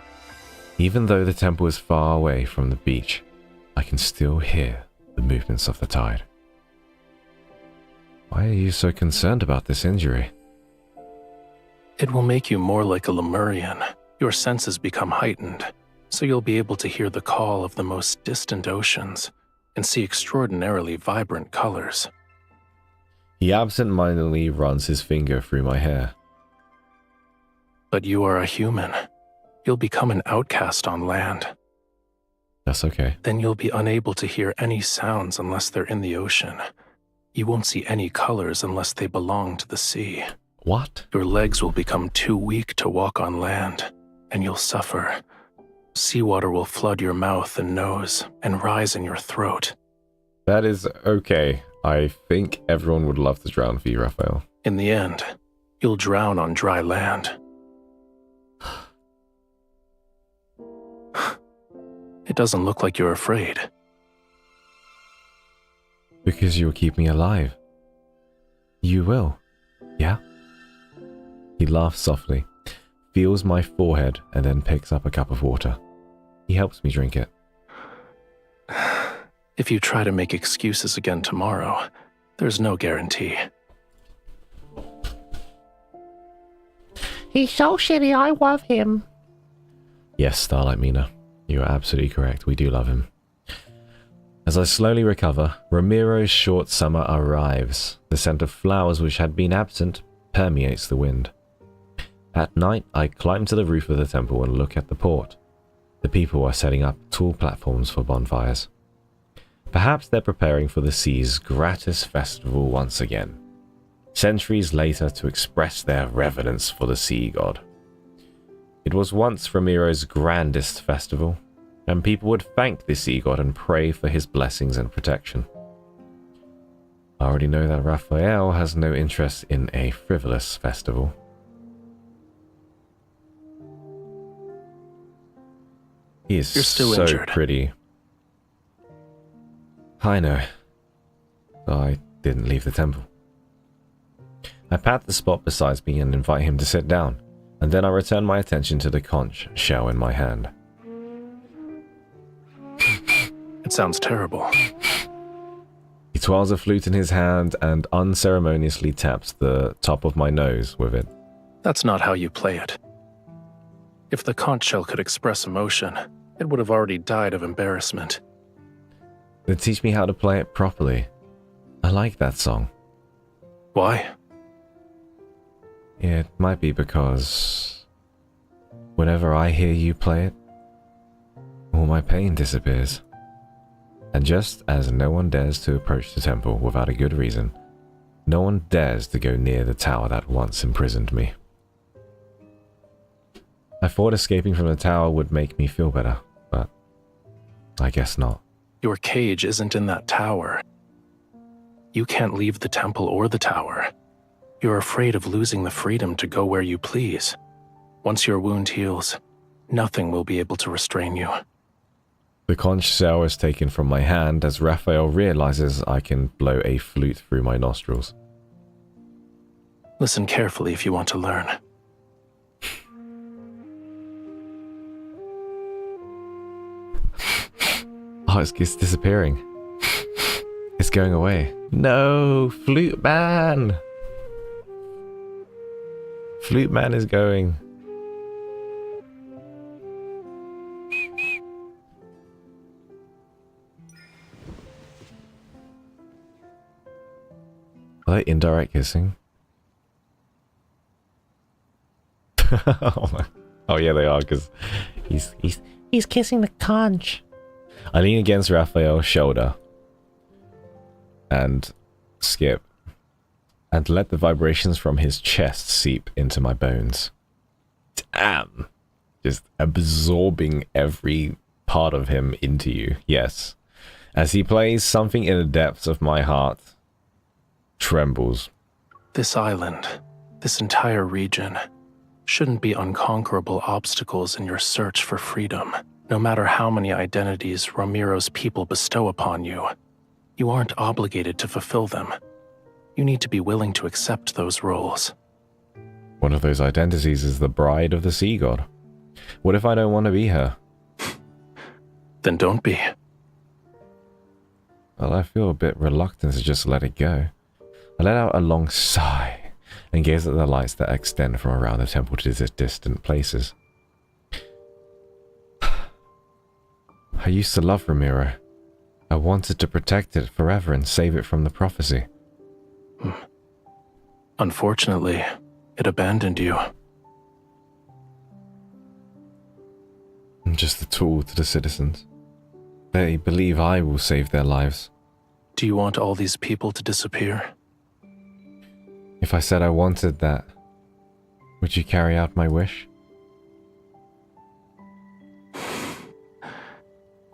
Even though the temple is far away from the beach, I can still hear the movements of the tide. Why are you so concerned about this injury? It will make you more like a Lemurian. Your senses become heightened, so you'll be able to hear the call of the most distant oceans and see extraordinarily vibrant colors. He absent-mindedly runs his finger through my hair. But you are a human. You'll become an outcast on land. That's okay. Then you'll be unable to hear any sounds unless they're in the ocean. You won't see any colors unless they belong to the sea. What? Your legs will become too weak to walk on land, and you'll suffer. Seawater will flood your mouth and nose and rise in your throat. That is okay. I think everyone would love to drown for you, Raphael. In the end, you'll drown on dry land. It doesn't look like you're afraid. Because you will keep me alive. You will, yeah? He laughs softly, feels my forehead, and then picks up a cup of water. He helps me drink it. If you try to make excuses again tomorrow, there's no guarantee. He's so shitty, I love him. Yes, Starlight Mina, you are absolutely correct. We do love him. As I slowly recover, Romiro's short summer arrives. The scent of flowers which had been absent permeates the wind. At night, I climb to the roof of the temple and look at the port. The people are setting up tall platforms for bonfires. Perhaps they're preparing for the sea's gratis festival once again, centuries later, to express their reverence for the sea god. It was once Romiro's grandest festival, and people would thank the sea god and pray for his blessings and protection. I already know that Raphael has no interest in a frivolous festival. He is You're still so injured. pretty. I know. I didn't leave the temple. I pat the spot beside me and invite him to sit down, and then I return my attention to the conch shell in my hand. It sounds terrible. He twirls a flute in his hand and unceremoniously taps the top of my nose with it. That's not how you play it. If the conch shell could express emotion, it would have already died of embarrassment. Then teach me how to play it properly. I like that song. Why? It might be because whenever I hear you play it, all my pain disappears. And just as no one dares to approach the temple without a good reason, no one dares to go near the tower that once imprisoned me. I thought escaping from the tower would make me feel better, but I guess not. Your cage isn't in that tower. You can't leave the temple or the tower. You're afraid of losing the freedom to go where you please. Once your wound heals, nothing will be able to restrain you. The conch shell is taken from my hand as Raphael realizes I can blow a flute through my nostrils. Listen carefully if you want to learn. Oh, it's disappearing. It's going away. No, Flute Man! Flute Man is going. Are they indirect kissing? Oh yeah, they are, because He's kissing the conch. I lean against Raphael's shoulder and skip, and let the vibrations from his chest seep into my bones. Damn! Just absorbing every part of him into you, yes. As he plays, something in the depths of my heart trembles. This island, this entire region, shouldn't be unconquerable obstacles in your search for freedom. No matter how many identities Romiro's people bestow upon you, you aren't obligated to fulfill them. You need to be willing to accept those roles. One of those identities is the bride of the sea god. What if I don't want to be her? Then don't be. Well, I feel a bit reluctant to just let it go. I let out a long sigh and gaze at the lights that extend from around the temple to distant places. I used to love Romirro. I wanted to protect it forever and save it from the prophecy. Unfortunately, it abandoned you. I'm just a tool to the citizens. They believe I will save their lives. Do you want all these people to disappear? If I said I wanted that, would you carry out my wish?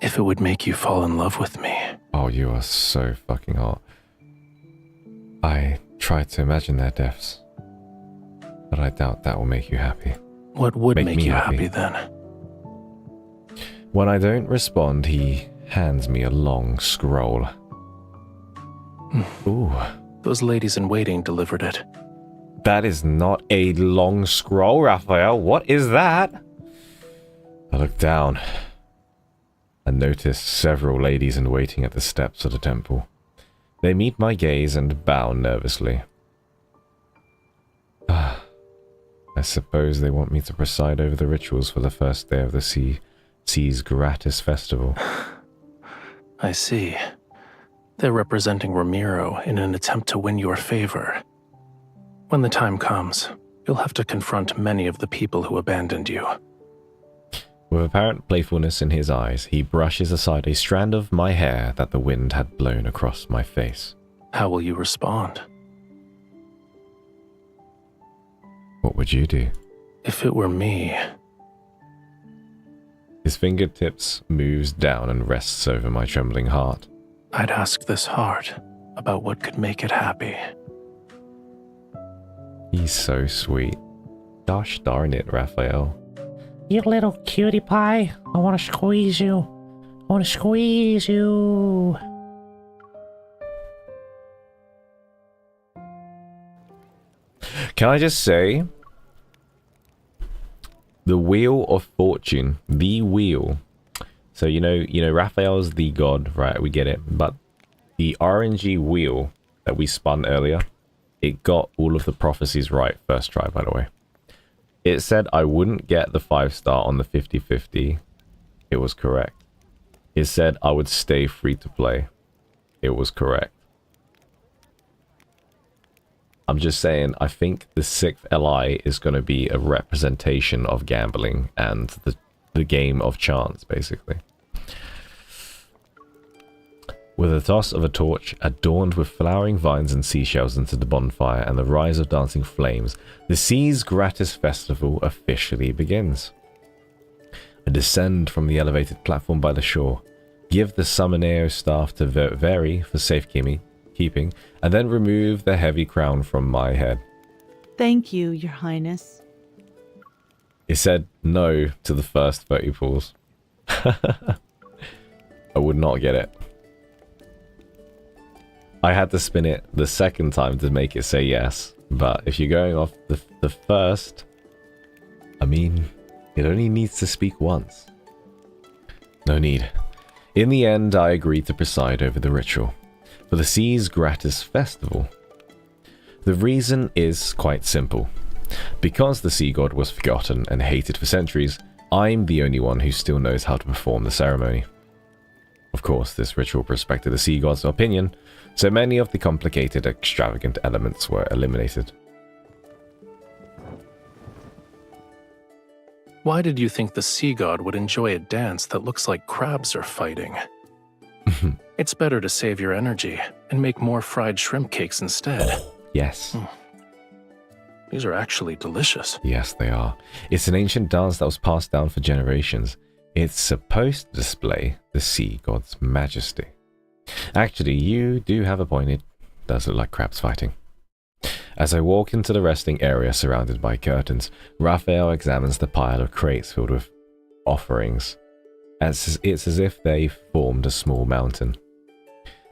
If it would make you fall in love with me. Oh, you are so fucking hot. I tried to imagine their deaths, but I doubt that will make you happy. What would make me you happy then? When I don't respond, he hands me a long scroll. Ooh. Those ladies in waiting delivered it. That is not a long scroll, Raphael. What is that? I look down and notice several ladies in waiting at the steps of the temple. They meet my gaze and bow nervously. I suppose they want me to preside over the rituals for the first day of the Sea's gratis festival. I see. They're representing Romirro in an attempt to win your favor. When the time comes, you'll have to confront many of the people who abandoned you. With apparent playfulness in his eyes, he brushes aside a strand of my hair that the wind had blown across my face. How will you respond? What would you do? If it were me... His fingertips moves down and rests over my trembling heart. I'd ask this heart about what could make it happy. He's so sweet. Gosh darn it, Raphael. You little cutie pie. I want to squeeze you. I want to squeeze you. Can I just say, the Wheel of Fortune, the wheel. So you know, Raphael's the god, right? We get it. But the RNG wheel that we spun earlier, it got all of the prophecies right first try, by the way. It said I wouldn't get the 5-star on the 50-50. It was correct. It said I would stay free to play. It was correct. I'm just saying, I think the 6th LI is going to be a representation of gambling and the game of chance, basically. With the toss of a torch, adorned with flowering vines and seashells into the bonfire and the rise of dancing flames, the Sea's gratis festival officially begins. I descend from the elevated platform by the shore, give the Summoneo staff to Veri for safekeeping, and then remove the heavy crown from my head. Thank you, Your Highness. It said no to the first 30 pulls. I would not get it. I had to spin it the second time to make it say yes, but if you're going off the first, I mean, it only needs to speak once. No need. In the end, I agreed to preside over the ritual for the Sea's gratis festival. The reason is quite simple. Because the sea god was forgotten and hated for centuries, I'm the only one who still knows how to perform the ceremony. Of course, this ritual respected the sea god's opinion, so many of the complicated, extravagant elements were eliminated. Why did you think the sea god would enjoy a dance that looks like crabs are fighting? It's better to save your energy and make more fried shrimp cakes instead. Yes. These are actually delicious. Yes, they are. It's an ancient dance that was passed down for generations. It's supposed to display the sea god's majesty. Actually, you do have a point. It does look like crabs fighting. As I walk into the resting area surrounded by curtains, Raphael examines the pile of crates filled with offerings. It's as if they formed a small mountain.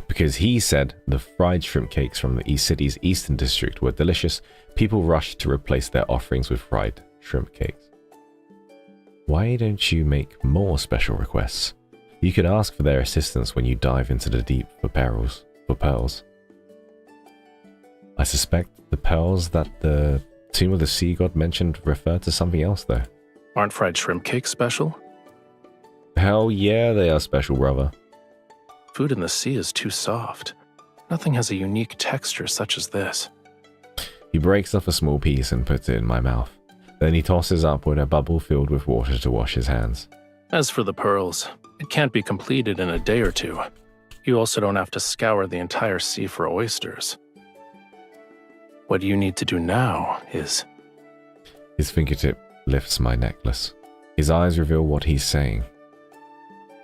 Because he said the fried shrimp cakes from the city's eastern district were delicious, people rushed to replace their offerings with fried shrimp cakes. Why don't you make more special requests? You could ask for their assistance when you dive into the deep for pearls. I suspect the pearls that the Tomb of the Sea God mentioned refer to something else, though. Aren't fried shrimp cakes special? Hell yeah, they are special, brother. Food in the sea is too soft. Nothing has a unique texture such as this. He breaks off a small piece and puts it in my mouth. Then he tosses upward a bubble filled with water to wash his hands. As for the pearls, it can't be completed in a day or two. You also don't have to scour the entire sea for oysters. What you need to do now is... His fingertip lifts my necklace. His eyes reveal what he's saying.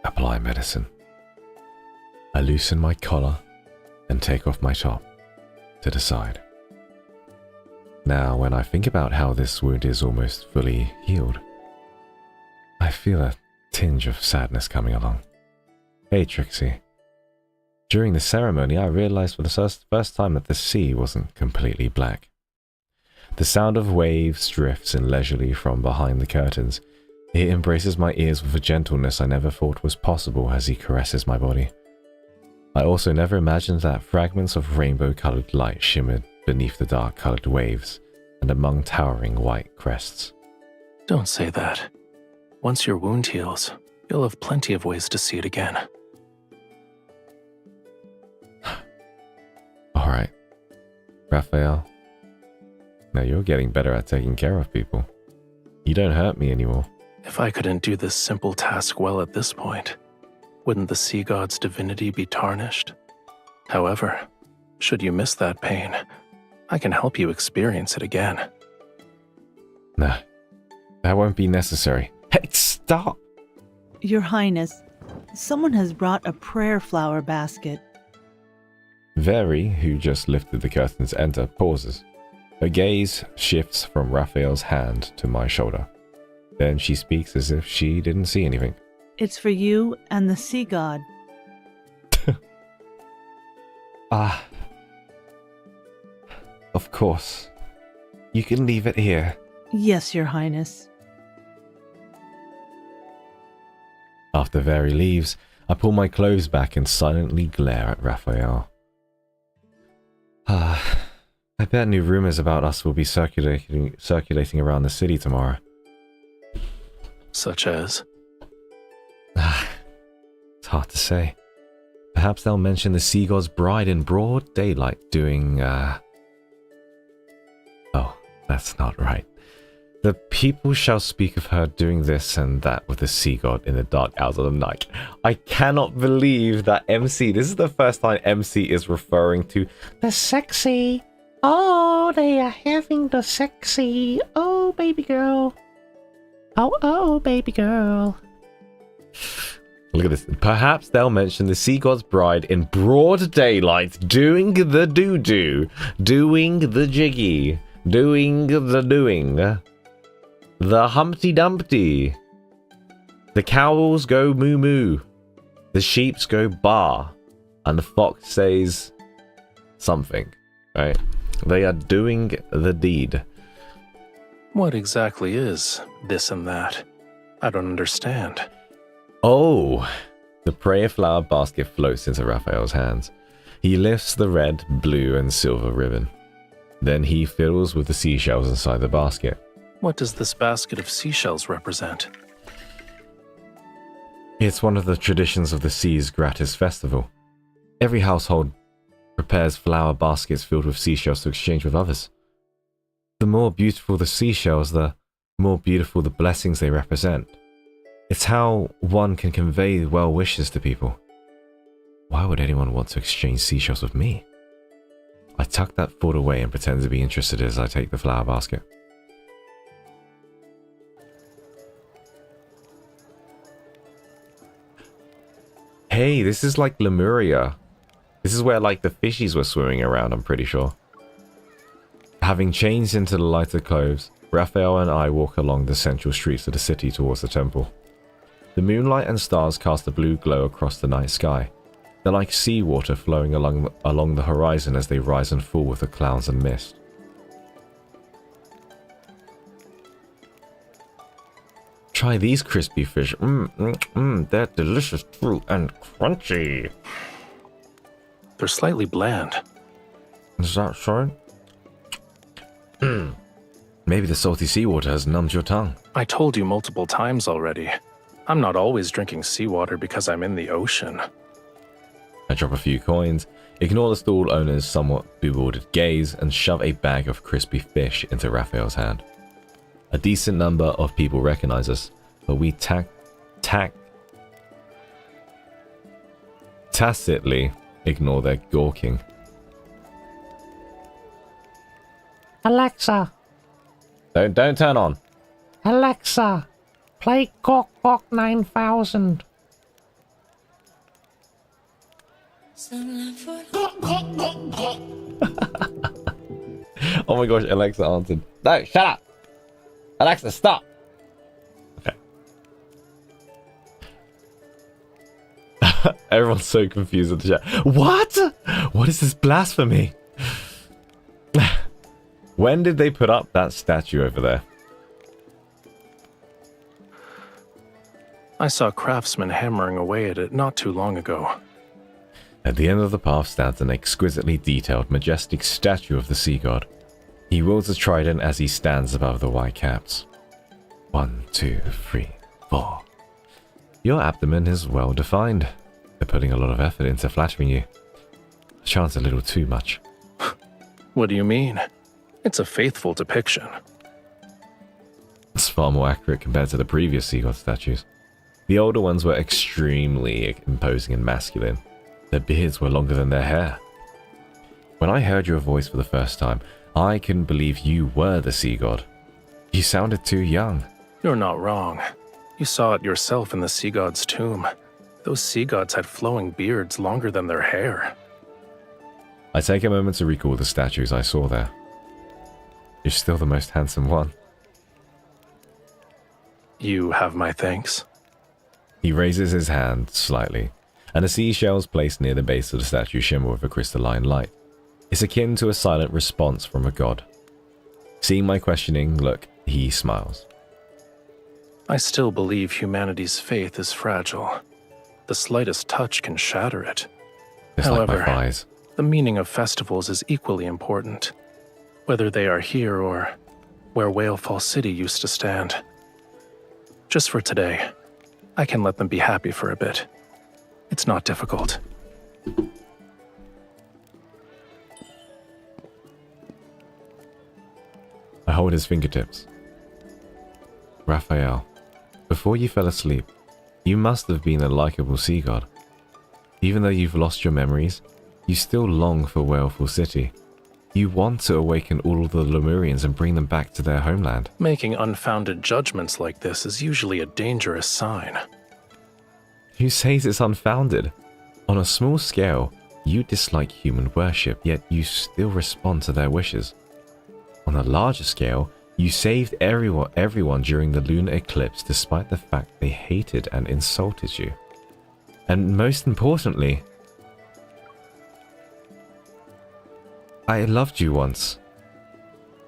Apply medicine. I loosen my collar and take off my top to decide. Now, when I think about how this wound is almost fully healed, I feel a tinge of sadness coming along. Hey, Trixie. During the ceremony, I realized for the first time that the sea wasn't completely black. The sound of waves drifts in leisurely from behind the curtains. It embraces my ears with a gentleness I never thought was possible as he caresses my body. I also never imagined that fragments of rainbow-colored light shimmered beneath the dark-colored waves and among towering white crests. Don't say that. Once your wound heals, you'll have plenty of ways to see it again. Alright. Raphael. Now you're getting better at taking care of people. You don't hurt me anymore. If I couldn't do this simple task well at this point, wouldn't the sea god's divinity be tarnished? However, should you miss that pain, I can help you experience it again. Nah, that won't be necessary. Hey, stop! Your Highness, someone has brought a prayer flower basket. Veri, who just lifted the curtains to enter, pauses. Her gaze shifts from Raphael's hand to my shoulder. Then she speaks as if she didn't see anything. It's for you and the sea god. Of course. You can leave it here. Yes, Your Highness. After Veri leaves, I pull my clothes back and silently glare at Raphael. I bet new rumors about us will be circulating around the city tomorrow. Such as? It's hard to say. Perhaps they'll mention the sea god's bride in broad daylight doing, Oh, that's not right. The people shall speak of her doing this and that with the sea god in the dark hours of the night. I cannot believe that MC, this is the first time MC is referring to the sexy. Oh, they are having the sexy. Oh, baby girl. Oh, baby girl. Look at this. Perhaps they'll mention the sea god's bride in broad daylight doing the doo-doo, doing the jiggy, doing the doing, the Humpty Dumpty. The cows go moo moo, the sheeps go bar, and the fox says something, right? They are doing the deed. What exactly is this and that? I don't understand. Oh, the prayer flower basket floats into Raphael's hands. He lifts the red, blue, and silver ribbon. Then he fiddles with the seashells inside the basket. What does this basket of seashells represent? It's one of the traditions of the sea's gratis festival. Every household prepares flower baskets filled with seashells to exchange with others. The more beautiful the seashells, the more beautiful the blessings they represent. It's how one can convey well wishes to people. Why would anyone want to exchange seashells with me? I tuck that thought away and pretend to be interested as I take the flower basket. Hey, this is like Lemuria. This is where like the fishies were swimming around, I'm pretty sure. Having changed into the lighter clothes, Raphael and I walk along the central streets of the city towards the temple. The moonlight and stars cast a blue glow across the night sky. They're like seawater flowing along the horizon as they rise and fall with the clouds and mist. Try these crispy fish. They're delicious too and crunchy. They're slightly bland. Is that so? Maybe the salty seawater has numbed your tongue. I told you multiple times already. I'm not always drinking seawater because I'm in the ocean. I drop a few coins, ignore the stall owner's somewhat bewildered gaze, and shove a bag of crispy fish into Raphael's hand. A decent number of people recognize us, but we tacitly ignore their gawking. Alexa! Don't turn on. Alexa! Play Gawk Gawk 9000. Oh my gosh, Alexa answered. No, shut up! Alexa, stop! Okay. Everyone's so confused at the chat. What? What is this blasphemy? When did they put up that statue over there? I saw craftsmen hammering away at it not too long ago. At the end of the path stands an exquisitely detailed, majestic statue of the sea god. He wields a trident as he stands above the white caps. 1, 2, 3, 4. Your abdomen is well defined. They're putting a lot of effort into flattering you. A chance a little too much. What do you mean? It's a faithful depiction. It's far more accurate compared to the previous sea god statues. The older ones were extremely imposing and masculine. Their beards were longer than their hair. When I heard your voice for the first time, I couldn't believe you were the sea god. You sounded too young. You're not wrong. You saw it yourself in the sea god's tomb. Those sea gods had flowing beards longer than their hair. I take a moment to recall the statues I saw there. You're still the most handsome one. You have my thanks. He raises his hand slightly, and the seashells placed near the base of the statue shimmer with a crystalline light. It's akin to a silent response from a god. Seeing my questioning look, he smiles. I still believe humanity's faith is fragile. The slightest touch can shatter it. Just However, like my thighs. The meaning of festivals is equally important, whether they are here or where Whalefall City used to stand. Just for today, I can let them be happy for a bit. It's not difficult. I hold his fingertips. Raphael, before you fell asleep, you must have been a likable sea god. Even though you've lost your memories, you still long for Whalefall City. You want to awaken all of the Lemurians and bring them back to their homeland. Making unfounded judgments like this is usually a dangerous sign. Who says it's unfounded? On a small scale, you dislike human worship, yet you still respond to their wishes. On a larger scale, you saved everyone during the lunar eclipse despite the fact they hated and insulted you. And most importantly, I loved you once.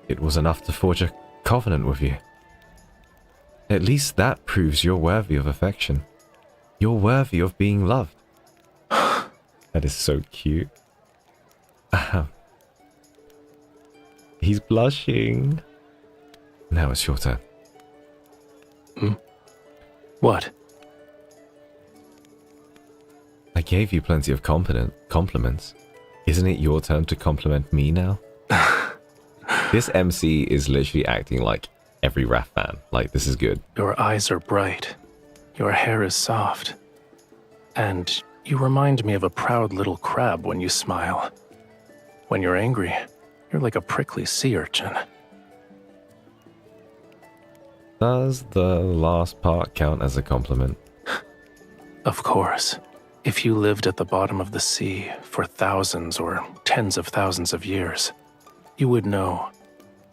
It was enough to forge a covenant with you. At least that proves you're worthy of affection. You're worthy of being loved. That is so cute. He's blushing. Now it's your turn. What? I gave you plenty of compliments. Isn't it your turn to compliment me now? This MC is literally acting like every Raph fan. Like, this is good. Your eyes are bright. Your hair is soft. And you remind me of a proud little crab when you smile. When you're angry, you're like a prickly sea urchin. Does the last part count as a compliment? Of course. If you lived at the bottom of the sea for thousands or tens of thousands of years, you would know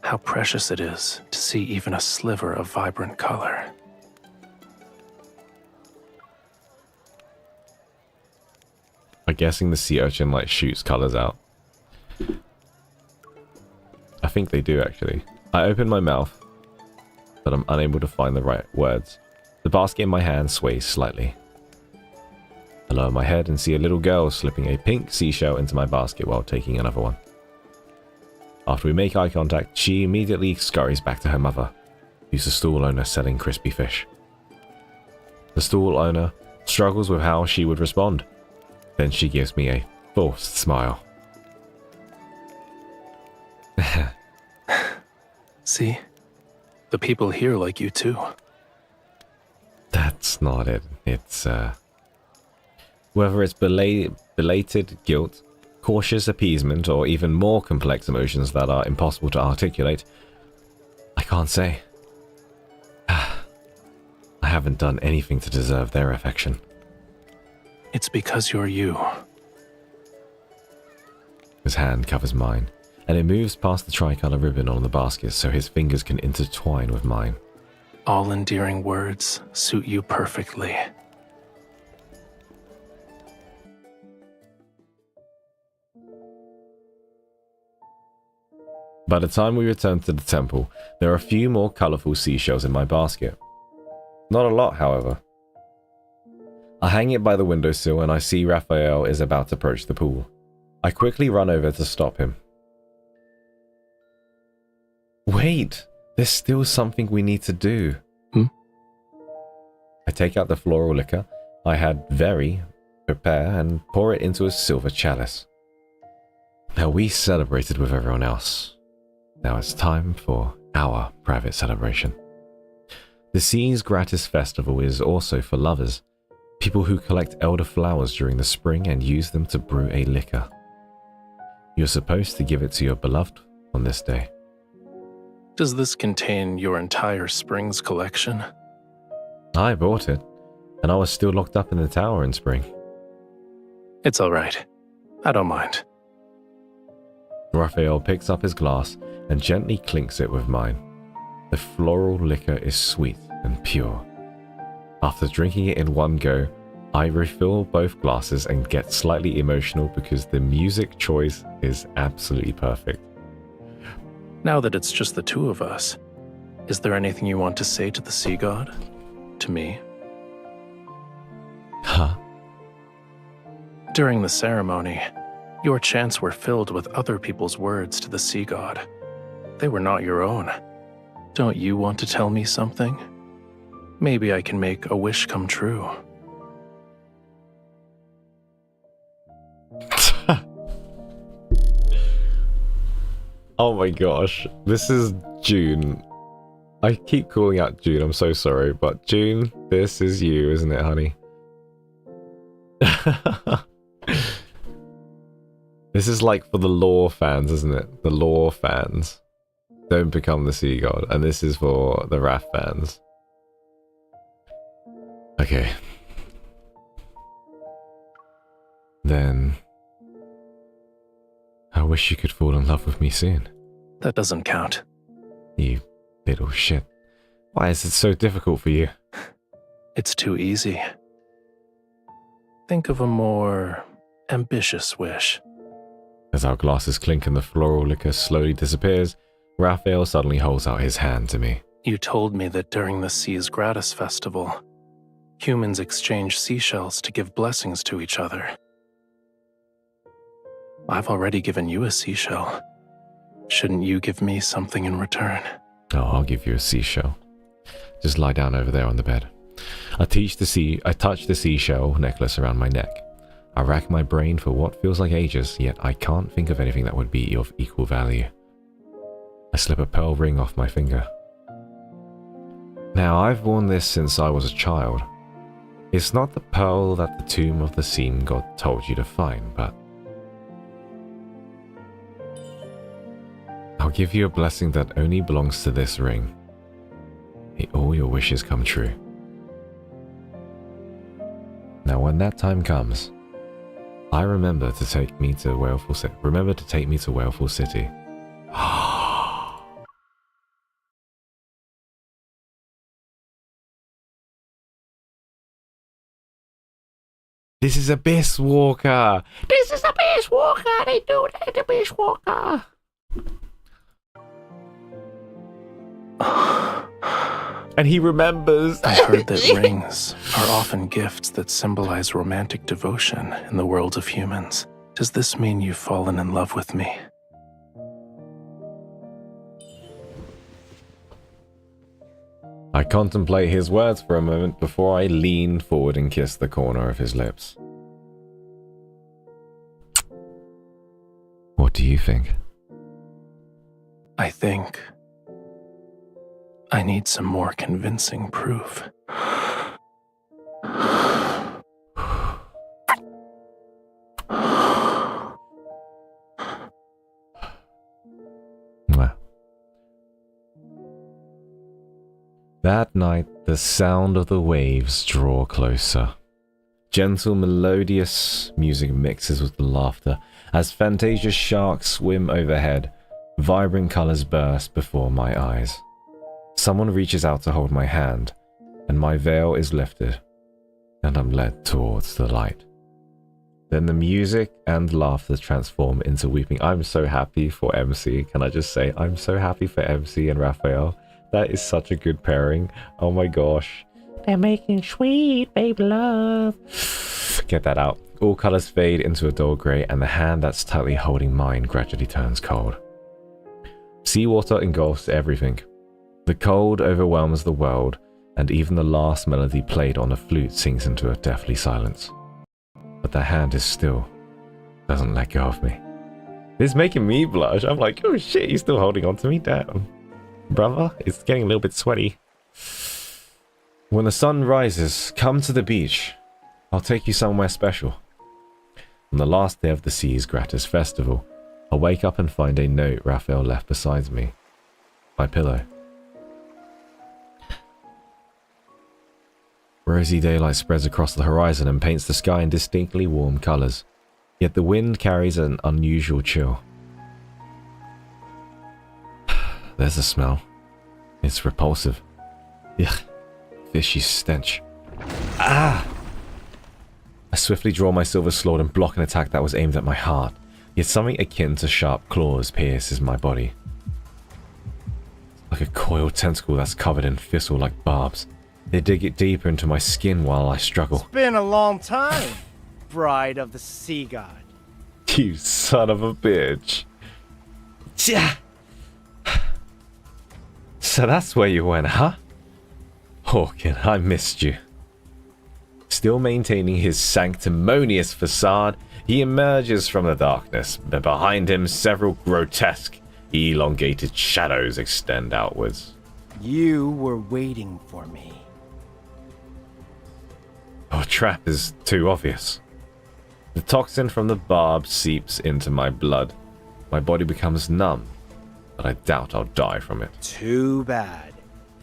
how precious it is to see even a sliver of vibrant color. I'm guessing the sea urchin like shoots colors out. I think they do actually. I open my mouth, but I'm unable to find the right words. The basket in my hand sways slightly. I lower my head and see a little girl slipping a pink seashell into my basket while taking another one. After we make eye contact, she immediately scurries back to her mother, who's the stall owner selling crispy fish. The stall owner struggles with how she would respond. Then she gives me a forced smile. See? The people here like you too. That's not it. It's, whether it's belated guilt, cautious appeasement, or even more complex emotions that are impossible to articulate, I can't say. I haven't done anything to deserve their affection. It's because you're you. His hand covers mine, and it moves past the tricolor ribbon on the basket so his fingers can intertwine with mine. All endearing words suit you perfectly. By the time we return to the temple, there are a few more colorful seashells in my basket. Not a lot, however. I hang it by the windowsill and I see Raphael is about to approach the pool. I quickly run over to stop him. Wait! There's still something we need to do. I take out the floral liquor I had prepare and pour it into a silver chalice. Now we celebrated with everyone else. Now it's time for our private celebration. The Seas Gratis Festival is also for lovers, people who collect elder flowers during the spring and use them to brew a liquor. You're supposed to give it to your beloved on this day. Does this contain your entire spring's collection? I bought it, and I was still locked up in the tower in spring. It's all right. I don't mind. Raphael picks up his glass and gently clinks it with mine. The floral liquor is sweet and pure. After drinking it in one go, I refill both glasses and get slightly emotional because the music choice is absolutely perfect. Now that it's just the two of us, is there anything you want to say to the sea god? To me? Huh? During the ceremony, your chants were filled with other people's words to the sea god. They were not your own. Don't you want to tell me something? Maybe I can make a wish come true. Oh my gosh, this is June. I keep calling out June, I'm so sorry, but June, this is you, isn't it, honey? This is like for the lore fans, isn't it? The lore fans. Don't become the sea god, and this is for the Wrath fans. Okay. Then I wish you could fall in love with me soon. That doesn't count. You little shit. Why is it so difficult for you? It's too easy. Think of a more ambitious wish. As our glasses clink and the floral liquor slowly disappears, Raphael suddenly holds out his hand to me. You told me that during the Seas Gratis Festival, humans exchange seashells to give blessings to each other. I've already given you a seashell. Shouldn't you give me something in return? Oh, I'll give you a seashell. Just lie down over there on the bed. I touch the seashell necklace around my neck. I rack my brain for what feels like ages, yet I can't think of anything that would be of equal value. I slip a pearl ring off my finger. Now, I've worn this since I was a child. It's not the pearl that the tomb of the Seam God told you to find, but I'll give you a blessing that only belongs to this ring. May all your wishes come true. Now, when that time comes, remember to take me to Wailful City. This is Abyss Walker! This is Abyss Walker! They do that, Abyss Walker! And he remembers. I heard that rings are often gifts that symbolize romantic devotion in the world of humans. Does this mean you've fallen in love with me? I contemplate his words for a moment before I lean forward and kiss the corner of his lips. What do you think? I think I need some more convincing proof. That night, the sound of the waves draw closer. Gentle, melodious music mixes with the laughter as fantasious sharks swim overhead. Vibrant colors burst before my eyes. Someone reaches out to hold my hand, and my veil is lifted, and I'm led towards the light. Then the music and laughter transform into weeping. I'm so happy for MC. Can I just say, I'm so happy for MC and Raphael. That is such a good pairing. Oh my gosh. They're making sweet baby love. Get that out. All colors fade into a dull grey, and the hand that's tightly holding mine gradually turns cold. Seawater engulfs everything. The cold overwhelms the world, and even the last melody played on a flute sinks into a deathly silence. But the hand is still, doesn't let go of me. It's making me blush. I'm like, oh shit, he's still holding on to me, damn. Brother, it's getting a little bit sweaty. When the sun rises, come to the beach. I'll take you somewhere special. On the last day of the Seas Gratis Festival, I'll wake up and find a note Raphael left beside me. My pillow. Rosy daylight spreads across the horizon and paints the sky in distinctly warm colors. Yet the wind carries an unusual chill. There's a smell. It's repulsive. Ugh. Fishy stench. Ah! I swiftly draw my silver sword and block an attack that was aimed at my heart. Yet something akin to sharp claws pierces my body. Like a coiled tentacle that's covered in thistle-like barbs. They dig it deeper into my skin while I struggle. It's been a long time, bride of the sea god. You son of a bitch. So that's where you went, huh? Hawken, I missed you. Still maintaining his sanctimonious facade, he emerges from the darkness, but behind him several grotesque, elongated shadows extend outwards. You were waiting for me. Our trap is too obvious. The toxin from the barb seeps into my blood. My body becomes numb, but I doubt I'll die from it. Too bad.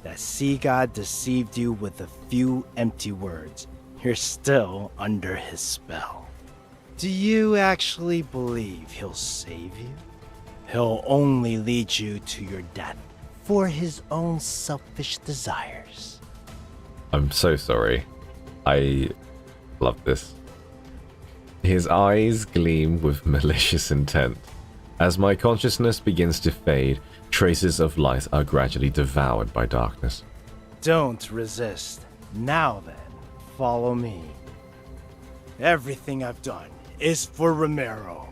That sea god deceived you with a few empty words. You're still under his spell. Do you actually believe he'll save you? He'll only lead you to your death for his own selfish desires. I'm so sorry. I love this. His eyes gleam with malicious intent. As my consciousness begins to fade, traces of light are gradually devoured by darkness. Don't resist. Now then, follow me. Everything I've done is for Romirro.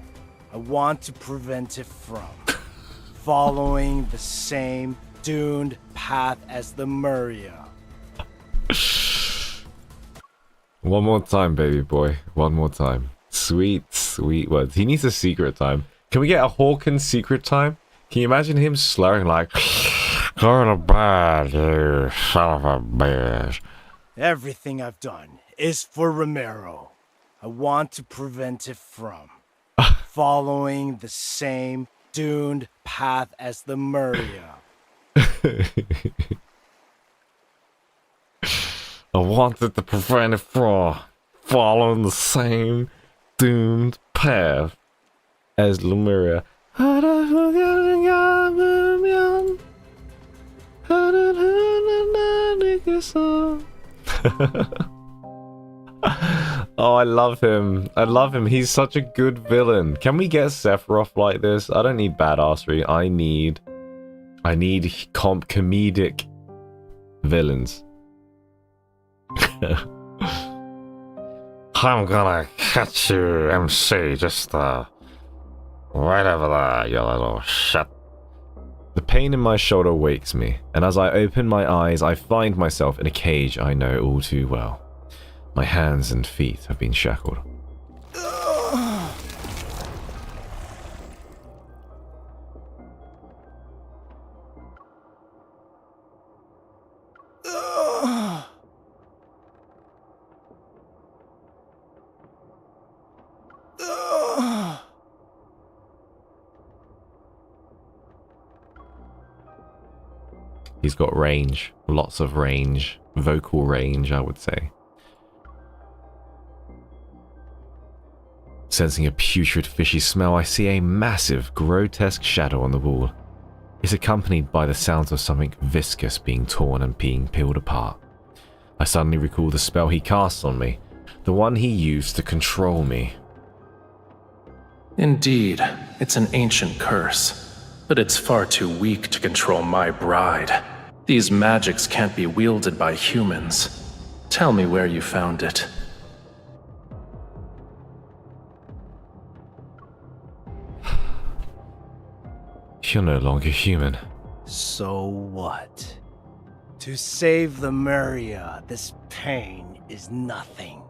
I want to prevent it from following the same doomed path as the Muria. One more time, baby boy. One more time. Sweet, sweet words. He needs a secret time. Can we get a Hawken secret time? Can you imagine him slurring like, go to bed, you son of a bitch. Everything I've done is for Romirro. I want to prevent it from following the same doomed path as the Muria. I wanted to prevent it from following the same doomed path as Lemuria. Oh, I love him. I love him. He's such a good villain. Can we get Sephiroth like this? I don't need badassery. I need comedic villains. I'm gonna catch you, MC, just right over there, you little shit. The pain in my shoulder wakes me, and as I open my eyes, I find myself in a cage I know all too well. My hands and feet have been shackled. He's got range, lots of range, vocal range, I would say. Sensing a putrid fishy smell, I see a massive, grotesque shadow on the wall. It's accompanied by the sounds of something viscous being torn and being peeled apart. I suddenly recall the spell he cast on me, the one he used to control me. Indeed, it's an ancient curse. But it's far too weak to control my bride. These magics can't be wielded by humans. Tell me where you found it. You're no longer human. So what? To save Lemuria, this pain is nothing.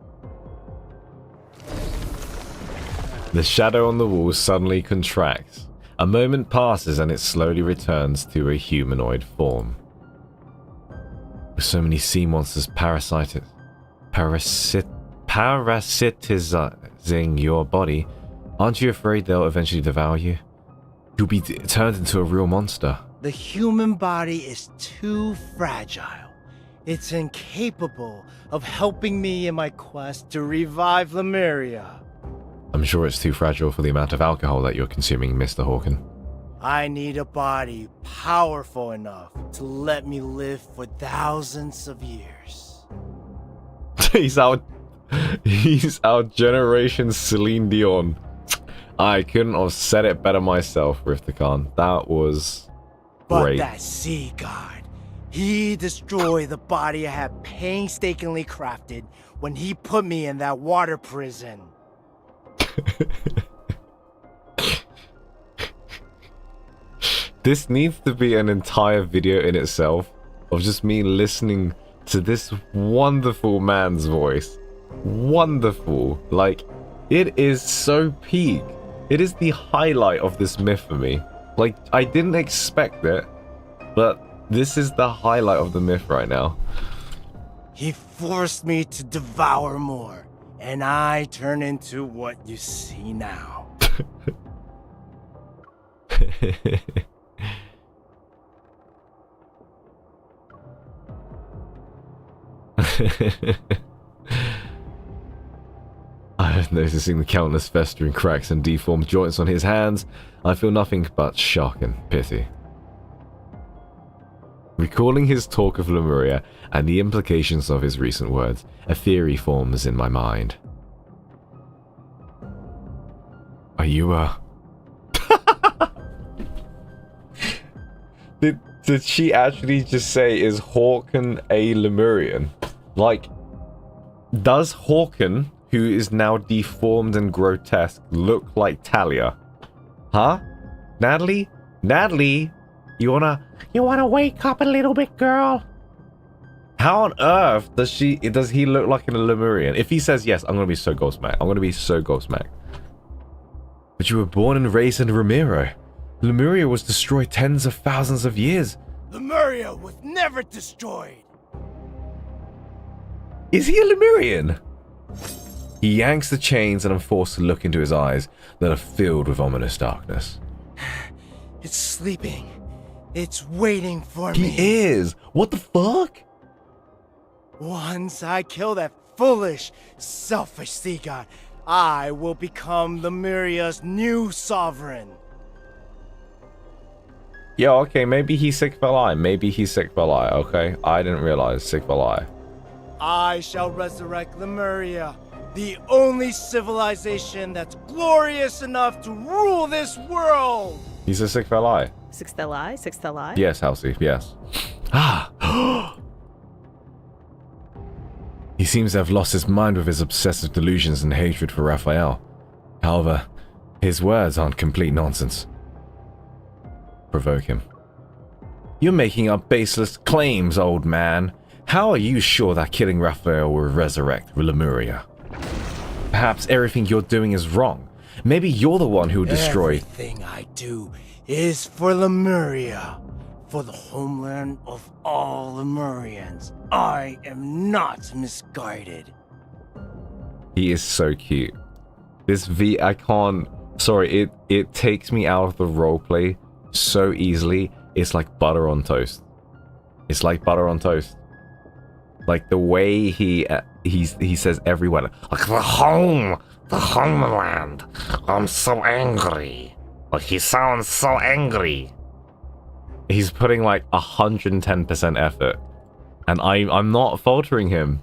The shadow on the wall suddenly contracts. A moment passes and it slowly returns to a humanoid form. With so many sea monsters parasitizing your body, aren't you afraid they'll eventually devour you? You'll be turned into a real monster. The human body is too fragile. It's incapable of helping me in my quest to revive Lemuria. I'm sure it's too fragile for the amount of alcohol that you're consuming, Mr. Hawken. I need a body powerful enough to let me live for thousands of years. He's our generation's Celine Dion. I couldn't have said it better myself, Rifter Khan. That was great. But that sea god, he destroyed the body I had painstakingly crafted when he put me in that water prison. This needs to be an entire video in itself of just me listening to this wonderful man's voice. Wonderful. Like, it is so peak. It is the highlight of this myth for me. Like, I didn't expect it, but this is the highlight of the myth right now. He forced me to devour more, and I turn into what you see now. Noticing the countless festering cracks and deformed joints on his hands, I feel nothing but shock and pity. Recalling his talk of Lemuria and the implications of his recent words, a theory forms in my mind. Are you, Did she actually just say, is Hawken a Lemurian? Like, does Hawken, who is now deformed and grotesque, look like Talia? Huh? Natalie? Natalie? You wanna wake up a little bit, girl? How on earth does he look like a Lemurian? If he says yes, I'm gonna be so gobsmacked. I'm gonna be so gobsmacked. But you were born and raised in Romirro. Lemuria was destroyed tens of thousands of years. Lemuria was never destroyed. Is he a Lemurian? He yanks the chains and I'm forced to look into his eyes that are filled with ominous darkness. It's sleeping. It's waiting for me. He is. What the fuck? Once I kill that foolish, selfish sea god, I will become Lemuria's new sovereign. Yeah, okay, maybe he's sick for lie. Maybe he's sick for lie, okay? I didn't realize sick for lie. I shall resurrect Lemuria, the only civilization that's glorious enough to rule this world. He's a sick for lie. Six the lie? Six the lie? Yes, Halsey, yes. Ah! He seems to have lost his mind with his obsessive delusions and hatred for Raphael. However, his words aren't complete nonsense. Provoke him. You're making up baseless claims, old man. How are you sure that killing Raphael will resurrect Lemuria? Perhaps everything you're doing is wrong. Maybe you're the one who destroyed... Everything I do is for Lemuria, for the homeland of all Lemurians. I am not misguided. He is so cute. This V, I can't... Sorry, it takes me out of the roleplay so easily. It's like butter on toast. It's like butter on toast. Like the way he says every word. Like the homeland. I'm so angry. Like he sounds so angry. He's putting like 110% effort. And I'm not faltering him.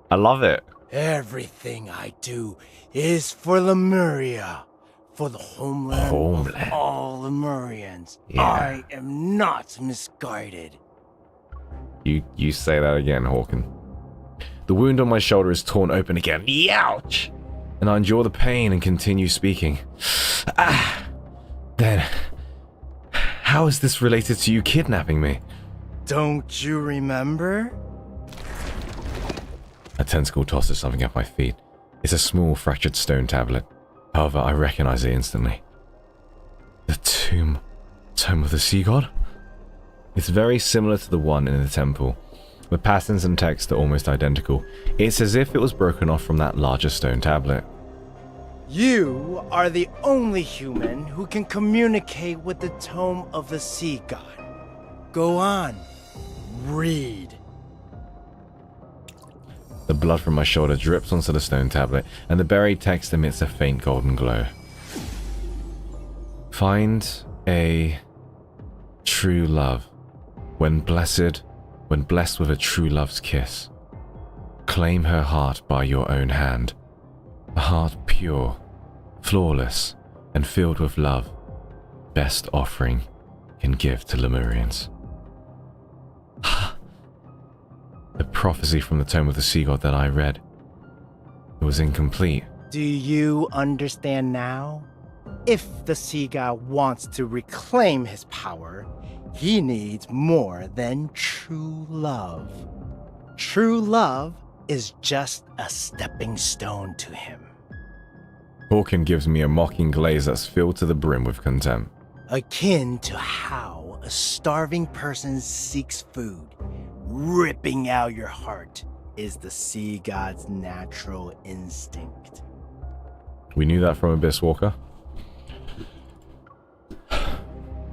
I love it. Everything I do is for Lemuria, for the homeland. Of all Lemurians. Yeah. I am not misguided. You say that again, Hawken. The wound on my shoulder is torn open again. Ouch! And I endure the pain and continue speaking. Then, how is this related to you kidnapping me? Don't you remember? A tentacle tosses something at my feet. It's a small, fractured stone tablet. However, I recognize it instantly. The tomb of the sea god? It's very similar to the one in the temple. The patterns and text are almost identical. It's as if it was broken off from that larger stone tablet. You are the only human who can communicate with the tome of the sea god. Go on, read. The blood from my shoulder drips onto the stone tablet, and the buried text emits a faint golden glow. Find a true love. When blessed with a true love's kiss. Claim her heart by your own hand. A heart pure, flawless, and filled with love. Best offering can give to Lemurians. The prophecy from the tome of the sea god that I read. It was incomplete. Do you understand now? If the sea god wants to reclaim his power, he needs more than true love. True love is just a stepping stone to him. Hawken gives me a mocking glaze that's filled to the brim with contempt. Akin to how a starving person seeks food. Ripping out your heart is the sea god's natural instinct. We knew that from Abyss Walker.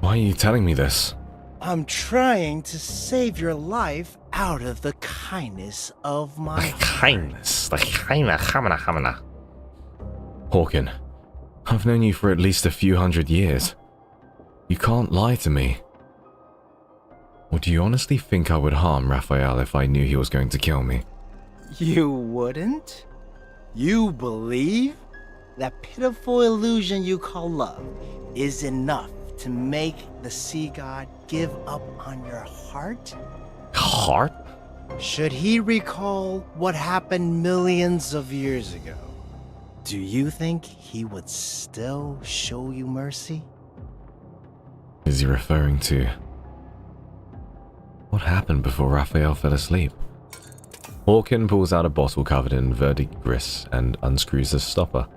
Why are you telling me this? I'm trying to save your life out of the kindness of my kindness. The kindness. Hawken, I've known you for at least a few hundred years. You can't lie to me. Or do you honestly think I would harm Raphael if I knew he was going to kill me? You wouldn't? You believe? That pitiful illusion you call love is enough to make the sea god give up on your heart? Heart? Should he recall what happened millions of years ago, do you think he would still show you mercy? Is he referring to... what happened before Raphael fell asleep? Hawken pulls out a bottle covered in verdigris and unscrews the stopper.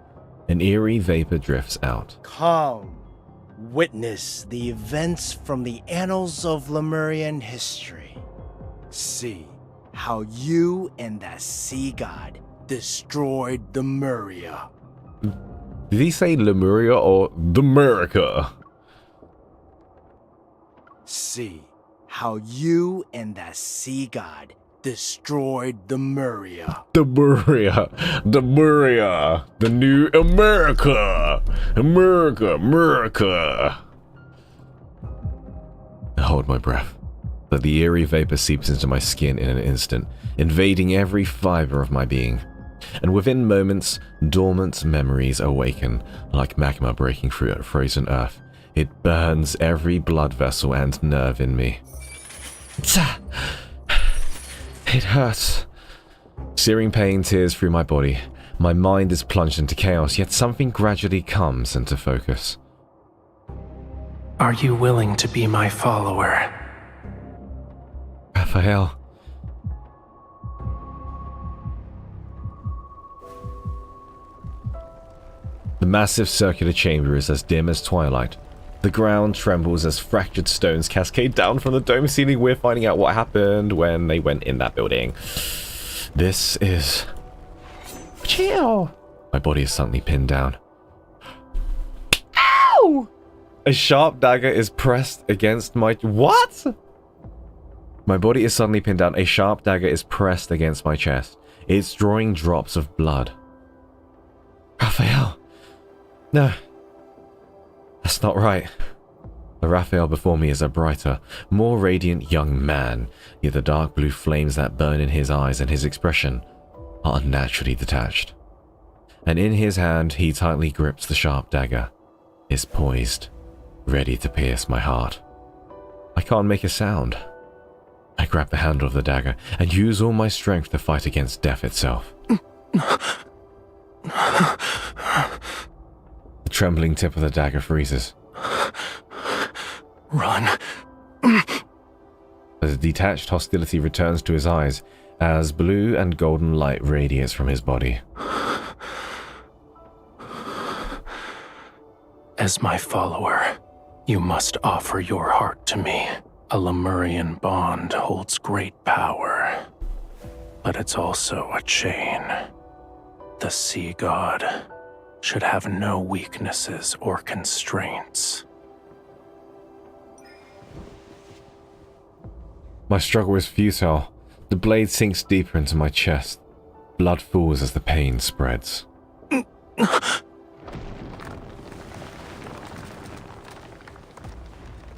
An eerie vapor drifts out. Come, witness the events from the annals of Lemurian history. See how you and that sea god destroyed Lemuria. Did he say Lemuria or Demerica? See how you and that sea god destroyed Lemuria. Lemuria, the new America. I hold my breath, but the eerie vapor seeps into my skin in an instant, invading every fiber of my being. And within moments, dormant memories awaken, like magma breaking through a frozen earth. It burns every blood vessel and nerve in me. It hurts. Searing pain tears through my body. My mind is plunged into chaos, yet something gradually comes into focus. Are you willing to be my follower? Raphael. The massive circular chamber is as dim as twilight. The ground trembles as fractured stones cascade down from the dome ceiling. We're finding out what happened when they went in that building. This is... Chill. My body is suddenly pinned down. Ow! A sharp dagger is pressed against my... What? My body is suddenly pinned down. A sharp dagger is pressed against my chest. It's drawing drops of blood. Raphael. No. That's not right. The Raphael before me is a brighter, more radiant young man, yet the dark blue flames that burn in his eyes and his expression are unnaturally detached. And in his hand, he tightly grips the sharp dagger. It's poised, ready to pierce my heart. I can't make a sound. I grab the handle of the dagger and use all my strength to fight against death itself. The trembling tip of the dagger freezes. Run. The detached hostility returns to his eyes as blue and golden light radiates from his body. As my follower, you must offer your heart to me. A Lemurian bond holds great power, but it's also a chain. The sea god should have no weaknesses or constraints. My struggle is futile. The blade sinks deeper into my chest. Blood falls as the pain spreads.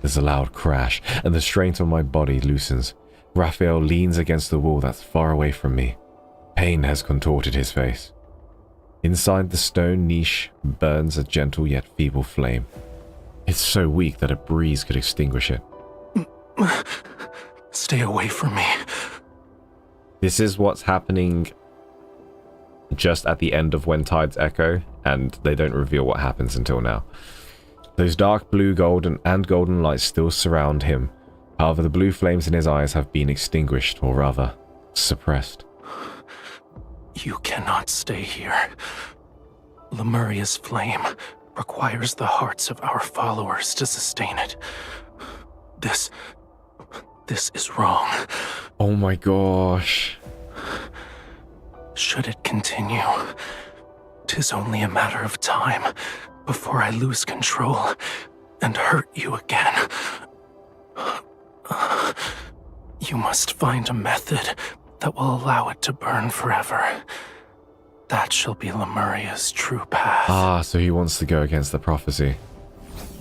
There's a loud crash, and the strength of my body loosens. Raphael leans against the wall that's far away from me. Pain has contorted his face. Inside the stone niche burns a gentle yet feeble flame. It's so weak that a breeze could extinguish it. Stay away from me. This is what's happening just at the end of When Tides Echo, and they don't reveal what happens until now. Those dark blue, golden lights still surround him. However, the blue flames in his eyes have been extinguished, or rather, suppressed. You cannot stay here. Lemuria's flame requires the hearts of our followers to sustain it. This is wrong. Oh my gosh. Should it continue, 'tis only a matter of time before I lose control and hurt you again. You must find a method that will allow it to burn forever. That shall be Lemuria's true path. Ah, so he wants to go against the prophecy.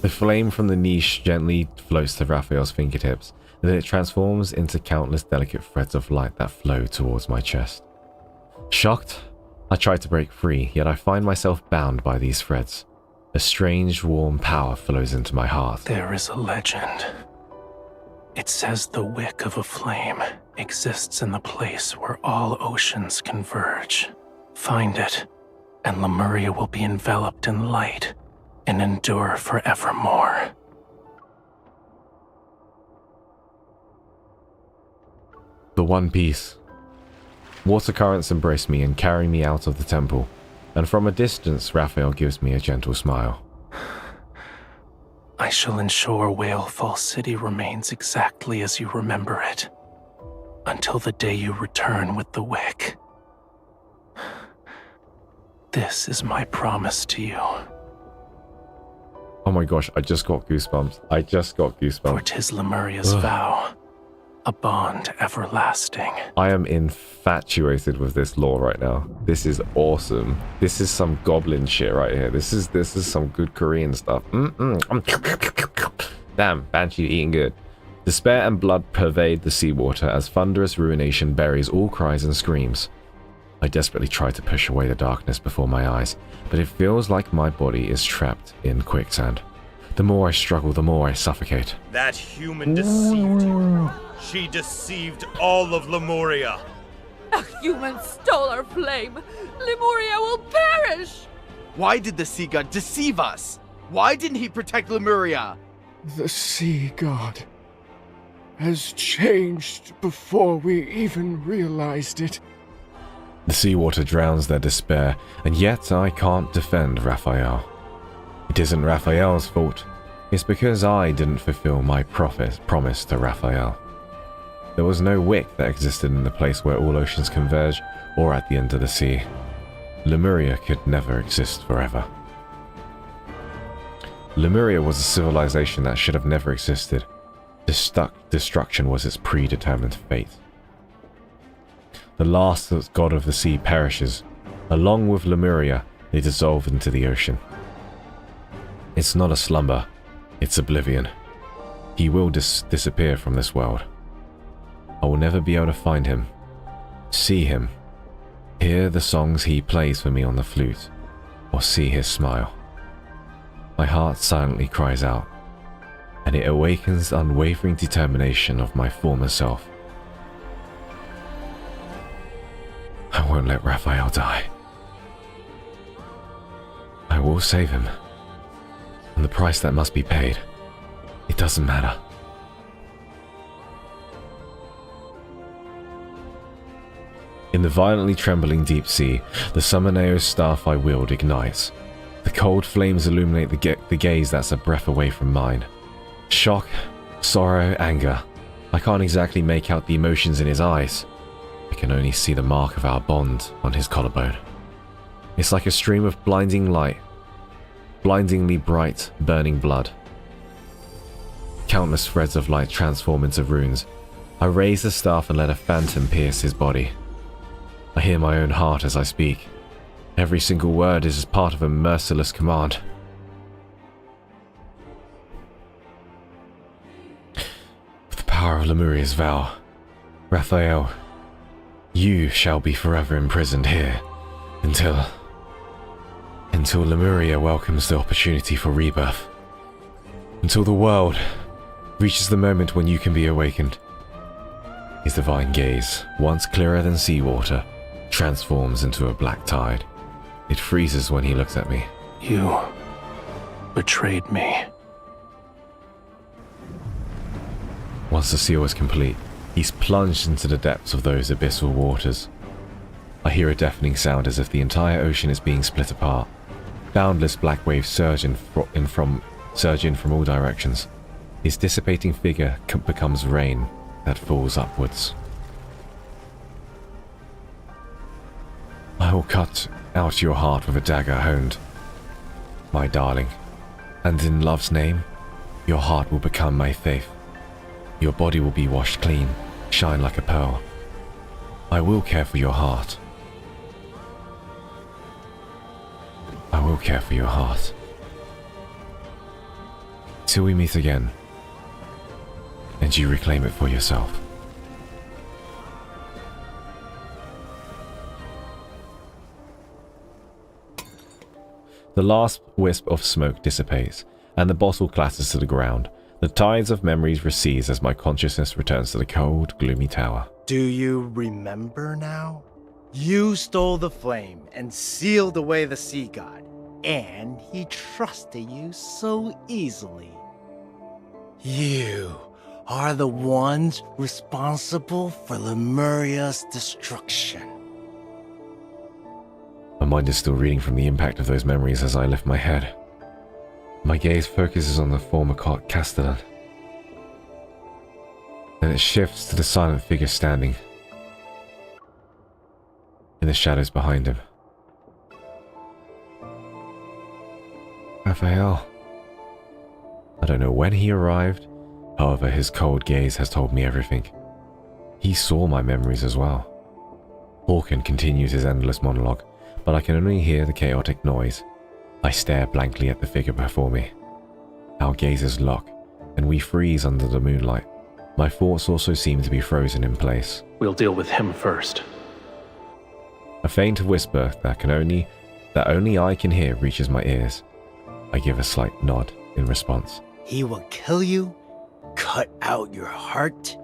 The flame from the niche gently floats to Raphael's fingertips, and then it transforms into countless delicate threads of light that flow towards my chest. Shocked, I try to break free, yet I find myself bound by these threads. A strange, warm power flows into my heart. There is a legend. It says the wick of a flame exists in the place where all oceans converge. Find it, and Lemuria will be enveloped in light and endure forevermore. The One Piece. Water currents embrace me and carry me out of the temple, and from a distance Raphael gives me a gentle smile. I shall ensure Whalefall City remains exactly as you remember it, until the day you return with the wick. This is my promise to you. Oh my gosh, I just got goosebumps. For 'tis Lemuria's vow, a bond everlasting. I am infatuated with this lore right now. This is awesome. This is some goblin shit right here. This is some good Korean stuff. Damn, Banshee eating good. Despair and blood pervade the seawater as thunderous ruination buries all cries and screams. I desperately try to push away the darkness before my eyes, but it feels like my body is trapped in quicksand. The more I struggle, the more I suffocate. That human deceived you. She deceived all of Lemuria. A human stole our flame. Lemuria will perish. Why did the sea god deceive us? Why didn't he protect Lemuria? The sea god has changed before we even realized it. The seawater drowns their despair, and yet I can't defend Raphael. It isn't Raphael's fault. It's because I didn't fulfill my promise to Raphael. There was no wick that existed in the place where all oceans converge or at the end of the sea. Lemuria could never exist forever. Lemuria was a civilization that should have never existed. Destruction was its predetermined fate. The last god of the sea perishes. Along with Lemuria, they dissolve into the ocean. It's not a slumber, it's oblivion. He will disappear from this world. I will never be able to find him, see him, hear the songs he plays for me on the flute, or see his smile. My heart silently cries out, and it awakens the unwavering determination of my former self. I won't let Raphael die. I will save him. And the price that must be paid, it doesn't matter. In the violently trembling deep sea, the Summoneo's staff I wield ignites. The cold flames illuminate the gaze that's a breath away from mine. Shock, sorrow, anger. I can't exactly make out the emotions in his eyes. I can only see the mark of our bond on his collarbone. It's like a stream of blinding light. Blindingly bright, burning blood. Countless threads of light transform into runes. I raise the staff and let a phantom pierce his body. I hear my own heart as I speak. Every single word is part of a merciless command. With the power of Lemuria's vow, Raphael, you shall be forever imprisoned here until Lemuria welcomes the opportunity for rebirth. Until the world reaches the moment when you can be awakened. His divine gaze, once clearer than seawater, transforms into a black tide. It freezes when he looks at me. You betrayed me. Once the seal is complete, he's plunged into the depths of those abyssal waters. I hear a deafening sound as if the entire ocean is being split apart. Boundless black waves surge in from all directions. His dissipating figure becomes rain that falls upwards. I will cut out your heart with a dagger honed, my darling, and in love's name, your heart will become my faith. Your body will be washed clean, shine like a pearl. I will care for your heart. I will care for your heart. Till we meet again, and you reclaim it for yourself. The last wisp of smoke dissipates, and the bottle clatters to the ground. The tides of memories recede as my consciousness returns to the cold, gloomy tower. Do you remember now? You stole the flame and sealed away the sea god, and he trusted you so easily. You are the ones responsible for Lemuria's destruction. My mind is still reeling from the impact of those memories as I lift my head. My gaze focuses on the former castellan. Then it shifts to the silent figure standing in the shadows behind him. Raphael. I don't know when he arrived, however his cold gaze has told me everything. He saw my memories as well. Hawken continues his endless monologue, but I can only hear the chaotic noise. I stare blankly at the figure before me. Our gazes lock, and we freeze under the moonlight. My thoughts also seem to be frozen in place. We'll deal with him first. A faint whisper that only I can hear reaches my ears. I give a slight nod in response. He will kill you, cut out your heart,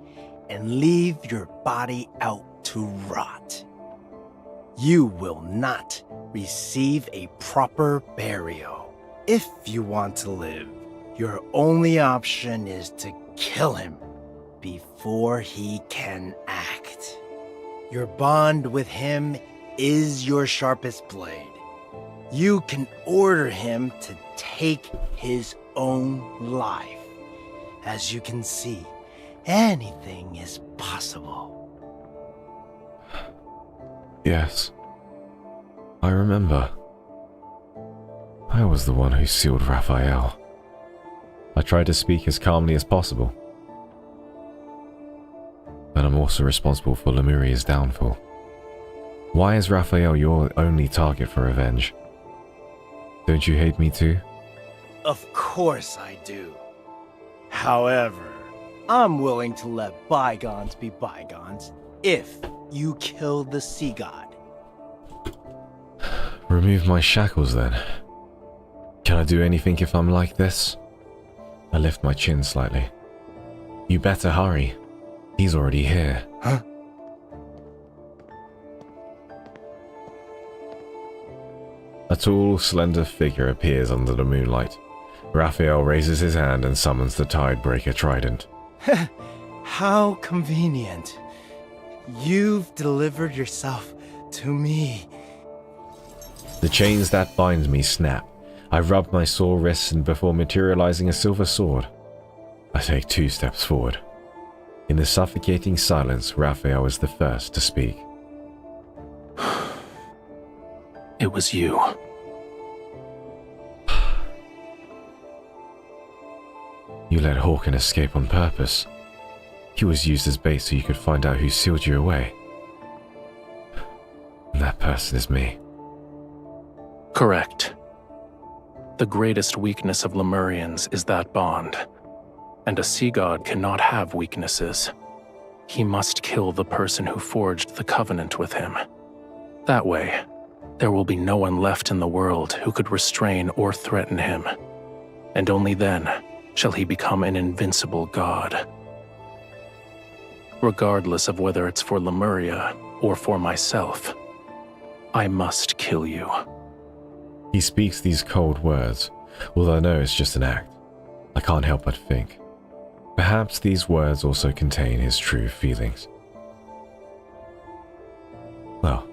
and leave your body out to rot. You will not receive a proper burial if you want to live. Your only option is to kill him before he can act. Your bond with him is your sharpest blade. You can order him to take his own life. As you can see, anything is possible. Yes. I remember. I was the one who sealed Raphael. I tried to speak as calmly as possible. But I'm also responsible for Lemuria's downfall. Why is Raphael your only target for revenge? Don't you hate me too? Of course I do. However, I'm willing to let bygones be bygones if you kill the sea god. Remove my shackles then. Can I do anything if I'm like this? I lift my chin slightly. You better hurry. He's already here. Huh? A tall, slender figure appears under the moonlight. Raphael raises his hand and summons the Tidebreaker Trident. How convenient. You've delivered yourself to me. The chains that bind me snap. I rub my sore wrists and before materializing a silver sword, I take 2 steps forward. In the suffocating silence, Raphael is the first to speak. It was you. You let Hawken escape on purpose. He was used as bait so you could find out who sealed you away. And that person is me. Correct. The greatest weakness of Lemurians is that bond. And a sea god cannot have weaknesses. He must kill the person who forged the covenant with him. That way, there will be no one left in the world who could restrain or threaten him. And only then shall he become an invincible god. Regardless of whether it's for Lemuria or for myself, I must kill you. He speaks these cold words, although I know it's just an act. I can't help but think. Perhaps these words also contain his true feelings. Well,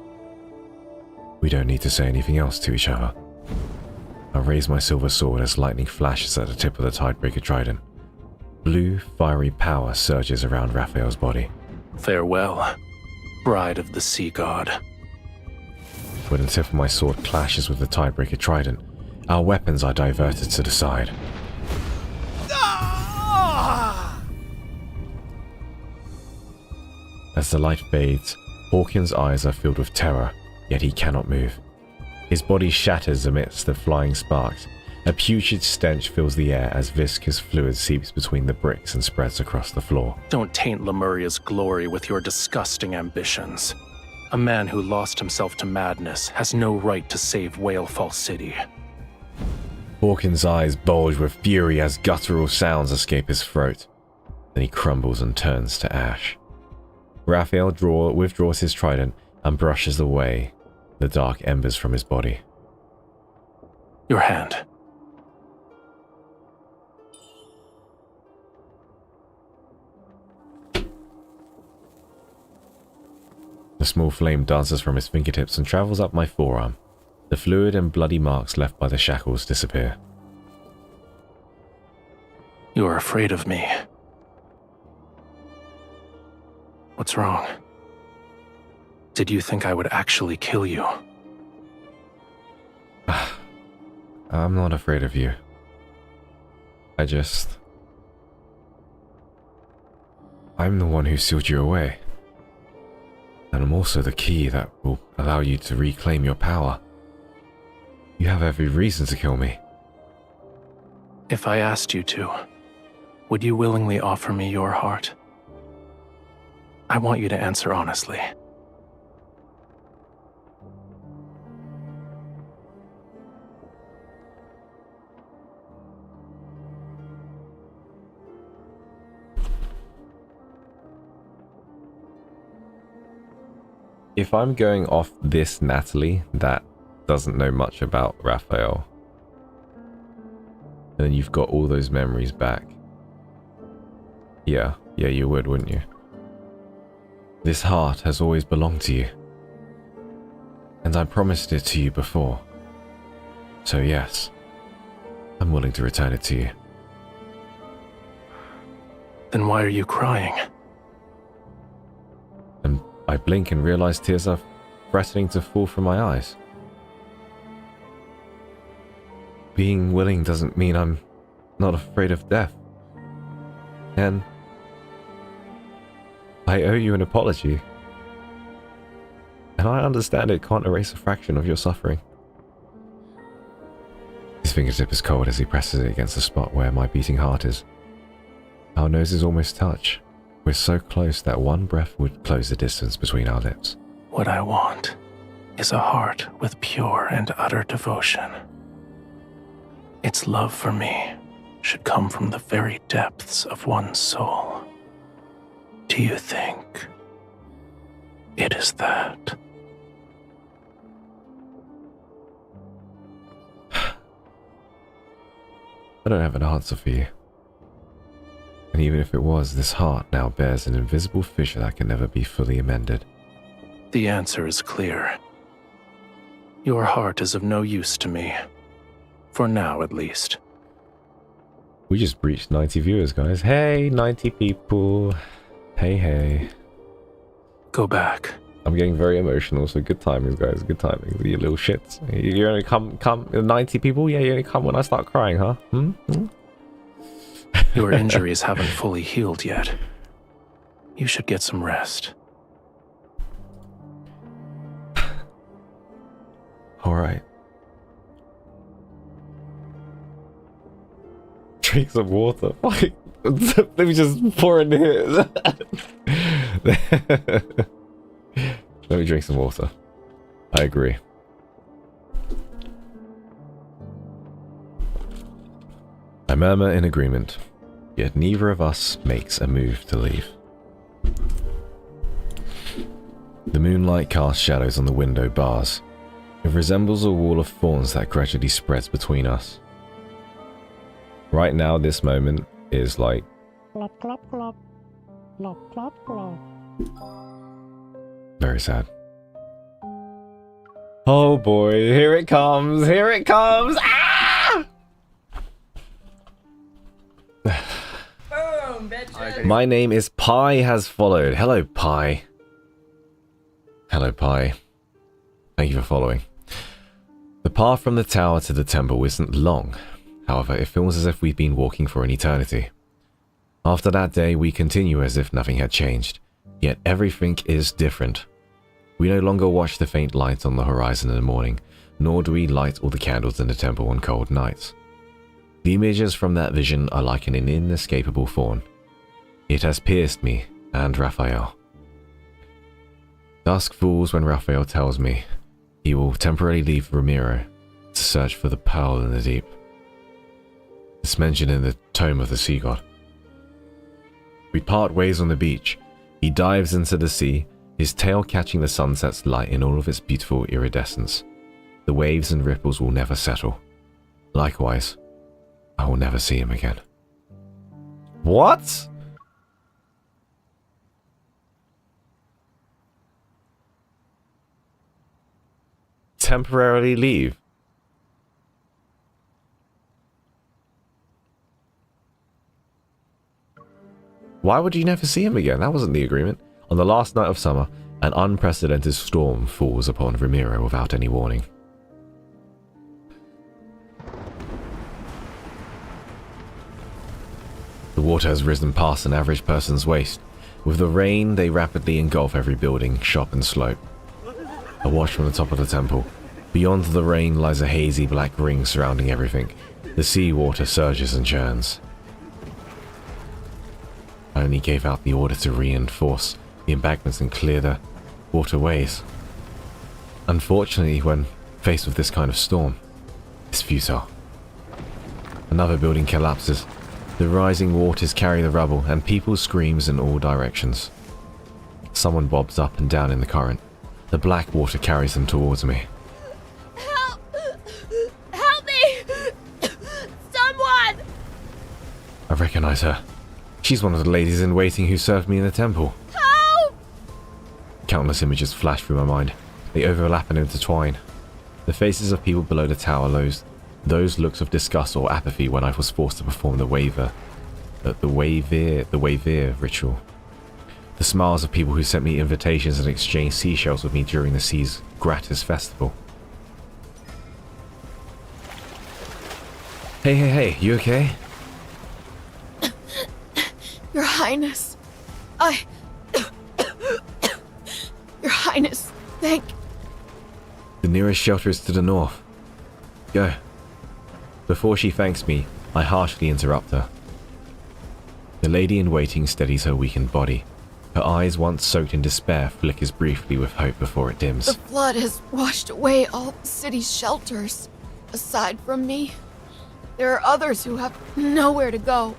we don't need to say anything else to each other. I raise my silver sword as lightning flashes at the tip of the Tidebreaker Trident. Blue, fiery power surges around Raphael's body. Farewell, bride of the sea god. When the tip of my sword clashes with the Tidebreaker Trident, our weapons are diverted to the side. As the light fades, Hawken's eyes are filled with terror, yet he cannot move. His body shatters amidst the flying sparks. A putrid stench fills the air as viscous fluid seeps between the bricks and spreads across the floor. Don't taint Lemuria's glory with your disgusting ambitions. A man who lost himself to madness has no right to save Whalefall City. Hawken's eyes bulge with fury as guttural sounds escape his throat. Then he crumbles and turns to ash. Raphael withdraws his trident and brushes away the dark embers from his body. Your hand. The small flame dances from his fingertips and travels up my forearm. The fluid and bloody marks left by the shackles disappear. You are afraid of me. What's wrong? Did you think I would actually kill you? I'm not afraid of you. I'm the one who sealed you away. And I'm also the key that will allow you to reclaim your power. You have every reason to kill me. If I asked you to, would you willingly offer me your heart? I want you to answer honestly. If I'm going off this Natalie that doesn't know much about Raphael, and then you've got all those memories back. Yeah, you would, wouldn't you? This heart has always belonged to you, and I promised it to you before. So yes, I'm willing to return it to you. Then why are you crying? And I blink and realize tears are threatening to fall from my eyes. Being willing doesn't mean I'm not afraid of death. And I owe you an apology. And I understand it can't erase a fraction of your suffering. His fingertip is cold as he presses it against the spot where my beating heart is. Our noses almost touch. We're so close that one breath would close the distance between our lips. What I want is a heart with pure and utter devotion. Its love for me should come from the very depths of one's soul. Do you think it is that? I don't have an answer for you. And even if it was, this heart now bears an invisible fissure that can never be fully amended. The answer is clear. Your heart is of no use to me. For now, at least. We just breached 90 viewers, guys. Hey, 90 people. Hey. Go back. I'm getting very emotional, so good timing, guys. Good timing. You little shits. You only come 90 people? Yeah, you only come when I start crying, huh? Your injuries haven't fully healed yet. You should get some rest. Alright. Drink some water. Let me just pour in here. Let me drink some water. I agree. I murmur in agreement, yet neither of us makes a move to leave. The moonlight casts shadows on the window bars. It resembles a wall of thorns that gradually spreads between us. Right now, this moment is like... Plop, plop, plop. Plop, plop, plop. Very sad. Oh boy, here it comes! Here it comes! Ah! Boom, bitches. My name is Pi has followed. Hello, Pi. Hello, Pi. Thank you for following. The path from the tower to the temple isn't long. However, it feels as if we've been walking for an eternity. After that day, we continue as if nothing had changed. Yet everything is different. We no longer watch the faint light on the horizon in the morning, nor do we light all the candles in the temple on cold nights. The images from that vision are like an inescapable thorn. It has pierced me and Raphael. Dusk falls when Raphael tells me he will temporarily leave Romirro to search for the pearl in the deep. It's mentioned in the Tome of the Sea God. We part ways on the beach. He dives into the sea, his tail catching the sunset's light in all of its beautiful iridescence. The waves and ripples will never settle. Likewise, I will never see him again. What? Temporarily leave? Why would you never see him again? That wasn't the agreement. On the last night of summer, an unprecedented storm falls upon Romirro without any warning. The water has risen past an average person's waist. With the rain, they rapidly engulf every building, shop and slope. I watch from the top of the temple. Beyond the rain lies a hazy black ring surrounding everything. The sea water surges and churns. I only gave out the order to reinforce the embankments and clear the waterways. Unfortunately, when faced with this kind of storm, it's futile. Another building collapses. The rising waters carry the rubble, and people screams in all directions. Someone bobs up and down in the current. The black water carries them towards me. Help! Help me! Someone! recognize her. She's one of the ladies in waiting who served me in the temple. Help! Countless images flash through my mind. They overlap and intertwine. The faces of people below the tower, those looks of disgust or apathy when I was forced to perform the waver ritual. The smiles of people who sent me invitations and exchanged seashells with me during the sea's gratis festival. Hey, you okay? Your Highness, Your Highness, thank... The nearest shelter is to the north. Go. Before she thanks me, I harshly interrupt her. The lady in waiting steadies her weakened body. Her eyes, once soaked in despair, flickers briefly with hope before it dims. The flood has washed away all the city's shelters. Aside from me, there are others who have nowhere to go.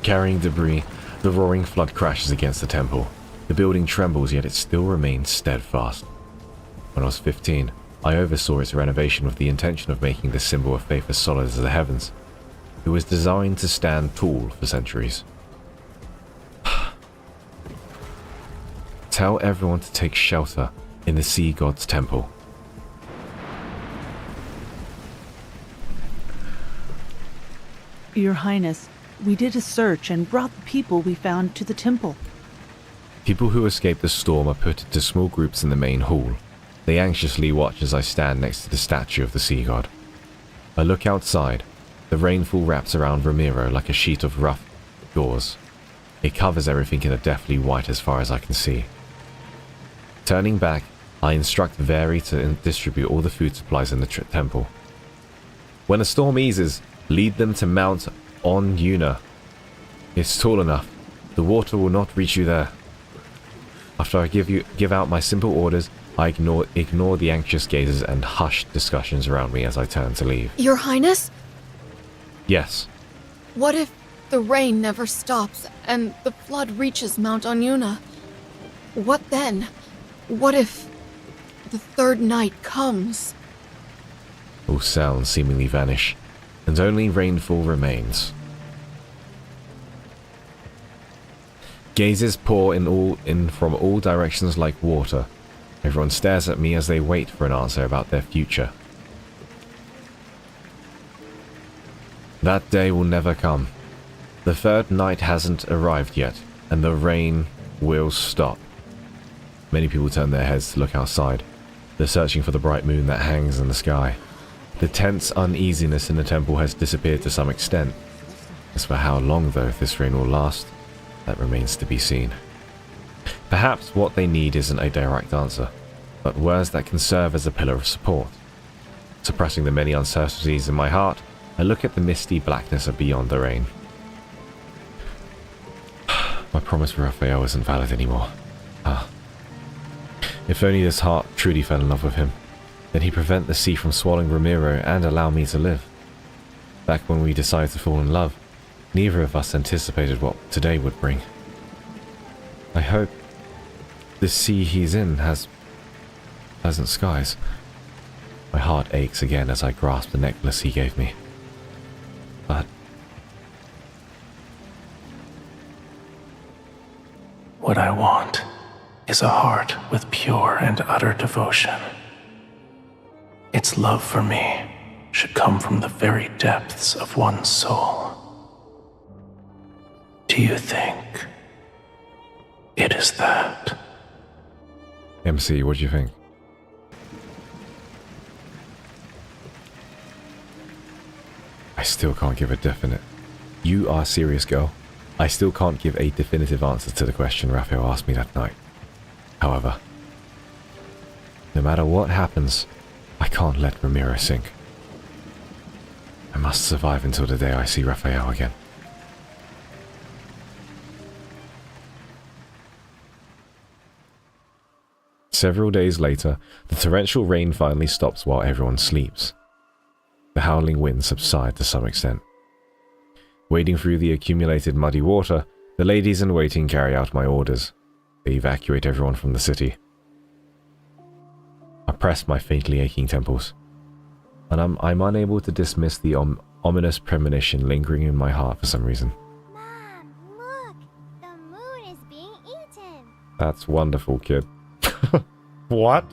Carrying debris, the roaring flood crashes against the temple. The building trembles, yet it still remains steadfast. When I was 15, I oversaw its renovation with the intention of making this symbol of faith as solid as the heavens. It was designed to stand tall for centuries. Tell everyone to take shelter in the sea god's temple. Your Highness, we did a search and brought the people we found to the temple. People who escaped the storm are put into small groups in the main hall. They anxiously watch as I stand next to the statue of the sea god. I look outside. The rainfall wraps around Romirro like a sheet of rough gauze. It covers everything in a deathly white as far as I can see. Turning back, I instruct Veri to distribute all the food supplies in the temple. When the storm eases, lead them to Mount Onuna. It's tall enough. The water will not reach you there. After I give out my simple orders, I ignore the anxious gazes and hushed discussions around me as I turn to leave. Your Highness? Yes. What if the rain never stops and the flood reaches Mount Onuna? What then? What if the third night comes? All sounds seemingly vanish, and only rainfall remains. Gazes pour in from all directions like water. Everyone stares at me as they wait for an answer about their future. That day will never come. The third night hasn't arrived yet, and the rain will stop. Many people turn their heads to look outside. They're searching for the bright moon that hangs in the sky. The tense uneasiness in the temple has disappeared to some extent. As for how long, though, this rain will last, that remains to be seen. Perhaps what they need isn't a direct answer, but words that can serve as a pillar of support. Suppressing the many uncertainties in my heart, I look at the misty blackness of beyond the rain. My promise for Raphael isn't valid anymore. If only this heart truly fell in love with him, then he'd prevent the sea from swallowing Romirro and allow me to live. Back when we decided to fall in love, neither of us anticipated what today would bring. I hope the sea he's in has pleasant skies. My heart aches again as I grasp the necklace he gave me. But what I want is a heart with pure and utter devotion. Its love for me should come from the very depths of one's soul. Do you think it is that? MC, what do you think? I still can't give a definite. You are serious, girl. I still can't give a definitive answer to the question Raphael asked me that night. However, no matter what happens, I can't let Romirro sink. I must survive until the day I see Raphael again. Several days later, the torrential rain finally stops while everyone sleeps. The howling winds subside to some extent. Wading through the accumulated muddy water, the ladies in waiting carry out my orders. They evacuate everyone from the city. I press my faintly aching temples, and I'm unable to dismiss the ominous premonition lingering in my heart for some reason. Mom, look! The moon is being eaten! That's wonderful, kid. What?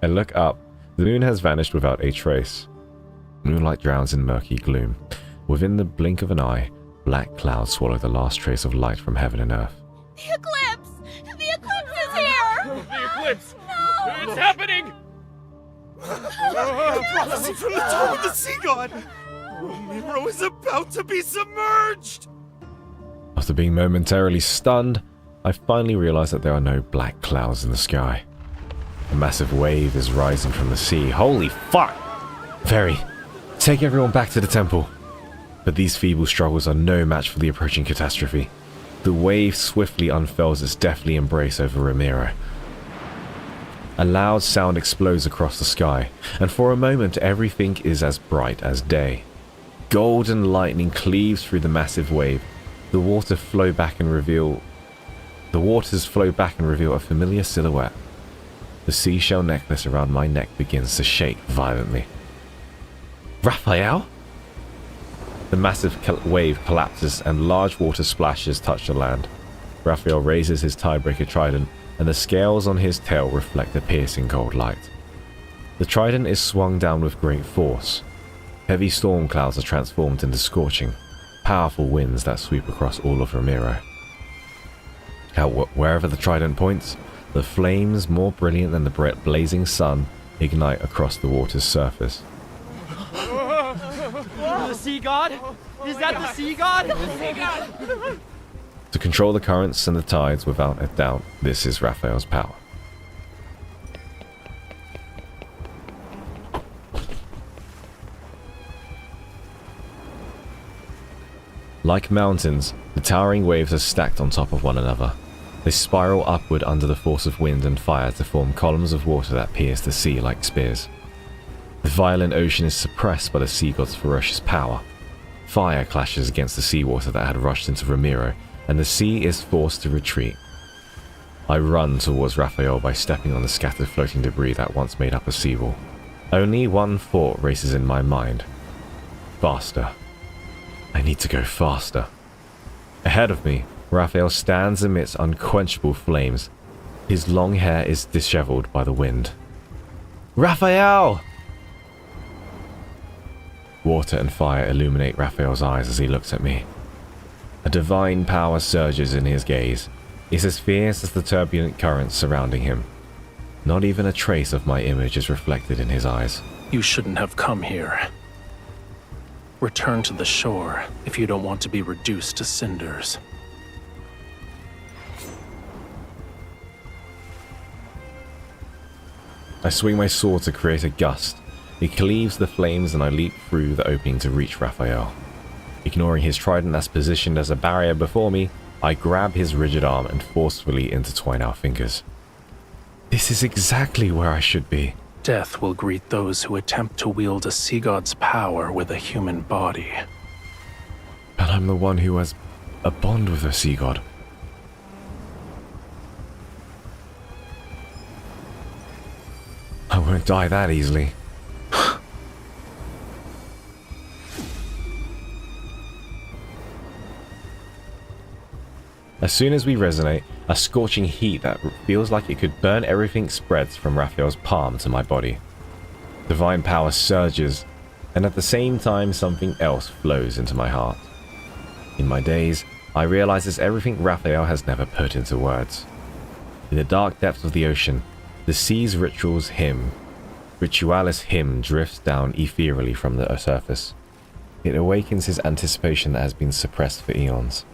I look up. The moon has vanished without a trace. Moonlight drowns in murky gloom. Within the blink of an eye, black clouds swallow the last trace of light from heaven and earth. The Eclipse! The Eclipse is here! The Eclipse! No! It's happening! A prophecy from the Tome of the Sea God! Romirro is about to be submerged! After being momentarily stunned, I finally realize that there are no black clouds in the sky. A massive wave is rising from the sea. Holy fuck! Fairy, take everyone back to the temple. But these feeble struggles are no match for the approaching catastrophe. The wave swiftly unfurls its deathly embrace over Romirro. A loud sound explodes across the sky, and for a moment everything is as bright as day. Golden lightning cleaves through the massive wave. The waters flow back and reveal a familiar silhouette. The seashell necklace around my neck begins to shake violently. Raphael? The massive wave collapses and large water splashes touch the land. Raphael raises his tiebreaker trident, and the scales on his tail reflect a piercing cold light. The trident is swung down with great force. Heavy storm clouds are transformed into scorching, powerful winds that sweep across all of Romirro. Wherever the trident points, the flames, more brilliant than the blazing sun, ignite across the water's surface. The Sea God? Is that the Sea God? The Sea God! To control the currents and the tides, without a doubt, this is Raphael's power. Like mountains, the towering waves are stacked on top of one another. They spiral upward under the force of wind and fire to form columns of water that pierce the sea like spears. The violent ocean is suppressed by the sea god's ferocious power. Fire clashes against the seawater that had rushed into Romirro, and the sea is forced to retreat. I run towards Raphael by stepping on the scattered floating debris that once made up a seawall. Only one thought races in my mind. Faster. I need to go faster. Ahead of me, Raphael stands amidst unquenchable flames. His long hair is disheveled by the wind. Raphael! Water and fire illuminate Raphael's eyes as he looks at me. A divine power surges in his gaze. It's as fierce as the turbulent currents surrounding him. Not even a trace of my image is reflected in his eyes. You shouldn't have come here. Return to the shore if you don't want to be reduced to cinders. I swing my sword to create a gust. It cleaves the flames and I leap through the opening to reach Raphael. Ignoring his trident that's positioned as a barrier before me, I grab his rigid arm and forcefully intertwine our fingers. This is exactly where I should be. Death will greet those who attempt to wield a sea god's power with a human body. But I'm the one who has a bond with a sea god. I won't die that easily. As soon as we resonate, a scorching heat that feels like it could burn everything spreads from Raphael's palm to my body. Divine power surges, and at the same time something else flows into my heart. In my daze, I realize everything Raphael has never put into words. In the dark depths of the ocean, the sea's ritualis hymn drifts down ethereally from the surface. It awakens his anticipation that has been suppressed for eons.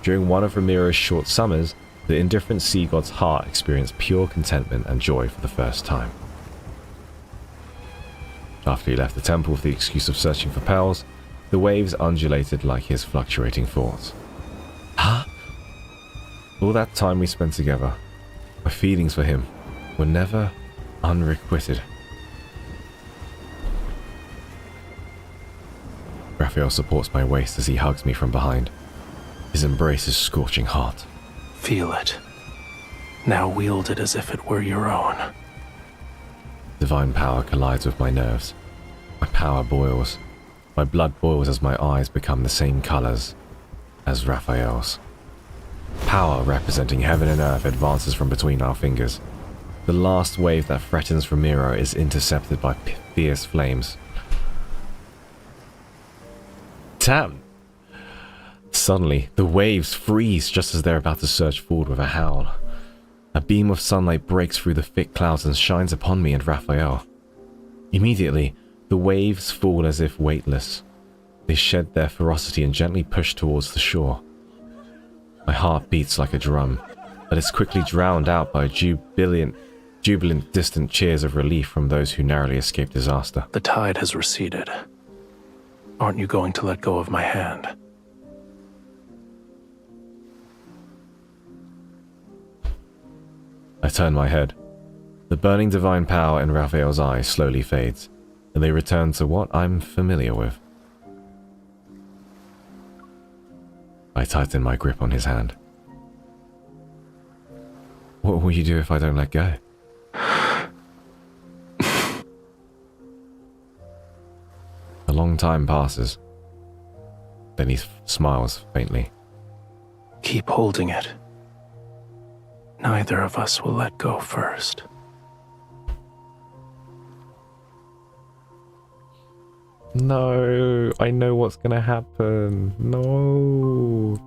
During one of Romirro's short summers, the indifferent sea god's heart experienced pure contentment and joy for the first time. After he left the temple with the excuse of searching for pearls, the waves undulated like his fluctuating thoughts. Huh? All that time we spent together, my feelings for him were never unrequited. Raphael supports my waist as he hugs me from behind. His embrace is scorching hot. Feel it. Now wield it as if it were your own. Divine power collides with my nerves. My power boils, My blood boils as my eyes become the same colors as Raphael's. Power representing heaven and earth advances from between our fingers. The last wave that threatens Romirro is intercepted by fierce flames. Damn! Suddenly, the waves freeze just as they're about to surge forward with a howl. A beam of sunlight breaks through the thick clouds and shines upon me and Raphael. Immediately, the waves fall as if weightless. They shed their ferocity and gently push towards the shore. My heart beats like a drum, but it's quickly drowned out by jubilant distant cheers of relief from those who narrowly escaped disaster. The tide has receded. Aren't you going to let go of my hand? I turn my head. The burning divine power in Raphael's eyes slowly fades, and they return to what I'm familiar with. I tighten my grip on his hand. What will you do if I don't let go? A long time passes. Then he smiles faintly. Keep holding it. Neither of us will let go first. No, I know what's gonna happen. No.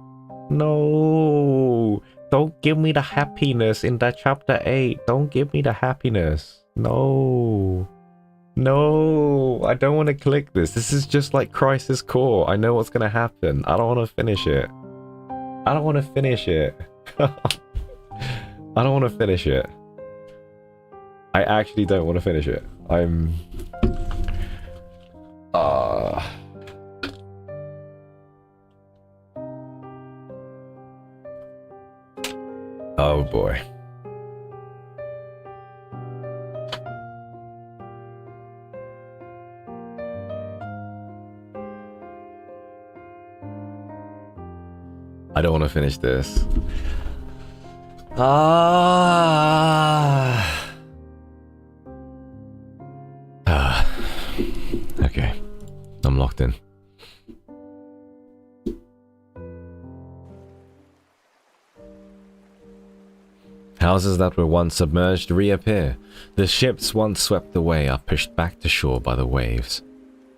No. Don't give me the happiness in that chapter 8. Don't give me the happiness. No. No, I don't want to click this. This is just like Crisis Core. I know what's gonna happen. I don't want to finish it. I don't want to finish it. I don't want to finish it. I actually don't want to finish it. I'm... Oh boy. I don't want to finish this. Okay. I'm locked in. Houses that were once submerged reappear. The ships once swept away are pushed back to shore by the waves.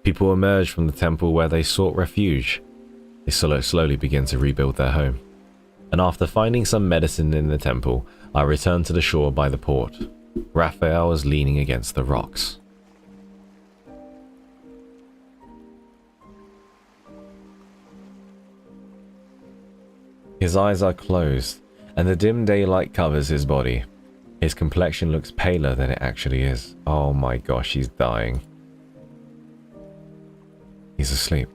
People emerge from the temple where they sought refuge. They slowly begin to rebuild their home. And after finding some medicine in the temple, I return to the shore by the port. Raphael is leaning against the rocks. His eyes are closed, and the dim daylight covers his body. His complexion looks paler than it actually is. Oh my gosh, he's dying. He's asleep.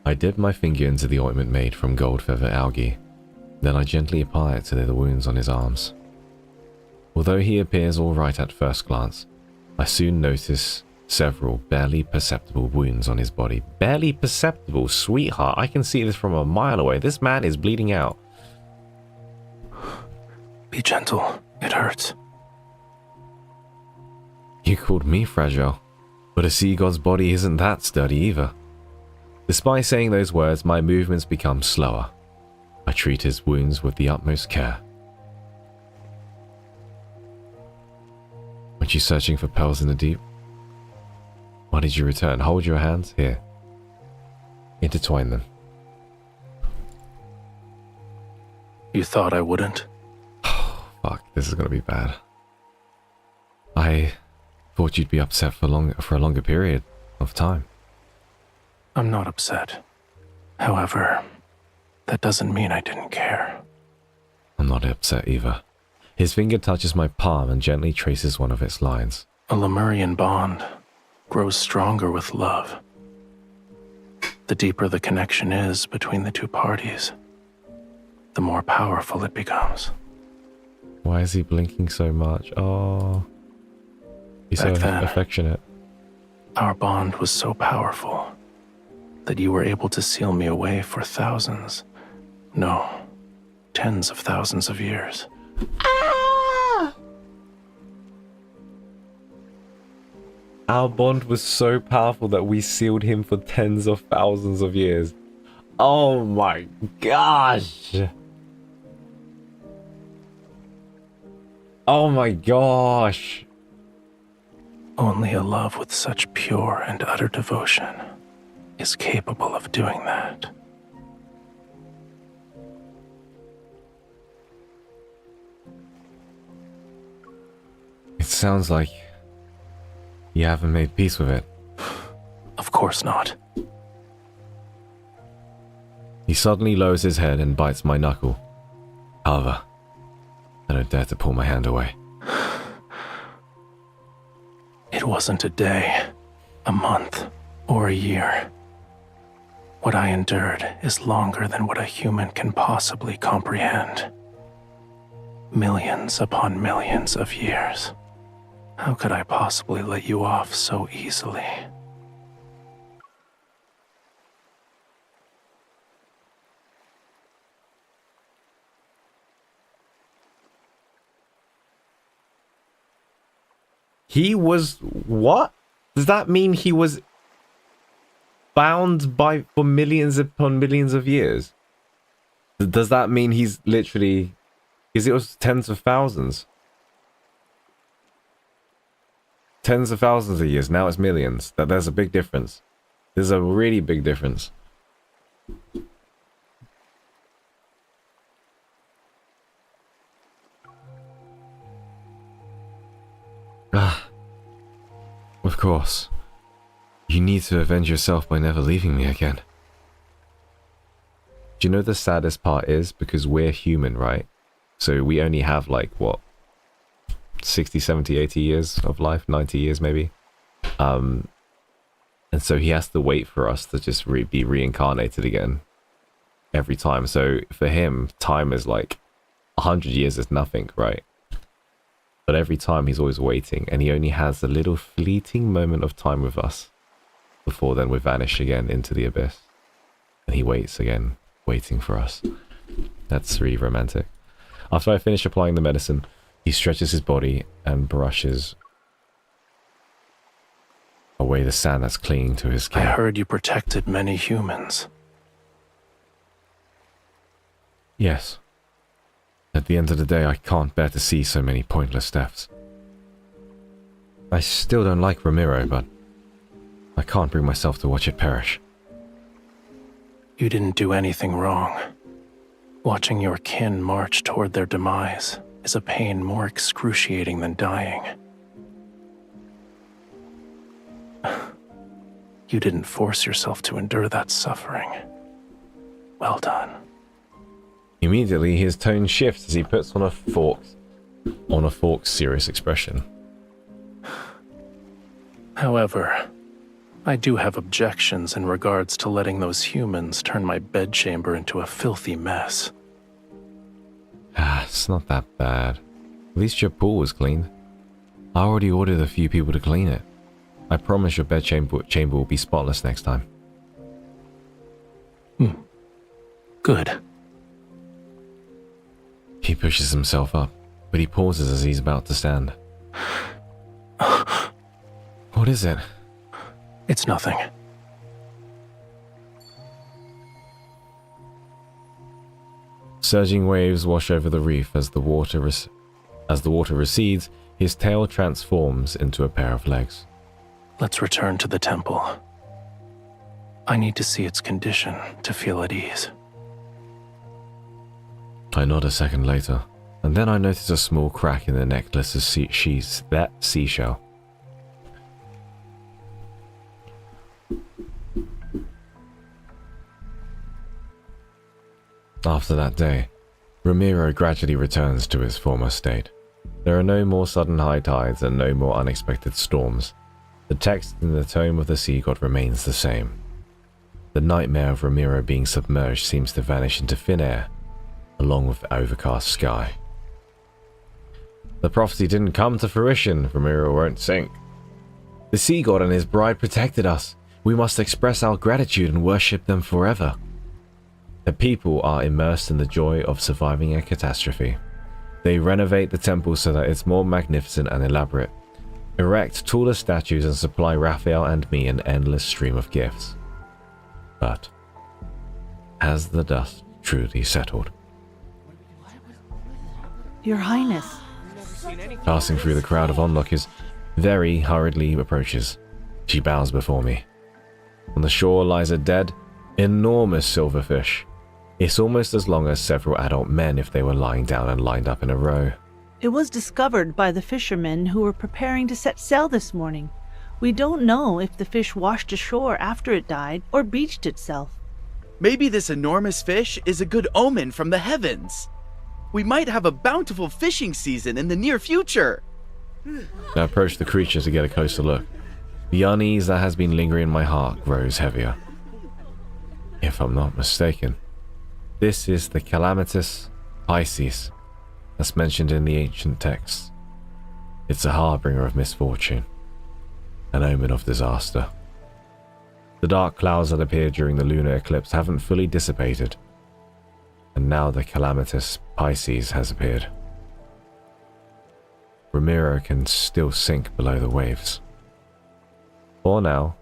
I dip my finger into the ointment made from gold feather algae. Then I gently apply it to the wounds on his arms. Although he appears alright at first glance, I soon notice several barely perceptible wounds on his body. Barely perceptible, sweetheart. I can see this from a mile away. This man is bleeding out. Be gentle. It hurts. You called me fragile, but a sea god's body isn't that sturdy either. Despite saying those words, my movements become slower. I treat his wounds with the utmost care. Weren't you searching for pearls in the deep? Why did you return? Hold your hands. Here. Intertwine them. You thought I wouldn't? Oh, fuck. This is gonna be bad. I thought you'd be upset for a longer period of time. I'm not upset. However, that doesn't mean I didn't care. I'm not upset either. His finger touches my palm and gently traces one of its lines. A Lemurian bond grows stronger with love. The deeper the connection is between the two parties, the more powerful it becomes. Why is he blinking so much? Oh, he's so affectionate. Our bond was so powerful that you were able to seal me away for thousands, no, tens of thousands of years. Our bond was so powerful that we sealed him for tens of thousands of years. Oh my gosh! Oh my gosh! Only a love with such pure and utter devotion is capable of doing that. It sounds like you haven't made peace with it. Of course not. He suddenly lowers his head and bites my knuckle. However, I don't dare to pull my hand away. It wasn't a day, a month, or a year. What I endured is longer than what a human can possibly comprehend. Millions upon millions of years. How could I possibly let you off so easily? He was what? Does that mean he was bound by for millions upon millions of years? Does that mean he's literally, because it was tens of thousands? Tens of thousands of years, now it's millions. There's a big difference. There's a really big difference. Of course. You need to avenge yourself by never leaving me again. Do you know the saddest part is? Because we're human, right? So we only have like, what? 60, 70, 80 years of life? 90 years maybe? And so he has to wait for us to just be reincarnated again. Every time. So for him, time is like 100 years is nothing, right? But every time he's always waiting, and he only has a little fleeting moment of time with us before then we vanish again into the abyss. And he waits again, waiting for us. That's really romantic. After I finish applying the medicine, he stretches his body and brushes away the sand that's clinging to his skin. I heard you protected many humans. Yes. At the end of the day, I can't bear to see so many pointless deaths. I still don't like Romirro, but I can't bring myself to watch it perish. You didn't do anything wrong. Watching your kin march toward their demise is a pain more excruciating than dying. You didn't force yourself to endure that suffering. Well done. Immediately, his tone shifts as he puts on a forked serious expression. However, I do have objections in regards to letting those humans turn my bedchamber into a filthy mess. It's not that bad. At least your pool was cleaned. I already ordered a few people to clean it. I promise your bedchamber will be spotless next time. Good. He pushes himself up, but he pauses as he's about to stand. What is it? It's nothing. Surging waves wash over the reef as the water recedes. His tail transforms into a pair of legs. Let's return to the temple. I need to see its condition to feel at ease. I nod a second later, and then I notice a small crack in the necklace's seashell. After that day, Romirro gradually returns to his former state. There are no more sudden high tides and no more unexpected storms. The text in the Tome of the Sea God remains the same. The nightmare of Romirro being submerged seems to vanish into thin air, along with the overcast sky. The prophecy didn't come to fruition, Romirro won't sink. The Sea God and his bride protected us. We must express our gratitude and worship them forever. The people are immersed in the joy of surviving a catastrophe. They renovate the temple so that it's more magnificent and elaborate. erect taller statues and supply Raphael and me an endless stream of gifts. But has the dust truly settled? Your Highness. Passing through the crowd of onlookers, very hurriedly approaches. She bows before me. On the shore lies a dead, enormous silverfish. It's almost as long as several adult men if they were lying down and lined up in a row. It was discovered by the fishermen who were preparing to set sail this morning. We don't know if the fish washed ashore after it died or beached itself. Maybe this enormous fish is a good omen from the heavens. We might have a bountiful fishing season in the near future. I approach the creature to get a closer look. The unease that has been lingering in my heart grows heavier. If I'm not mistaken, this is the calamitous Pisces that's mentioned in the ancient texts. It's a harbinger of misfortune, an omen of disaster. The dark clouds that appeared during the lunar eclipse haven't fully dissipated, and now the calamitous Pisces has appeared. Romirro can still sink below the waves. For now,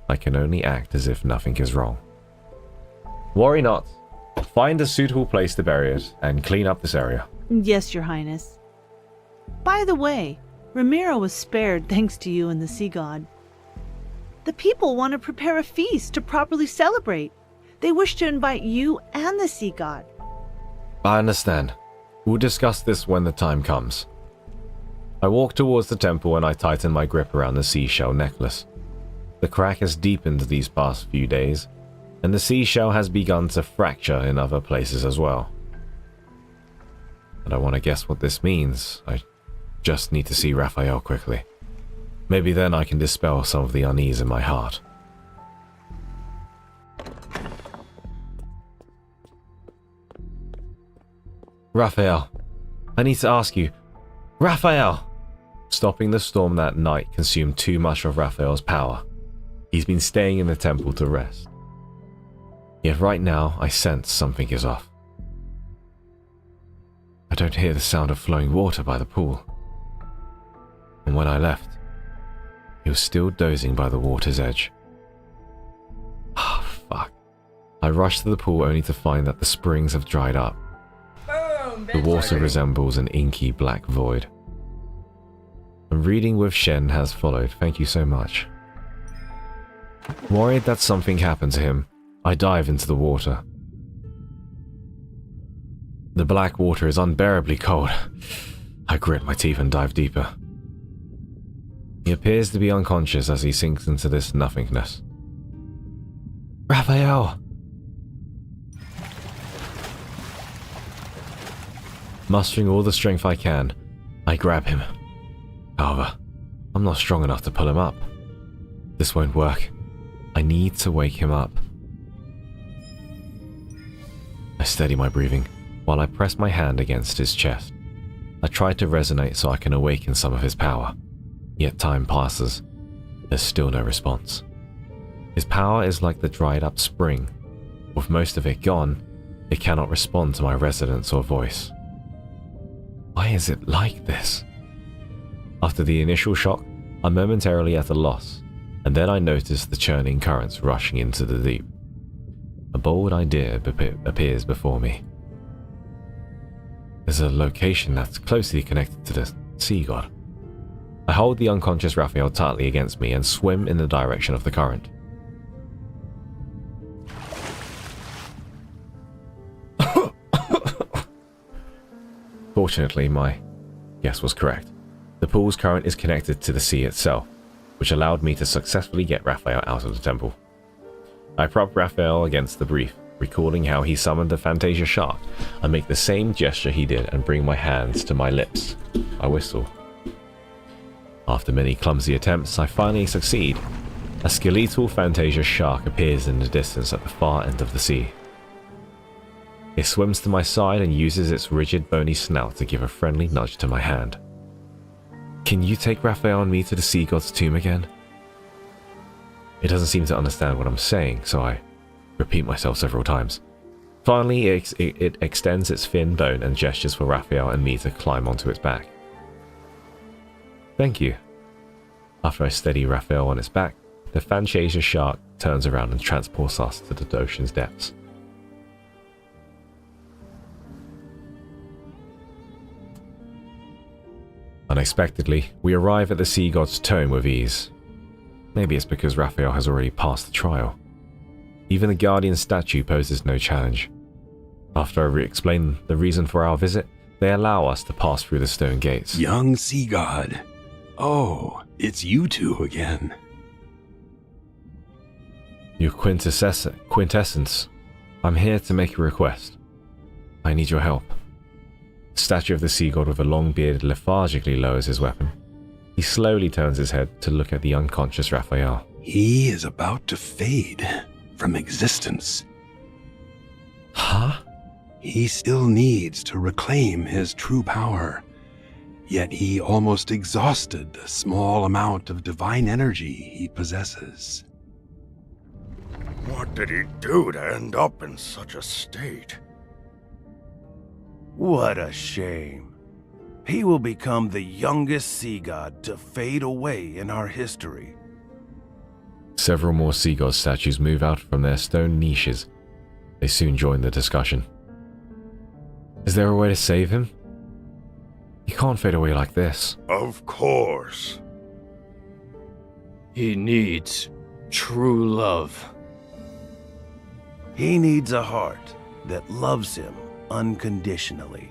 I can only act as if nothing is wrong. Worry not. Find a suitable place to bury it and clean up this area. Yes, Your Highness. By the way, Romirro was spared thanks to you and the sea god. The people want to prepare a feast to properly celebrate. They wish to invite you and the sea god. I understand. We'll discuss this when the time comes. I walk towards the temple and I tighten my grip around the seashell necklace. The crack has deepened these past few days, and the seashell has begun to fracture in other places as well. I don't want to guess what this means. I just need to see Raphael quickly. Maybe then I can dispel some of the unease in my heart. Raphael, I need to ask you. Raphael! Stopping the storm that night consumed too much of Raphael's power. He's been staying in the temple to rest. Yet right now, I sense something is off. I don't hear the sound of flowing water by the pool. And when I left, he was still dozing by the water's edge. Ah, fuck. I rushed to the pool only to find that the springs have dried up. The water resembles an inky black void. And reading with Shen has followed, thank you so much. Worried that something happened to him, I dive into the water. The black water is unbearably cold. I grit my teeth and dive deeper. He appears to be unconscious as he sinks into this nothingness. Raphael! Mustering all the strength I can, I grab him. However, I'm not strong enough to pull him up. This won't work. I need to wake him up. I steady my breathing while I press my hand against his chest. I try to resonate so I can awaken some of his power. Yet time passes. There's still no response. His power is like the dried up spring. With most of it gone, it cannot respond to my resonance or voice. Why is it like this? After the initial shock, I'm momentarily at a loss, and then I notice the churning currents rushing into the deep. A bold idea appears before me. There's a location that's closely connected to the sea god. I hold the unconscious Raphael tightly against me and swim in the direction of the current. Fortunately, my guess was correct. The pool's current is connected to the sea itself, which allowed me to successfully get Raphael out of the temple. I prop Raphael against the reef, recalling how he summoned the Fantasia shark. I make the same gesture he did and bring my hands to my lips. I whistle. After many clumsy attempts, I finally succeed. A skeletal Fantasia shark appears in the distance at the far end of the sea. It swims to my side and uses its rigid bony snout to give a friendly nudge to my hand. Can you take Raphael and me to the sea god's tomb again? It doesn't seem to understand what I'm saying, so I repeat myself several times. Finally, it extends its thin bone and gestures for Raphael and me to climb onto its back. Thank you. After I steady Raphael on its back, the Fantasia shark turns around and transports us to the ocean's depths. Unexpectedly, we arrive at the sea god's tomb with ease. Maybe it's because Raphael has already passed the trial. Even the guardian statue poses no challenge. After I explain the reason for our visit, they allow us to pass through the stone gates. Young sea god. Oh, it's you two again. Your quintessence. I'm here to make a request. I need your help. The statue of the sea god with a long beard lethargically lowers his weapon. He slowly turns his head to look at the unconscious Raphael. He is about to fade from existence. Huh? He still needs to reclaim his true power, yet he almost exhausted the small amount of divine energy he possesses. What did he do to end up in such a state? What a shame. He will become the youngest sea god to fade away in our history. Several more sea god statues move out from their stone niches. They soon join the discussion. Is there a way to save him? He can't fade away like this. Of course. He needs true love. He needs a heart that loves him unconditionally.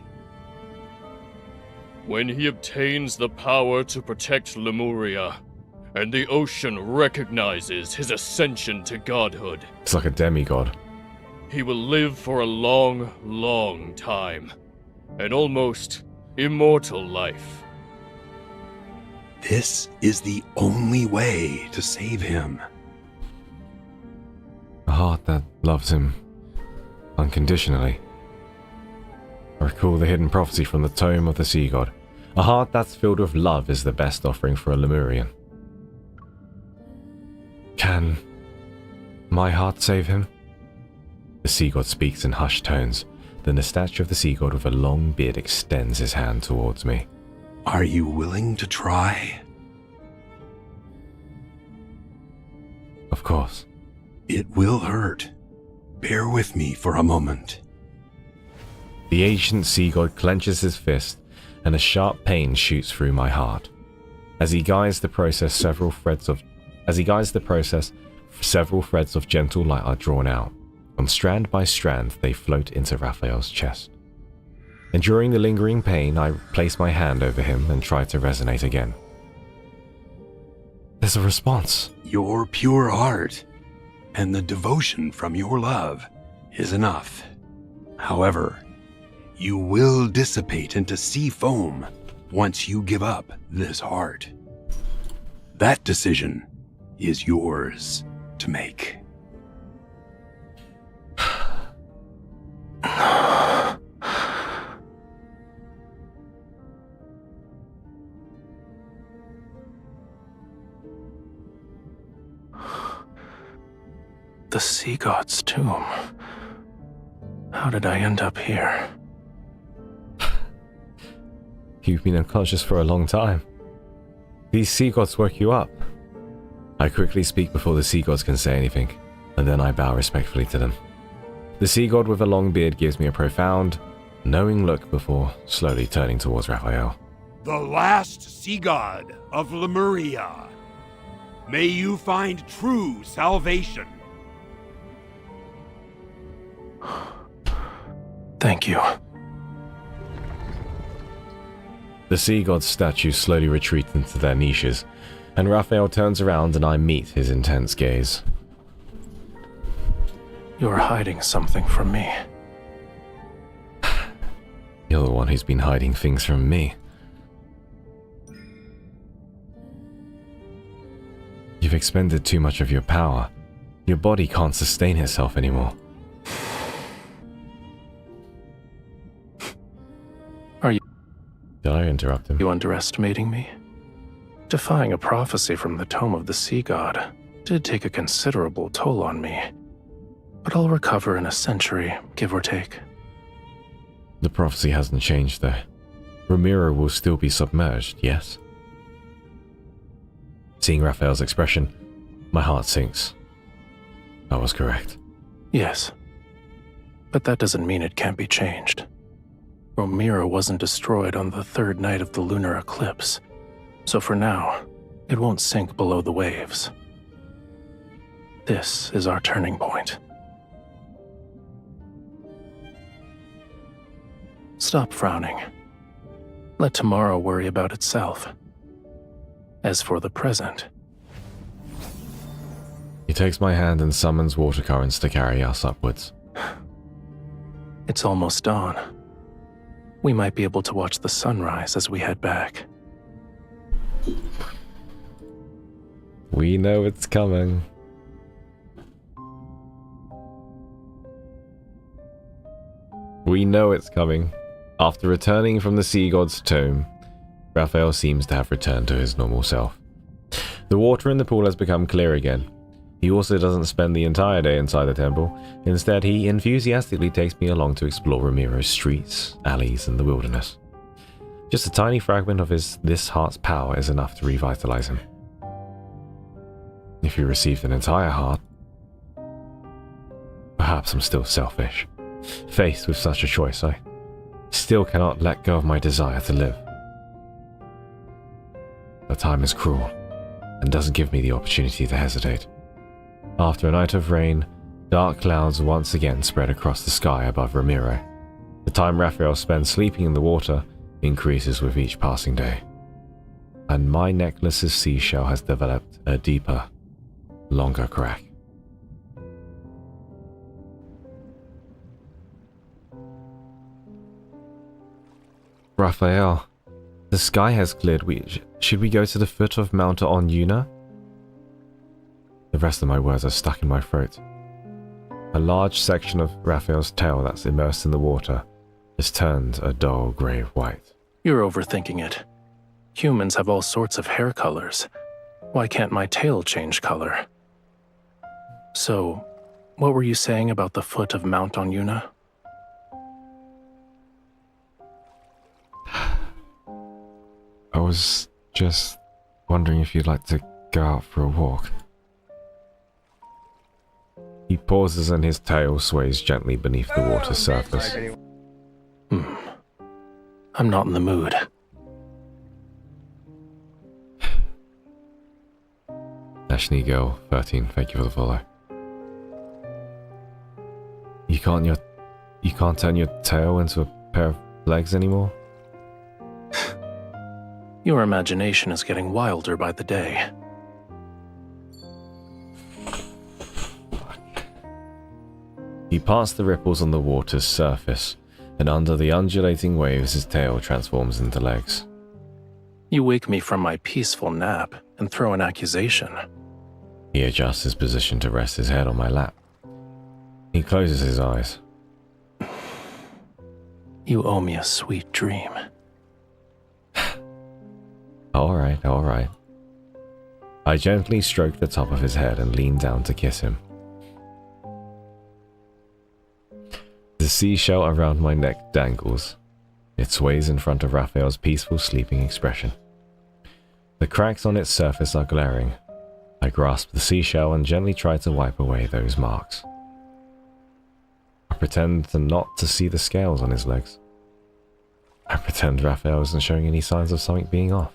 When he obtains the power to protect Lemuria, and the ocean recognizes his ascension to godhood, It's like a demigod. he will live for a long, long time. An almost immortal life. This is the only way to save him. A heart that loves him unconditionally. I recall the hidden prophecy from the Tome of the Sea God. A heart that's filled with love is the best offering for a Lemurian. Can my heart save him? The sea god speaks in hushed tones. Then the statue of the sea god with a long beard extends his hand towards me. Are you willing to try? Of course. It will hurt. Bear with me for a moment. The ancient sea god clenches his fist, and a sharp pain shoots through my heart. As he guides the process, several threads of gentle light are drawn out. And strand by strand, they float into Raphael's chest. Enduring the lingering pain, I place my hand over him and try to resonate again. There's a response. Your pure heart and the devotion from your love is enough. However, you will dissipate into sea foam once you give up this heart. That decision is yours to make. The sea god's tomb. How did I end up here? You've been unconscious for a long time. These sea gods woke you up. I quickly speak before the sea gods can say anything, and then I bow respectfully to them. The sea god with a long beard gives me a profound, knowing look before slowly turning towards Raphael. The last sea god of Lemuria. May you find true salvation. Thank you. The sea god's statues slowly retreat into their niches, and Raphael turns around and I meet his intense gaze. You're hiding something from me. You're the one who's been hiding things from me. You've expended too much of your power. Your body can't sustain itself anymore. Are you... Did I interrupt him? You underestimating me? Defying a prophecy from the Tome of the Sea God did take a considerable toll on me. But I'll recover in a century, give or take. The prophecy hasn't changed though. Romirro will still be submerged, yes? Seeing Raphael's expression, my heart sinks. I was correct. Yes. But that doesn't mean it can't be changed. Romirro wasn't destroyed on the third night of the lunar eclipse, so for now, it won't sink below the waves. This is our turning point. Stop frowning. Let tomorrow worry about itself. As for the present... He takes my hand and summons water currents to carry us upwards. It's almost dawn. We might be able to watch the sunrise as we head back. We know it's coming. We know it's coming. After returning from the sea god's tomb, Raphael seems to have returned to his normal self. The water in the pool has become clear again. He also doesn't spend the entire day inside the temple. Instead, he enthusiastically takes me along to explore Romirro's streets, alleys, and the wilderness. Just a tiny fragment of this heart's power is enough to revitalize him. If he received an entire heart, perhaps I'm still selfish. Faced with such a choice, I still cannot let go of my desire to live. But time is cruel, and doesn't give me the opportunity to hesitate. After a night of rain, dark clouds once again spread across the sky above Romirro. The time Raphael spends sleeping in the water increases with each passing day. And my necklace's seashell has developed a deeper, longer crack. Raphael, the sky has cleared. Should we go to the foot of Mount Yuna? The rest of my words are stuck in my throat. A large section of Raphael's tail that's immersed in the water is turned a dull grey white. You're overthinking it. Humans have all sorts of hair colors. Why can't my tail change color? So, what were you saying about the foot of Mount Yuna? I was just wondering if you'd like to go out for a walk. He pauses and his tail sways gently beneath the water's surface. I'm not in the mood. Ashley Girl 13, thank you for the follow. You can't turn your tail into a pair of legs anymore? Your imagination is getting wilder by the day. He passed the ripples on the water's surface, and under the undulating waves his tail transforms into legs. You wake me from my peaceful nap and throw an accusation. He adjusts his position to rest his head on my lap. He closes his eyes. You owe me a sweet dream. Alright, alright. I gently stroke the top of his head and lean down to kiss him. The seashell around my neck dangles. It sways in front of Raphael's peaceful sleeping expression. The cracks on its surface are glaring. I grasp the seashell and gently try to wipe away those marks. I pretend not to see the scales on his legs. I pretend Raphael isn't showing any signs of something being off.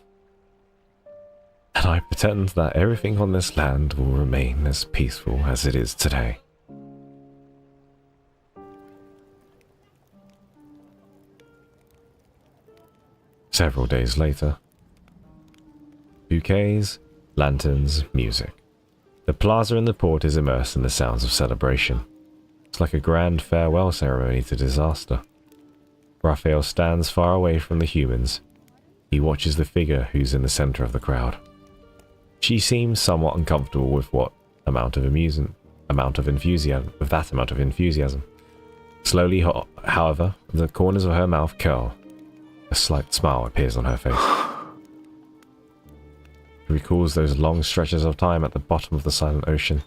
And I pretend that everything on this land will remain as peaceful as it is today. Several days later. Bouquets, lanterns, music. The plaza in the port is immersed in the sounds of celebration. It's like a grand farewell ceremony to disaster. Raphael stands far away from the humans. He watches the figure who's in the center of the crowd. She seems somewhat uncomfortable with that amount of enthusiasm. Slowly, however, the corners of her mouth curl. A slight smile appears on her face. He recalls those long stretches of time at the bottom of the silent ocean.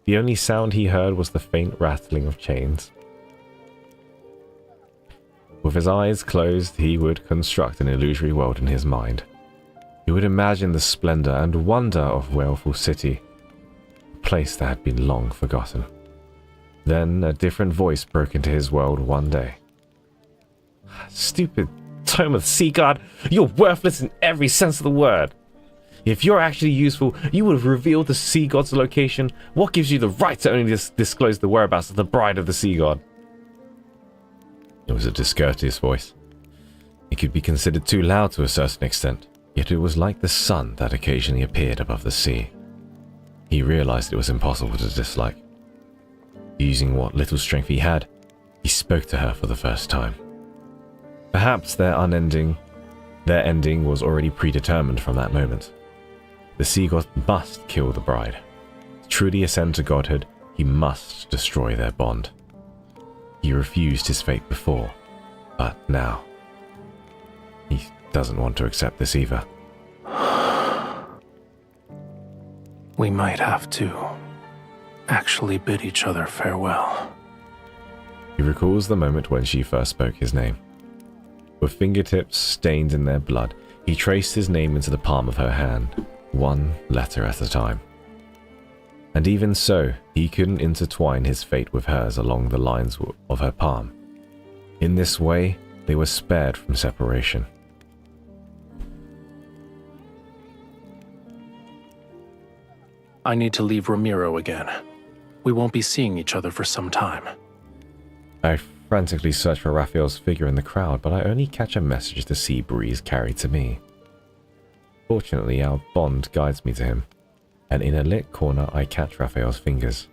The only sound he heard was the faint rattling of chains. With his eyes closed, he would construct an illusory world in his mind. He he would imagine the splendor and wonder of Wailful City, a place that had been long forgotten. Then a different voice broke into his world one day. Stupid Tome of the Sea God, you're worthless in every sense of the word. If you're actually useful, you would have revealed the Sea God's location. What gives you the right to only disclose the whereabouts of the bride of the Sea God? It was a discourteous voice. It could be considered too loud to a certain extent, yet it was like the sun that occasionally appeared above the sea. He realized it was impossible to dislike. Using what little strength he had, he spoke to her for the first time. Perhaps their ending was already predetermined from that moment. The Sea God must kill the bride. To truly ascend to godhood, he must destroy their bond. He refused his fate before, but now he doesn't want to accept this either. We might have to actually bid each other farewell. He recalls the moment when she first spoke his name. With fingertips stained in their blood, he traced his name into the palm of her hand, one letter at a time. And even so, he couldn't intertwine his fate with hers along the lines of her palm. In this way, they were spared from separation. I need to leave Romirro again. We won't be seeing each other for some time. I frantically search for Raphael's figure in the crowd, but I only catch a message the sea breeze carried to me. Fortunately, our bond guides me to him, and in a lit corner I catch Raphael's fingers.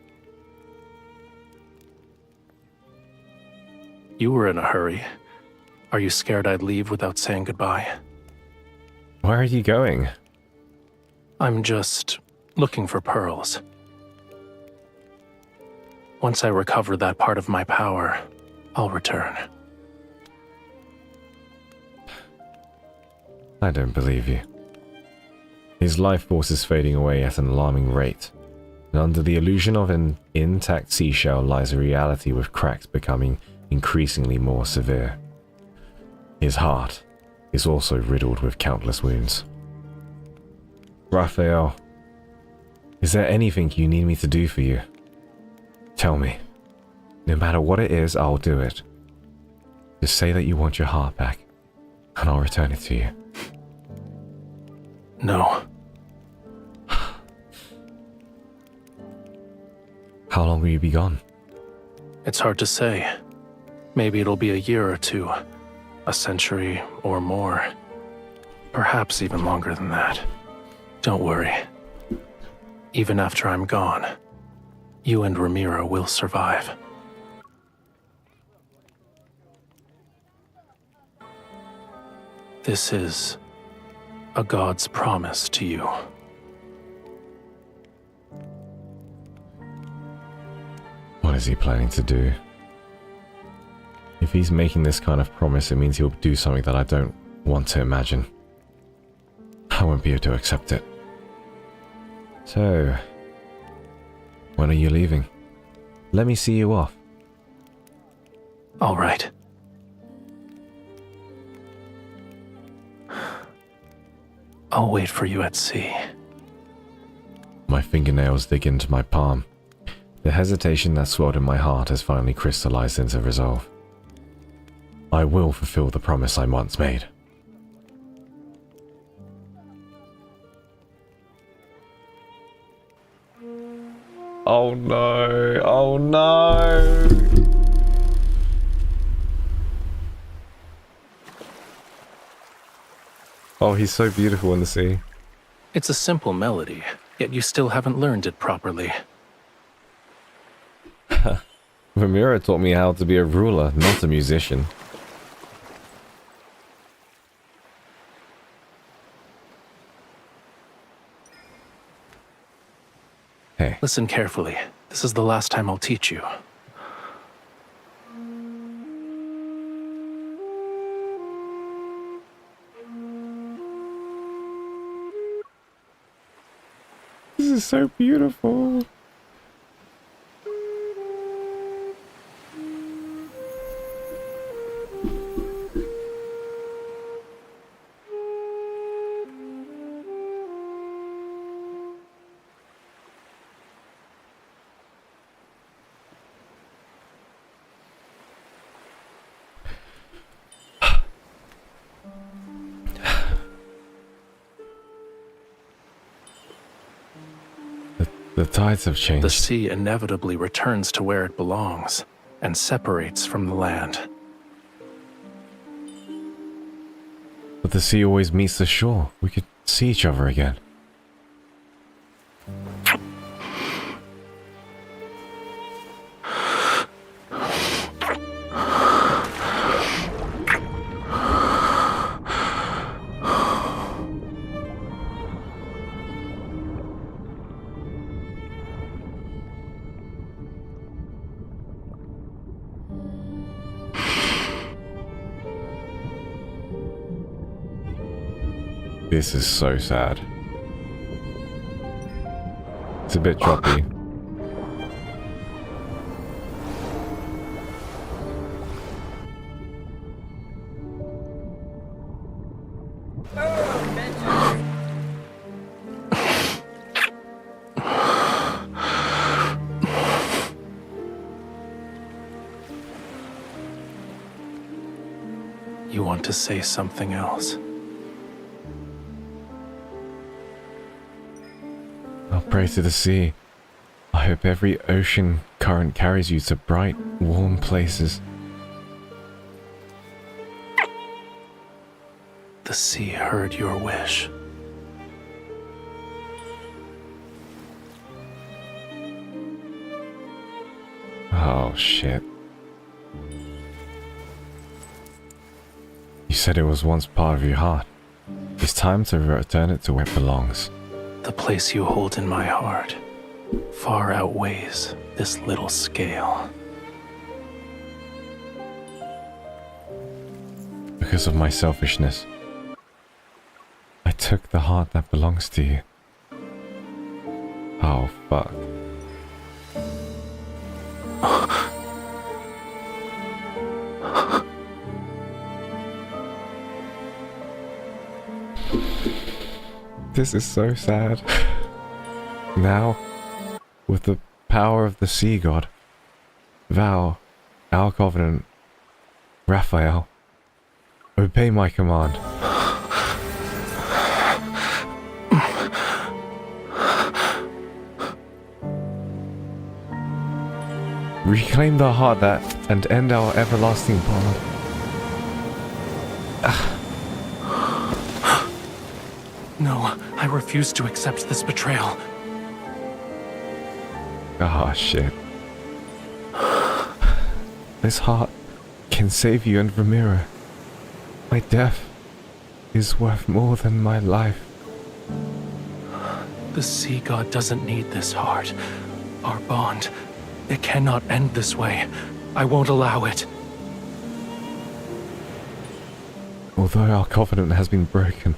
You were in a hurry. Are you scared I'd leave without saying goodbye? Where are you going? I'm just looking for pearls. Once I recover that part of my power, I'll return. I don't believe you. His life force is fading away at an alarming rate, and under the illusion of an intact seashell lies a reality with cracks becoming increasingly more severe. His heart is also riddled with countless wounds. Raphael, is there anything you need me to do for you? Tell me. No matter what it is, I'll do it. Just say that you want your heart back, and I'll return it to you. No. How long will you be gone? It's hard to say. Maybe it'll be a year or two, a century or more. Perhaps even longer than that. Don't worry. Even after I'm gone, you and Romirro will survive. This is a god's promise to you. What is he planning to do? If he's making this kind of promise, it means he'll do something that I don't want to imagine. I won't be able to accept it. So, when are you leaving? Let me see you off. All right. I'll wait for you at sea. My fingernails dig into my palm. The hesitation that swelled in my heart has finally crystallized into resolve. I will fulfill the promise I once made. Oh no! Oh no! Oh, he's so beautiful in the sea. It's a simple melody, yet you still haven't learned it properly. Romirro taught me how to be a ruler, not a musician. Hey. Listen carefully. This is the last time I'll teach you. This is so beautiful. The tides have changed. The sea inevitably returns to where it belongs and separates from the land. But the sea always meets the shore. We could see each other again. This is so sad. It's a bit choppy. You want to say something else? I'll pray to the sea. I hope every ocean current carries you to bright, warm places. The sea heard your wish. Oh, shit. You said it was once part of your heart. It's time to return it to where it belongs. The place you hold in my heart far outweighs this little scale. Because of my selfishness, I took the heart that belongs to you. Oh, fuck. This is so sad. Now, with the power of the sea god, Vow, our covenant, Raphael, obey my command. Reclaim the heart that and end our everlasting bond. No, I refuse to accept this betrayal. Ah, shit. This heart can save you and Romirro. My death is worth more than my life. The sea god doesn't need this heart. Our bond, it cannot end this way. I won't allow it. Although our covenant has been broken,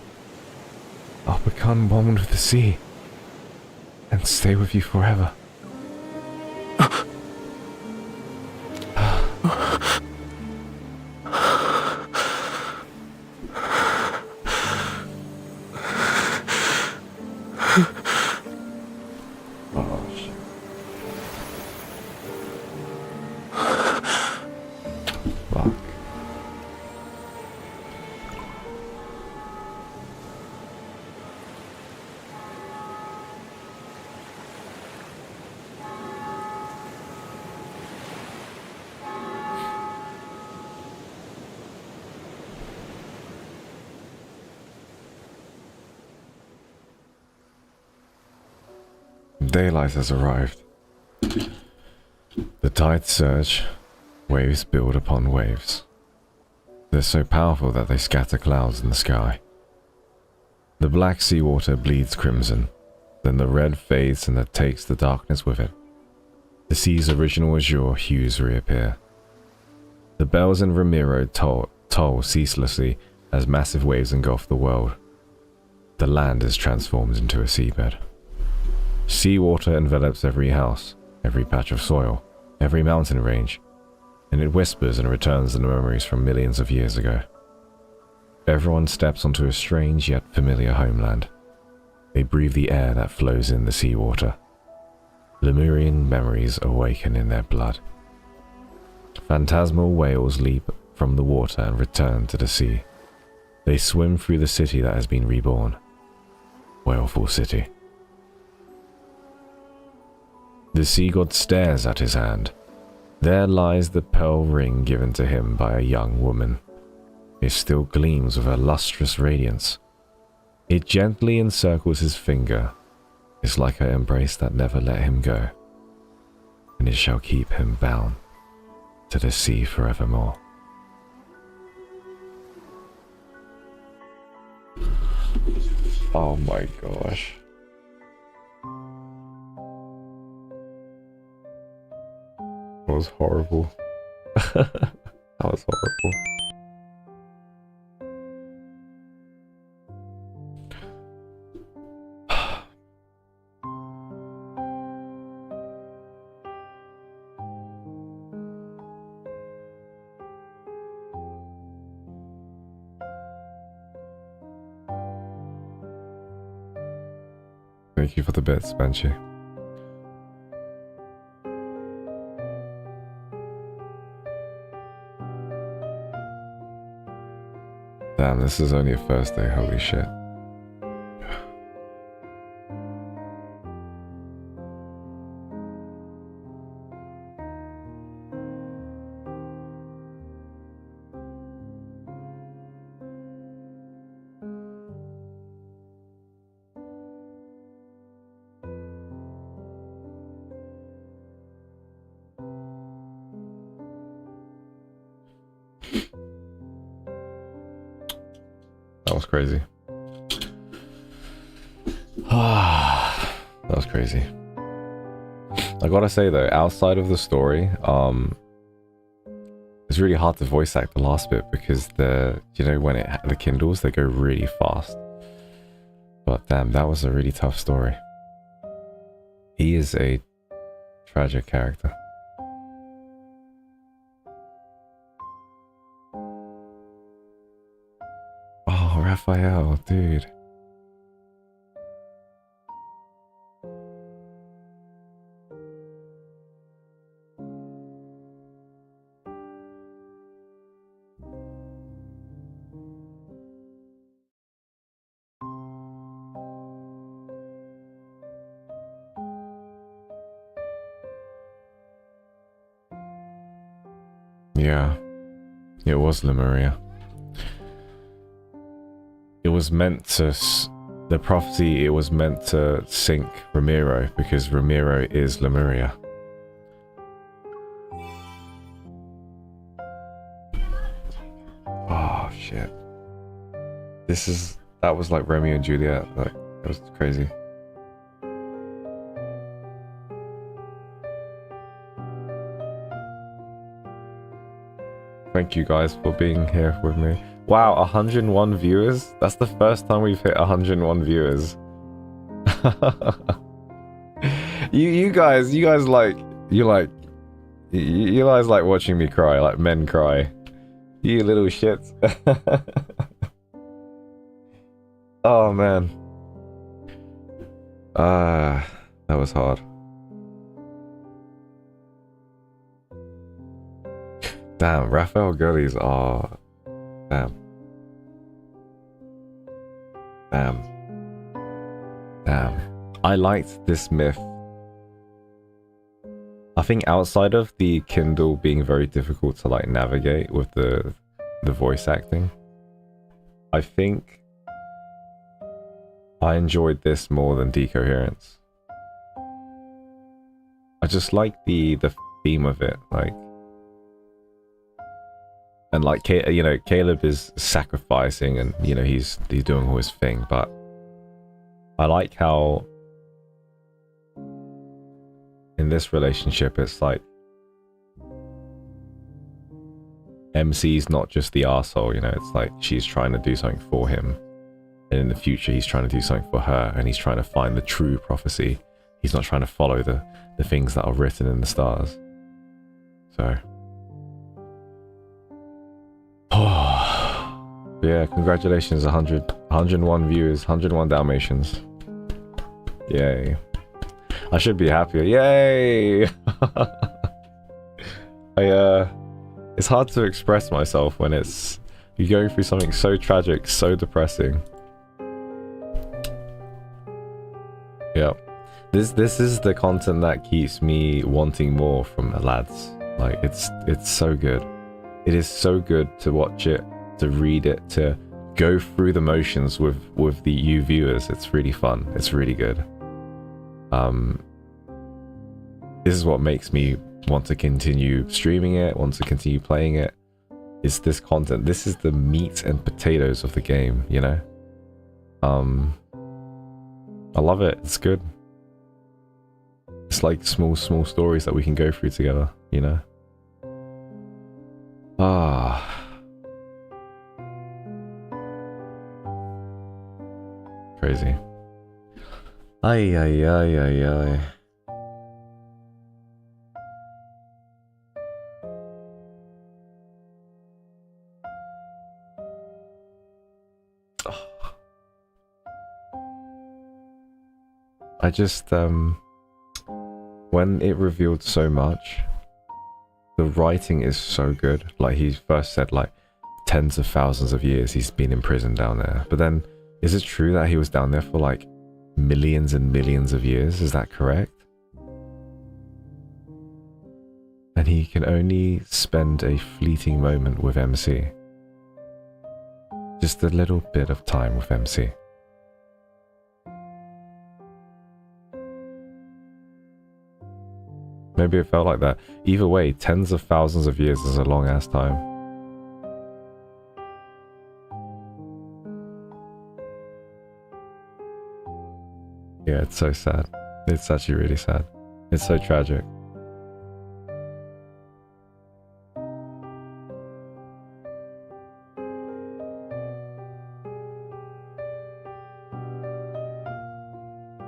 I'll become one with the sea and stay with you forever. Daylight has arrived. The tides surge, waves build upon waves. They're so powerful that they scatter clouds in the sky. The black seawater bleeds crimson, then the red fades and it takes the darkness with it. The sea's original azure hues reappear. The bells in Romirro toll ceaselessly as massive waves engulf the world. The land is transformed into a seabed. Seawater envelops every house, every patch of soil, every mountain range, and it whispers and returns the memories from millions of years ago. Everyone steps onto a strange yet familiar homeland. They breathe the air that flows in the seawater. Lemurian memories awaken in their blood. Phantasmal whales leap from the water and return to the sea. They swim through the city that has been reborn. Whaleful City. The sea god stares at his hand. There lies the pearl ring given to him by a young woman. It still gleams with a lustrous radiance. It gently encircles his finger. It's like her embrace that never let him go. And it shall keep him bound to the sea forevermore. Oh my gosh. That was horrible. That was horrible. Thank you for the bits, Banshee. Damn, this is only a first day, holy shit. That was crazy. That was crazy. I gotta say though, outside of the story, it's really hard to voice act the last bit because the Kindles, they go really fast. But damn, that was a really tough story. He is a tragic character. Oh, Raphael, dude. Yeah, it was Lemuria. It was meant to, the prophecy, it was meant to sink Romirro because Romirro is Lemuria. Oh shit. That was like Romeo and Juliet, like, it was crazy. Thank you guys for being here with me. Wow, 101 viewers? That's the first time we've hit 101 viewers. you guys like watching me cry, like men cry. You little shits. Oh man. That was hard. Damn, Raphael girlies are... Damn. I liked this myth. I think outside of the Kindle being very difficult to like navigate with the voice acting, I think I enjoyed this more than Decoherence. I just like the theme of it, like. And like, you know, Caleb is sacrificing and, you know, he's doing all his thing, but I like how in this relationship it's like MC's not just the arsehole, you know, it's like she's trying to do something for him, and in the future he's trying to do something for her, and he's trying to find the true prophecy. He's not trying to follow the things that are written in the stars. So yeah, congratulations, 101 viewers, 101 Dalmatians. Yay. I should be happier. Yay! It's hard to express myself when you're going through something so tragic, so depressing. Yeah. This is the content that keeps me wanting more from lads. Like it's so good. It is so good to watch it, to read it, to go through the motions with the you viewers. It's really fun. It's really good. This is what makes me want to continue streaming it, want to continue playing it. It's this content. This is the meat and potatoes of the game, you know? I love it. It's good. It's like small stories that we can go through together, you know? Crazy. Ay. I just, when it revealed so much, the writing is so good. Like, he first said, like, tens of thousands of years he's been in prison down there. But then, is it true that he was down there for, like, millions and millions of years? Is that correct? And he can only spend a fleeting moment with MC. Just a little bit of time with MC. Maybe it felt like that. Either way, tens of thousands of years is a long ass time. Yeah, it's so sad. It's actually really sad. It's so tragic.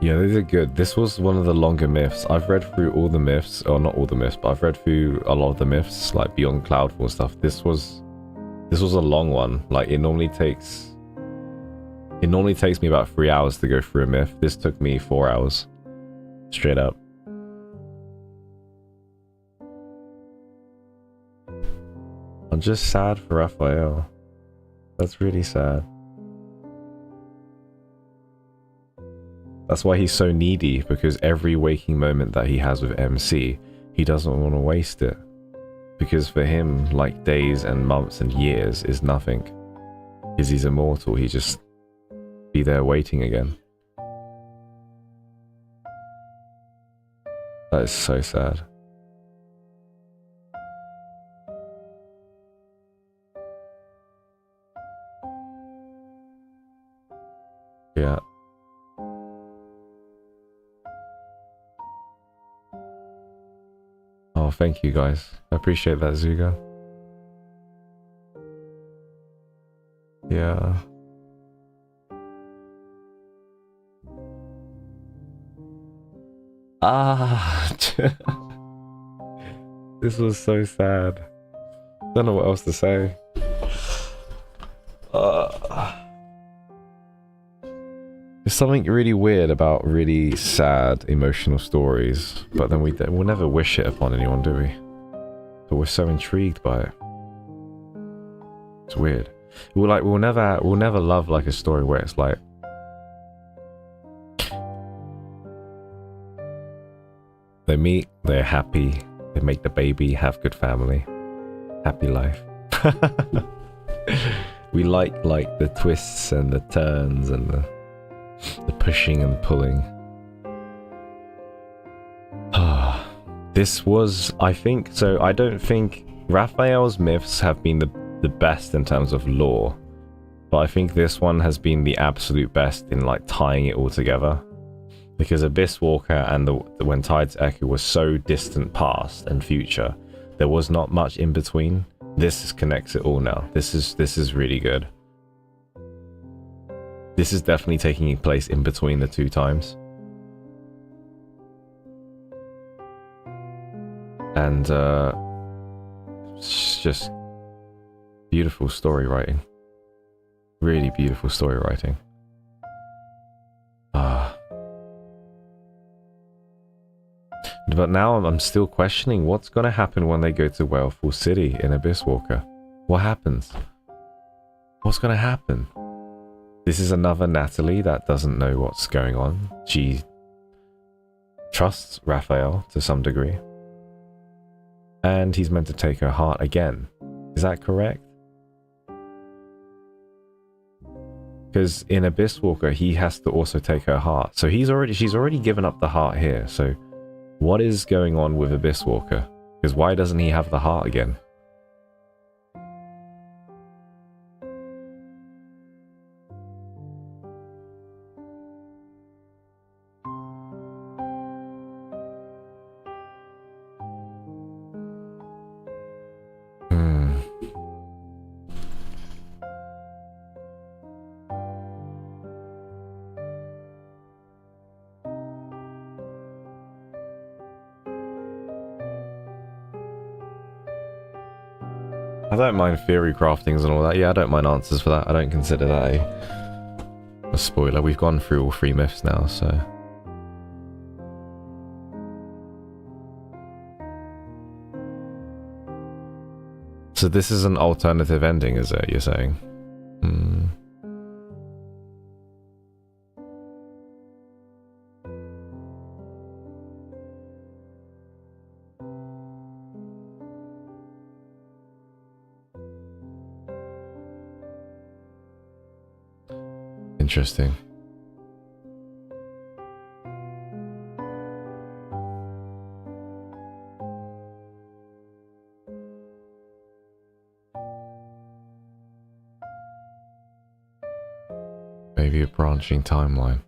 Yeah, they did good. This was one of the longer myths. I've read through all the myths, or not all the myths, but I've read through a lot of the myths, like Beyond Cloudfall and stuff. This was a long one. Like, it normally takes me about 3 hours to go through a myth. This took me 4 hours. Straight up. I'm just sad for Raphael. That's really sad. That's why he's so needy, because every waking moment that he has with MC, he doesn't want to waste it. Because for him, like, days and months and years is nothing. Because he's immortal, he just be there waiting again. That is so sad. Yeah. Oh, thank you guys. I appreciate that, Zuga. Yeah. This was so sad. Don't know what else to say. There's something really weird about really sad, emotional stories, but then we'll never wish it upon anyone, do we? But we're so intrigued by it. It's weird. We'll never love like a story where it's like, they meet, they're happy, they make the baby, have good family, happy life. We like the twists and the turns and the pushing and pulling. This was, I think, so I don't think Raphael's myths have been the best in terms of lore, but I think this one has been the absolute best in like tying it all together. Because Abyss Walker and the When Tides Echo was so distant past and future, there was not much in between. This connects it all now. This is really good. This is definitely taking place in between the two times. And it's just beautiful story writing. Really beautiful story writing. But now I'm still questioning what's going to happen when they go to Whalefall City in Abyss Walker. What happens? What's going to happen? This is another Natalie that doesn't know what's going on. She trusts Raphael to some degree. And he's meant to take her heart again. Is that correct? Because in Abyss Walker, he has to also take her heart. So she's already given up the heart here. So what is going on with Abyss Walker? Because why doesn't he have the heart again? I don't mind theory craftings and all that. Yeah, I don't mind answers for that. I don't consider that a spoiler. We've gone through all 3 myths now, so... So this is an alternative ending, is it, you're saying? Interesting. Maybe a branching timeline.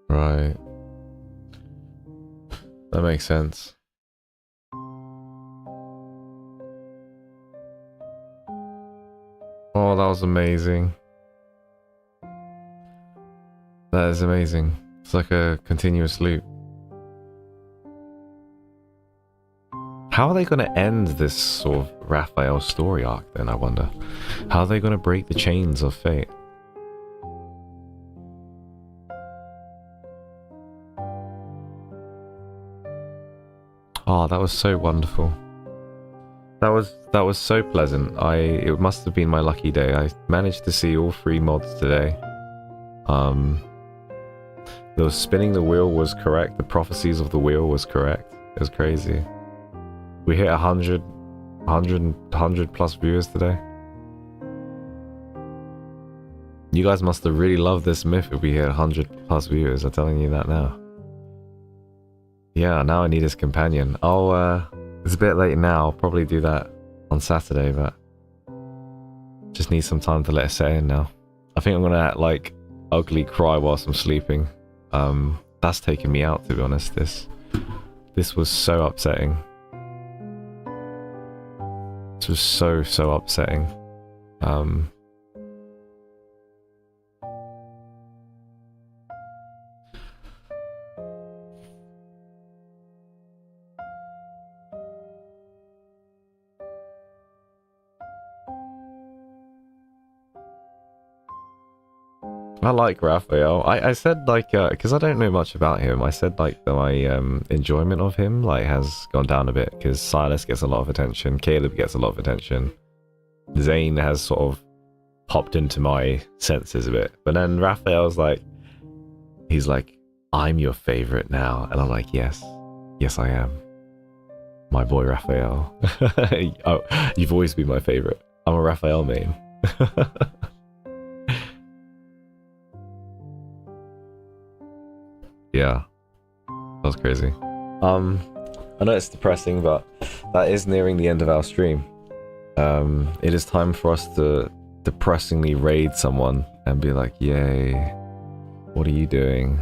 Right. That makes sense. Oh, that was amazing. That is amazing. It's like a continuous loop. How are they going to end this sort of Raphael story arc then, I wonder? How are they going to break the chains of fate? Oh, that was so wonderful. That was so pleasant. It must have been my lucky day. I managed to see all 3 mods today. The spinning the wheel was correct. The prophecies of the wheel was correct. It was crazy. We hit 100 plus viewers today. You guys must have really loved this myth if we hit 100 plus viewers. I'm telling you that now. Yeah, now I need his companion. It's a bit late now. I'll probably do that on Saturday, but just need some time to let it set in now. I think I'm gonna like ugly cry whilst I'm sleeping. That's taking me out, to be honest. This was so upsetting. This was so upsetting. I like Raphael. I said like, because I don't know much about him, I said like my enjoyment of him like has gone down a bit because Silas gets a lot of attention, Caleb gets a lot of attention, Zane has sort of popped into my senses a bit, but then Raphael's like, he's like, I'm your favorite now, and I'm like, yes I am, my boy Raphael. Oh, you've always been my favorite. I'm a Raphael main. Yeah, that was crazy. I know it's depressing, but that is nearing the end of our stream. It is time for us to depressingly raid someone and be like, yay, what are you doing?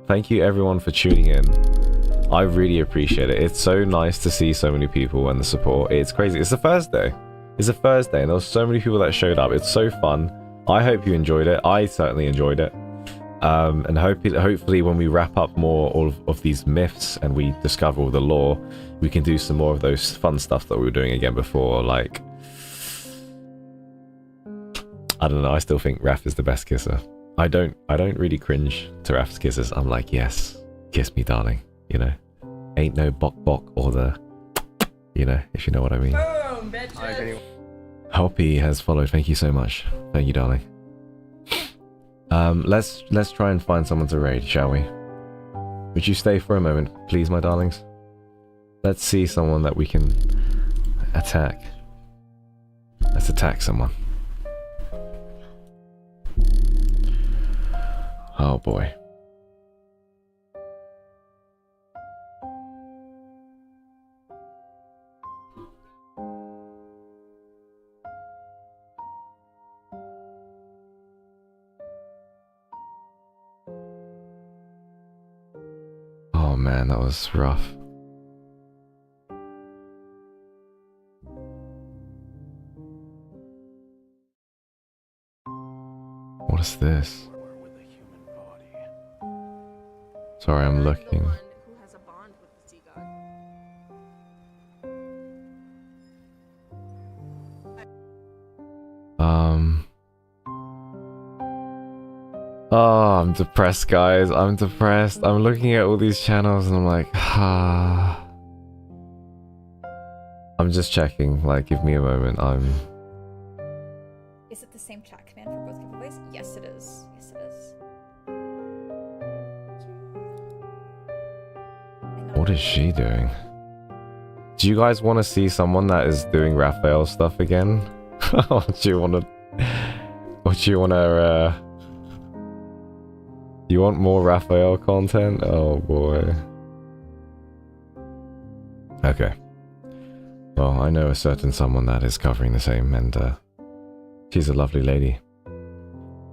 Thank you everyone for tuning in. I really appreciate it. It's so nice to see so many people and the support. It's crazy. It's a Thursday. It's a Thursday and there was so many people that showed up. It's so fun. I hope you enjoyed it. I certainly enjoyed it. And hopefully when we wrap up more all of these myths and we discover all the lore, we can do some more of those fun stuff that we were doing again before. Like, I don't know, I still think Raph is the best kisser. I don't really cringe to Raph's kisses. I'm like, yes, kiss me, darling. You know, ain't no bok bok or the, you know, if you know what I mean. Boom, bitches. Hoppy has followed. Thank you so much. Thank you, darling. Let's try and find someone to raid, shall we? Would you stay for a moment, please, my darlings? Let's see someone that we can attack. Let's attack someone. Oh boy. Oh man, that was rough. What is this? Sorry, I'm looking. Oh, I'm depressed, guys. I'm depressed. I'm looking at all these channels and I'm like, ah. I'm just checking. Like, give me a moment. Is it the same chat command for both giveaways? Yes, it is. Yes, it is. What is she doing? Do you guys want to see someone that is doing Raphael stuff again? Or do you want to, you want more Raphael content? Oh boy. Okay. Well, I know a certain someone that is covering the same, and she's a lovely lady.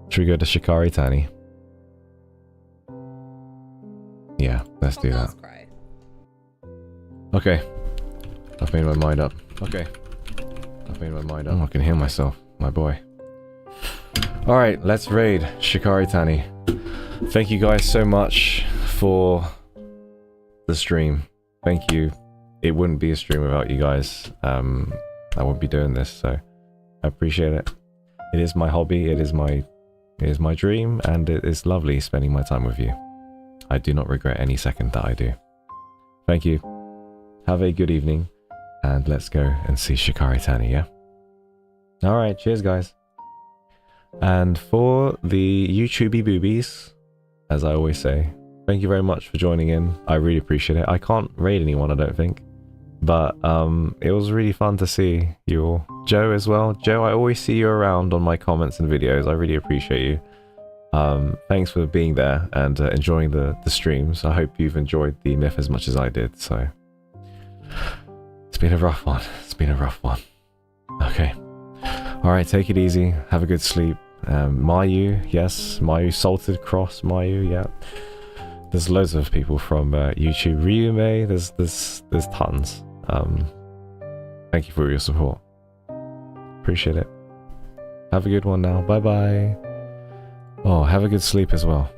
Should we go to Shikari Tani? Yeah, let's do that. Okay. I've made my mind up. Okay. I've made my mind up. Oh, I can hear myself. My boy. Alright, let's raid Shikari Tani. Thank you guys so much for the stream. Thank you. It wouldn't be a stream without you guys. I wouldn't be doing this, so I appreciate it. It is my hobby, it is my dream, and it is lovely spending my time with you. I do not regret any second that I do. Thank you. Have a good evening, and let's go and see Shikari Tani, yeah? Alright, cheers guys. And for the YouTubey boobies, as I always say, thank you very much for joining in. I really appreciate it. I can't raid anyone, I don't think. But it was really fun to see you all. Joe as well. Joe, I always see you around on my comments and videos. I really appreciate you. Thanks for being there and enjoying the streams. I hope you've enjoyed the myth as much as I did. So it's been a rough one. It's been a rough one. Okay. Alright, take it easy. Have a good sleep. Mayu, yes. Mayu, Salted Cross, Mayu, yeah. There's loads of people from YouTube. Ryume, there's tons. Thank you for your support. Appreciate it. Have a good one now. Bye bye. Oh, have a good sleep as well.